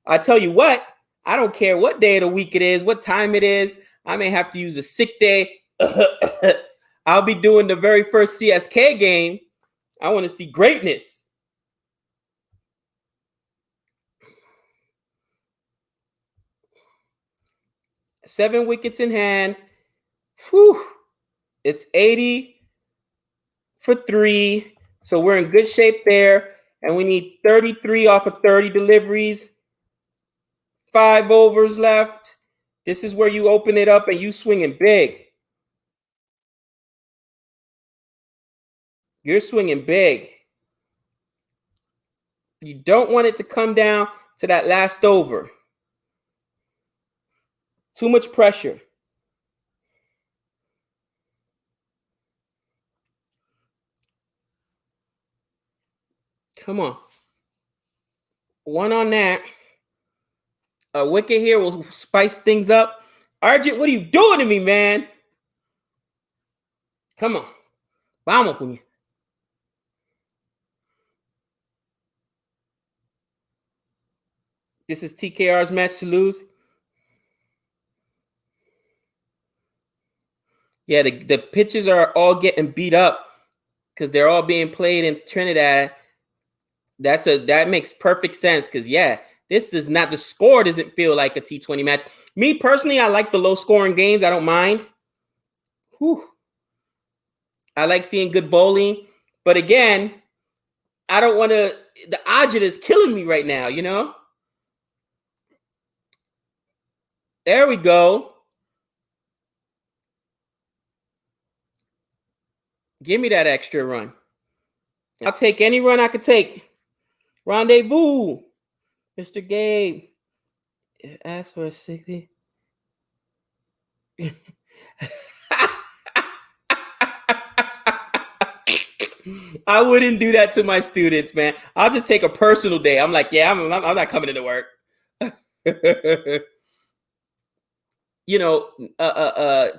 I tell you what, I don't care what day of the week it is, what time it is. I may have to use a sick day. I'll be doing the very first CSK game. I want to see greatness. Seven wickets in hand. Whew. It's 80 for 3. So we're in good shape there. And we need 33 off of 30 deliveries. 5 overs left. This is where you open it up and you swinging big. You're swinging big. You don't want it to come down to that last over. Too much pressure. Come on. One on that. A wicket here will spice things up. Arjit, what are you doing to me, man? Come on. Vamos, puñe. This is TKR's match to lose. Yeah, the pitches are all getting beat up because they're all being played in Trinidad. That makes perfect sense because, yeah, this is not, the score doesn't feel like a T20 match. Me personally, I like the low scoring games. I don't mind. Whew. I like seeing good bowling. But again, I don't want to, the Ajit is killing me right now, you know? There we go. Give me that extra run. I'll take any run I could take. Rendezvous. Mr. Gabe. Ask for a 60. I wouldn't do that to my students, man. I'll just take a personal day. I'm like, yeah, I'm not coming into work. You know,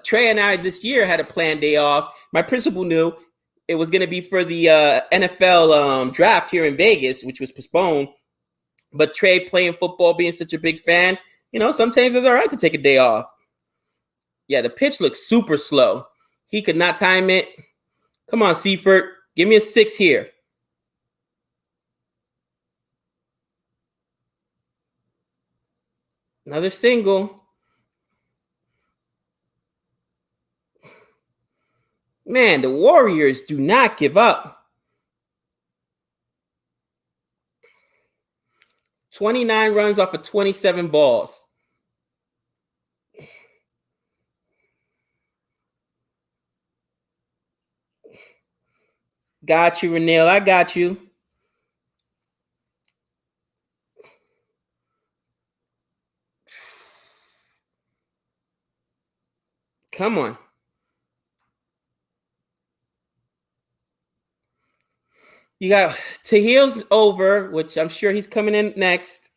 Trey and I this year had a planned day off. My principal knew it was going to be for the NFL draft here in Vegas, which was postponed. But Trey playing football, being such a big fan, you know, sometimes it's all right to take a day off. Yeah, the pitch looks super slow. He could not time it. Come on, Seifert. Give me a 6 here. Another single. Man, the Warriors do not give up. 29 runs off of 27 balls. Got you, Renelle. I got you. Come on. You got Tahil's over, which I'm sure he's coming in next.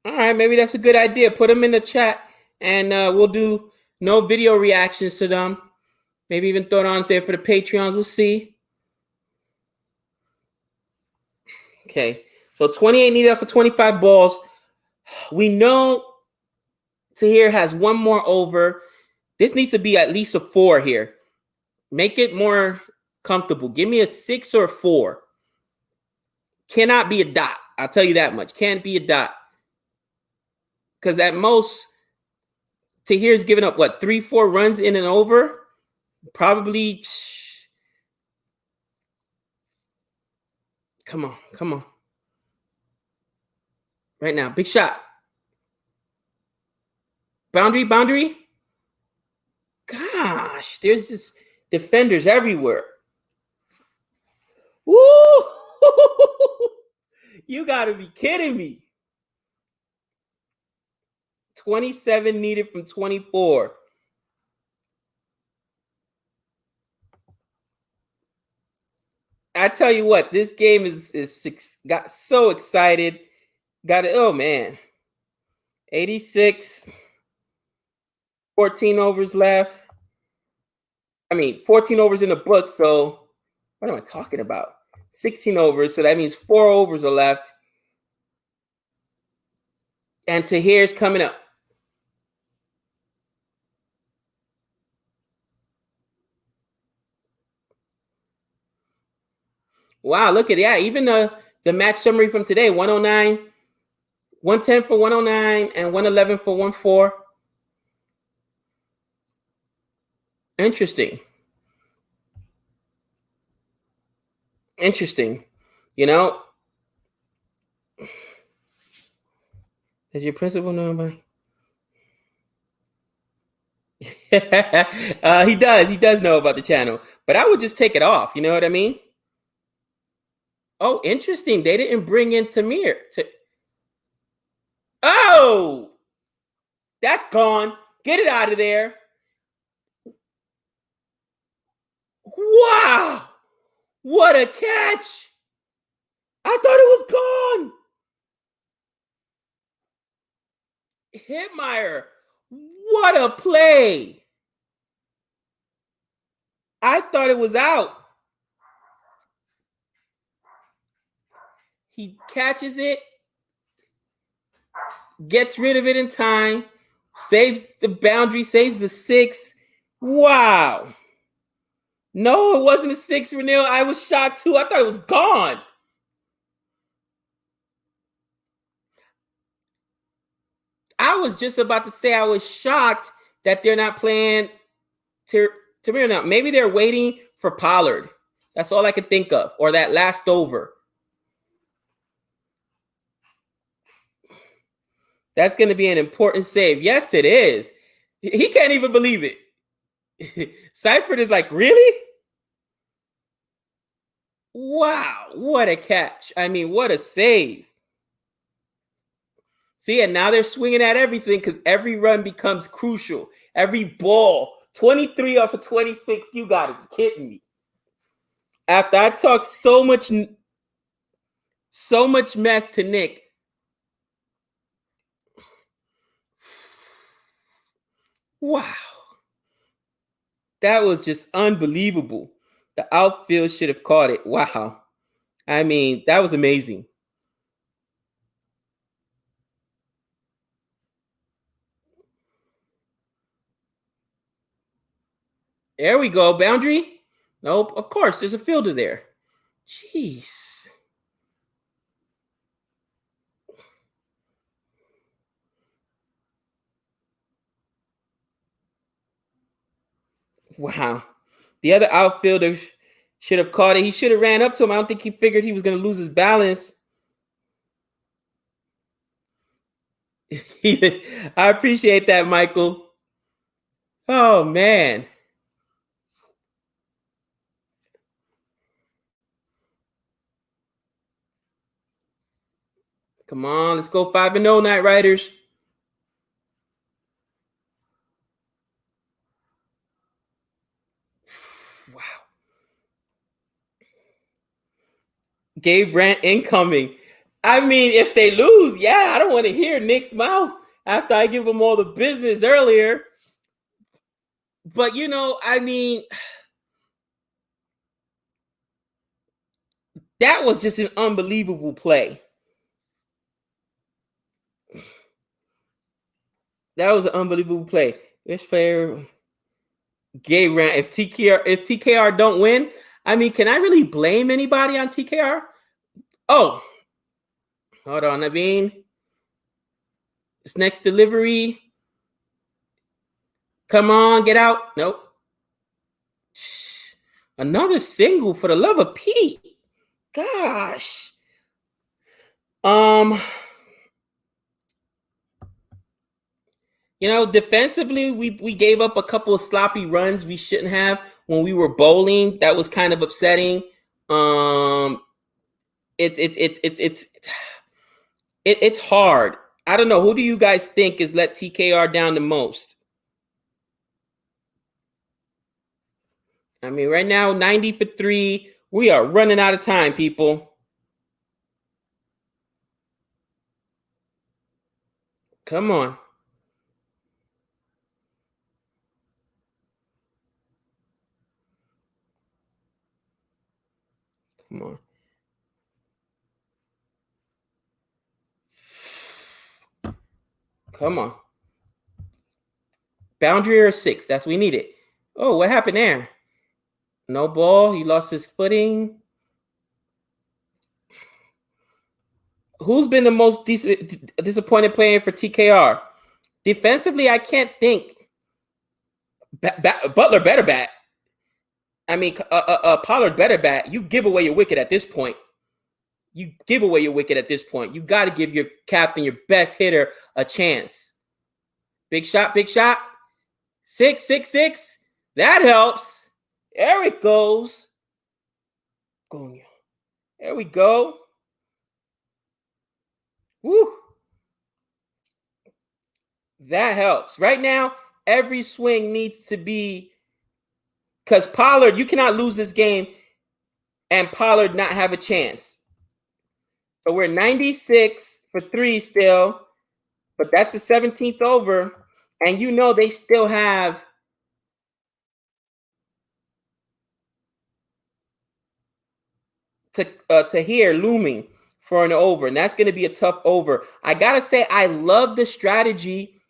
All right, maybe that's a good idea. Put them in the chat, and we'll do no video reactions to them. Maybe even throw it on there for the Patreons. We'll see. Okay, so 28 needed up for 25 balls. We know Tahir has one more over. This needs to be at least a 4 here. Make it more comfortable. Give me a 6 or a 4. Cannot be a dot. I'll tell you that much. Can't be a dot. Because at most, Tahir's giving up, what, 3-4 runs in and over? Probably. Come on. Come on. Right now. Big shot. Boundary. Gosh, there's just defenders everywhere. Woo! You got to be kidding me. 27 needed from 24. I tell you what, this game is got so excited. Got it. Oh, man. 86. 14 overs left. I mean, 14 overs in the book. So what am I talking about? 16 overs. So that means 4 overs are left. And Tahir's coming up. Wow, look at that. Even the match summary from today, 109, 110 for 109, and 111 for 14. Interesting. Interesting. You know, does your principal know about? He does. He does know about the channel, but I would just take it off. You know what I mean? Oh, interesting. They didn't bring in Tamir. Oh, that's gone. Get it out of there. Wow. What a catch. I thought it was gone. Hitmeyer. What a play. I thought it was out. He catches it, gets rid of it in time, saves the boundary, saves the 6. Wow. No, it wasn't a 6, Renil. I was shocked too. I thought it was gone. I was just about to say I was shocked that they're not playing Tamir now. Maybe they're waiting for Pollard. That's all I could think of. Or that last over. That's going to be an important save. Yes, it is. He can't even believe it. Seifert is like, really? Wow, what a catch. I mean, what a save. See, and now they're swinging at everything because every run becomes crucial. Every ball, 23 off of 26, you got to be kidding me. After I talked so much mess to Nick, wow, that was just unbelievable. The outfield should have caught it. Wow. I mean, that was amazing. There we go. Boundary? Nope. Of course, there's a fielder there. Jeez. Wow. The other outfielder should have caught it. He should have ran up to him. I don't think he figured he was going to lose his balance. I appreciate that, Michael. Oh, man. Come on, let's go 5-0, Night Riders. Wow. Gabe Brandt incoming. I mean, if they lose, yeah, I don't want to hear Nick's mouth after I give him all the business earlier. But, you know, I mean, that was just an unbelievable play. That was an unbelievable play. This player, Gabe Brandt, if TKR don't win, I mean, can I really blame anybody on TKR? Oh, hold on, Naveen. This next delivery. Come on, get out. Nope. Another single, for the love of Pete. Gosh. You know, defensively, we gave up a couple of sloppy runs we shouldn't have when we were bowling. That was kind of upsetting. It's hard. I don't know. Who do you guys think is let TKR down the most? I mean, right now, 90 for 3. We are running out of time, people. Come on. Come on. Come on. Boundary or 6. That's what we needed. Oh, what happened there? No ball. He lost his footing. Who's been the most disappointed player for TKR? Defensively, I can't think. Butler better bat. I mean, Pollard better bat. You give away your wicket at this point. You give away your wicket at this point. You got to give your captain, your best hitter, a chance. Big shot, big shot. 6, 6, 6. That helps. There it goes. There we go. Woo. That helps. Right now, every swing needs to be, because Pollard, you cannot lose this game and Pollard not have a chance. So we're 96 for 3 still, but that's the 17th over. And you know they still have to here looming for an over, and that's going to be a tough over. I got to say, I love the strategy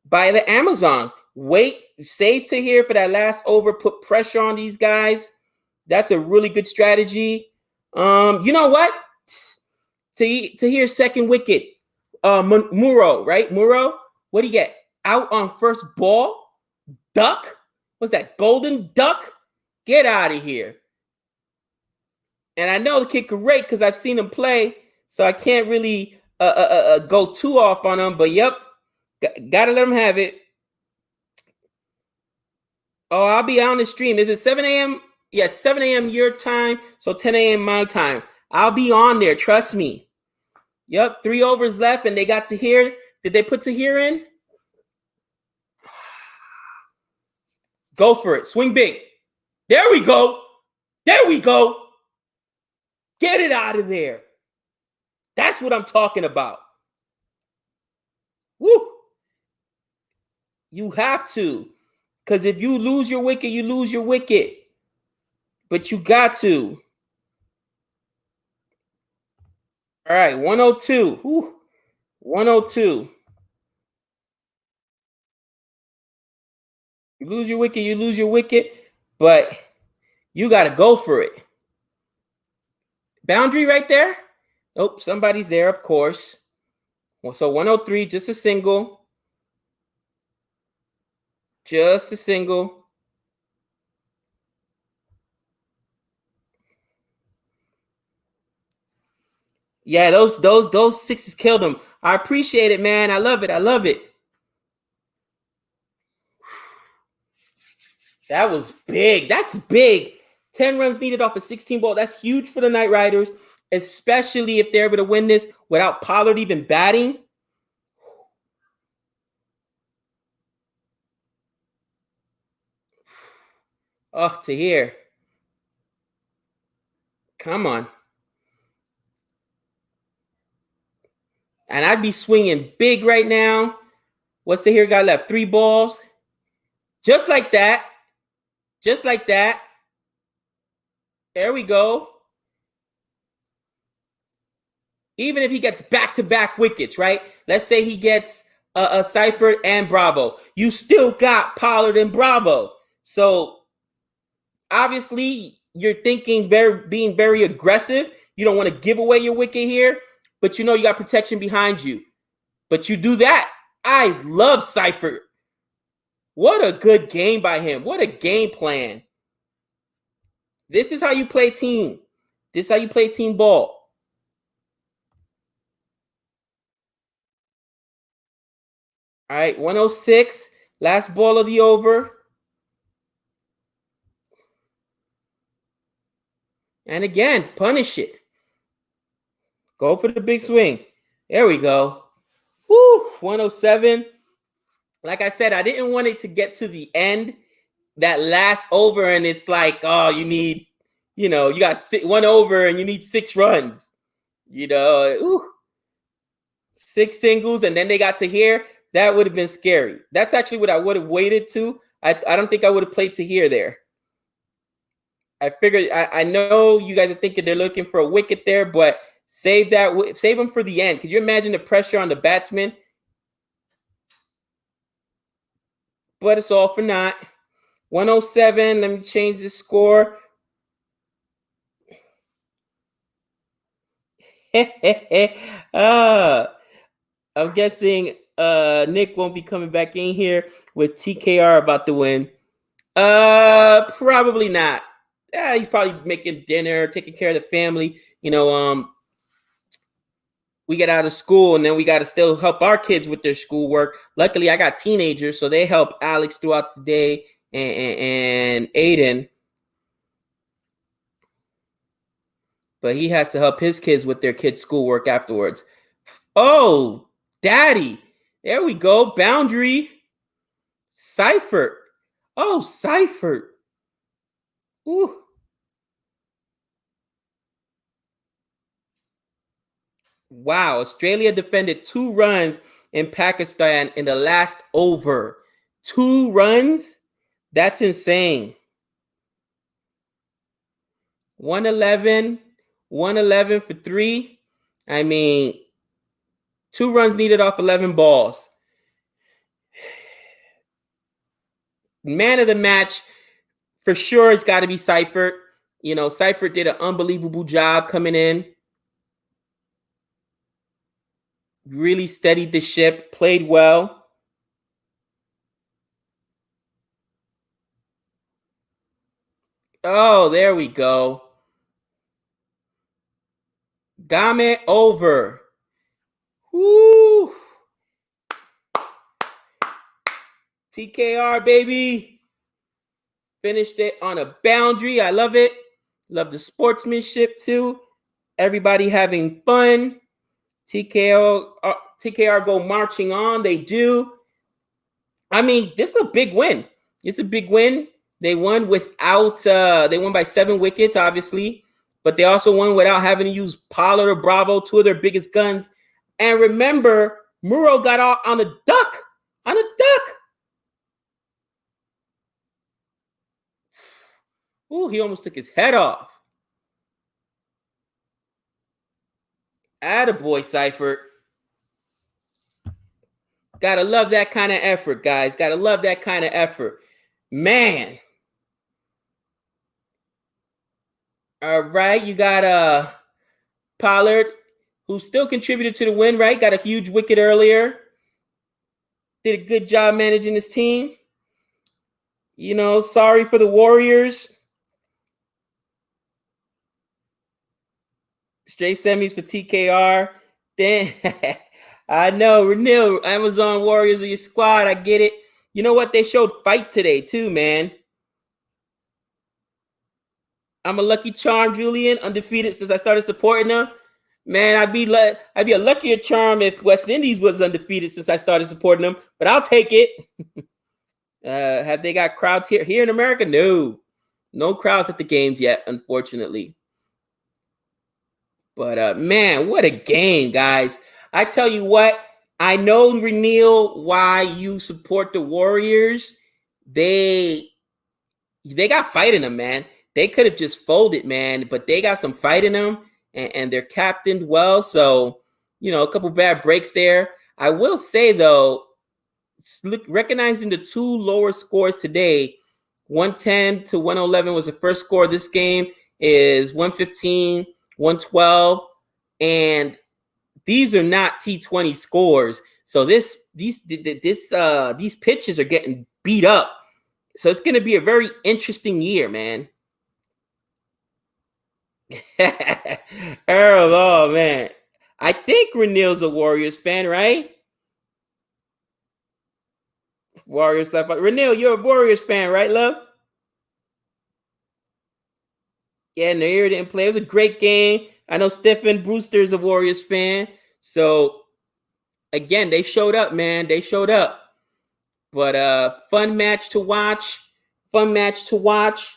by the Amazons. Wait, save to here for that last over, put pressure on these guys. That's a really good strategy. You know what? To here, second wicket. Muro, right? Muro, what do you get? Out on first ball? Duck? What's that? Golden duck? Get out of here. And I know the kid can rake because I've seen him play, so I can't really go too off on him. But yep, gotta let him have it. Oh, I'll be on the stream. Is it 7 a.m.? Yeah, it's 7 a.m. your time, so 10 a.m. my time. I'll be on there, trust me. Yep, 3 overs left, and they got to here. Did they put to here in? Go for it. Swing big. There we go. There we go. Get it out of there. That's what I'm talking about. Woo. You have to. Because if you lose your wicket, you lose your wicket. But you got to. All right, 102. Woo. 102. You lose your wicket, but you got to go for it. Boundary right there? Nope, somebody's there, of course. So 103, just a single. Just a single. Yeah, those sixes killed him. I appreciate it, man. I love it. I love it. That was big. That's big. 10 runs needed off a 16 ball. That's huge for the Knight Riders, especially if they're able to win this without Pollard even batting. Oh, to here. Come on. And I'd be swinging big right now. What's the here guy left? 3 balls. Just like that. Just like that. There we go. Even if he gets back-to-back wickets, right? Let's say he gets a Seifert and Bravo. You still got Pollard and Bravo. So obviously you're thinking being very aggressive. You don't want to give away your wicket here, but you know you got protection behind you. But you do that. I love Seifert. What a good game by him. What a game plan. This is how you play team. This is how you play team ball. All right, 106. Last ball of the over. And again, punish it. Go for the big swing. There we go. Woo, 107. Like I said, I didn't want it to get to the end, that last over, and it's like, oh, you need, you got 1 over and you need 6 runs. 6 singles, and then they got to here. That would have been scary. That's actually what I would have waited to. I don't think I would have played to here there. I figured I know you guys are thinking they're looking for a wicket there, but save them for the end. Could you imagine the pressure on the batsman? But it's all for naught. 107. Let me change the score. I'm guessing Nick won't be coming back in here with TKR about the win. Probably not. Yeah, he's probably making dinner, taking care of the family. We get out of school and then we got to still help our kids with their schoolwork. Luckily, I got teenagers, so they help Alex throughout the day and Aiden. But he has to help his kids with their kids' schoolwork afterwards. Oh, daddy. There we go. Boundary. Seifert. Oh, Seifert. Ooh. Wow. Australia defended 2 runs in Pakistan in the last over. 2 runs? That's insane. 111 for 3. I mean, 2 runs needed off 11 balls. Man of the match, for sure, it's got to be Seifert. Seifert did an unbelievable job coming in. Really steadied the ship, played well. Oh, there we go. Game over. Woo! TKR, baby. Finished it on a boundary. I love it. Love the sportsmanship, too. Everybody having fun. TKR go marching on. They do. I mean, this is a big win. It's a big win. They won they won by 7 wickets, obviously. But they also won without having to use Pollard or Bravo, 2 of their biggest guns. And remember, Muro got out on a duck. On a duck. Ooh, he almost took his head off. Attaboy, Seifert. Gotta love that kind of effort, guys. Gotta love that kind of effort. Man. All right, you got Pollard, who still contributed to the win, right? Got a huge wicket earlier. Did a good job managing his team. Sorry for the Warriors. Straight semis for TKR. Damn. I know, Renil, Amazon Warriors of your squad. I get it. You know what? They showed fight today, too, man. I'm a lucky charm, Julian, undefeated since I started supporting them. Man, I'd be a luckier charm if West Indies was undefeated since I started supporting them, but I'll take it. Have they got crowds here in America? No crowds at the games yet, unfortunately. But man, what a game, guys! I tell you what, I know, Renil, why you support the Warriors. They got fight in them, man. They could have just folded, man, but they got some fight in them, and they're captained well. So, a couple bad breaks there. I will say, though, recognizing the 2 lower scores today, 110 to 111 was the first score. This game is 115, 112, and these are not T20 scores. So these pitches are getting beat up. So it's going to be a very interesting year, man. Earl, oh man. I think Renil's a Warriors fan, right? Warriors left. Renil, you're a Warriors fan, right, love? Yeah, Nair didn't play. It was a great game. I know Stephen Brewster is a Warriors fan. So again, they showed up, man. They showed up. But fun match to watch. Fun match to watch.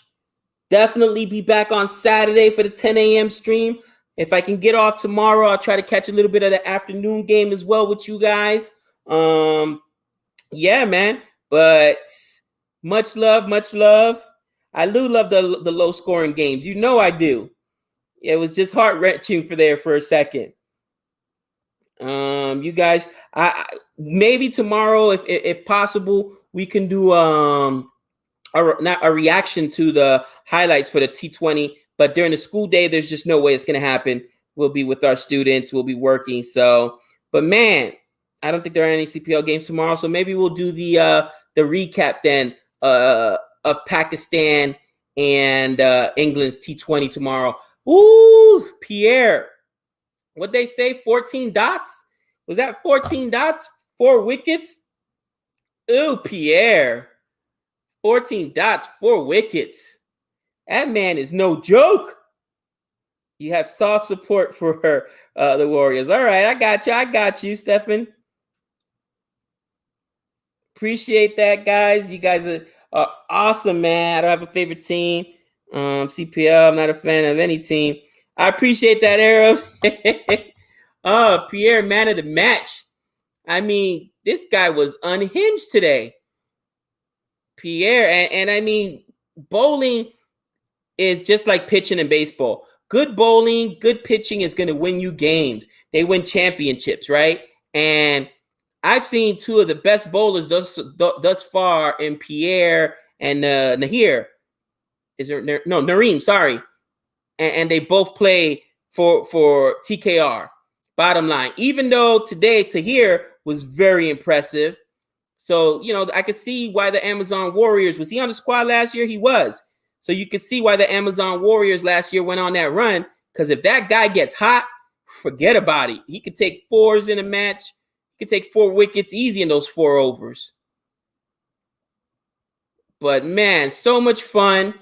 Definitely be back on Saturday for the 10 a.m. stream. If I can get off tomorrow, I'll try to catch a little bit of the afternoon game as well with you guys. Yeah, man. But much love, much love. I do love the low scoring games. You know I do. It was just heart wrenching for a second. You guys, I maybe tomorrow, if possible, we can do not a reaction to the highlights for the T20. But during the school day, there's just no way it's gonna happen. We'll be with our students. We'll be working. So, but man, I don't think there are any CPL games tomorrow. So maybe we'll do the recap then of Pakistan and England's T20 tomorrow. Ooh, Pierre. What they say? 14 dots? Was that 14 dots? 4 wickets? Ooh, Pierre. 14 dots, 4 wickets. That man is no joke. You have soft support for the Warriors. All right, I got you, Stefan. Appreciate that, guys. You guys are awesome, man. I don't have a favorite team. CPL, I'm not a fan of any team. I appreciate that, Arrow. Oh, Pierre, man of the match. I mean, this guy was unhinged today. Pierre, and I mean, bowling is just like pitching in baseball. Good bowling, good pitching is going to win you games. They win championships, right? And I've seen 2 of the best bowlers thus far in Pierre and Nahir. Is there no Nareem? Sorry, and they both play for TKR. Bottom line, even though today Tahir was very impressive, so I could see why the Amazon Warriors, was he on the squad last year? He was. So you can see why the Amazon Warriors last year went on that run, because if that guy gets hot, forget about it. He could take 4s in a match. He could take 4 wickets easy in those 4 overs. But man, so much fun.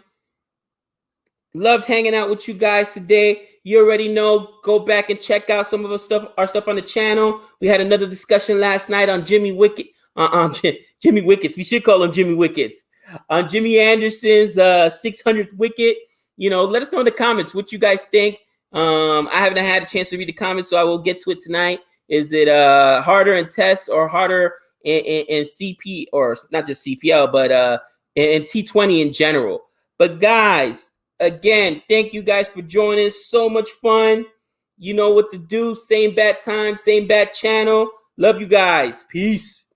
Loved hanging out with you guys today. You already know, go back and check out some of our stuff on the channel. We had another discussion last night on Jimmy Wicket. Jimmy Wickets. We should call him Jimmy Wickets. On Jimmy Anderson's 600th wicket. Let us know in the comments what you guys think. I haven't had a chance to read the comments, so I will get to it tonight. Is it harder in tests or harder in CP, or not just CPL, but in T20 in general? But guys, again, thank you guys for joining. So much fun. You know what to do. Same bat time, same bat channel. Love you guys. Peace.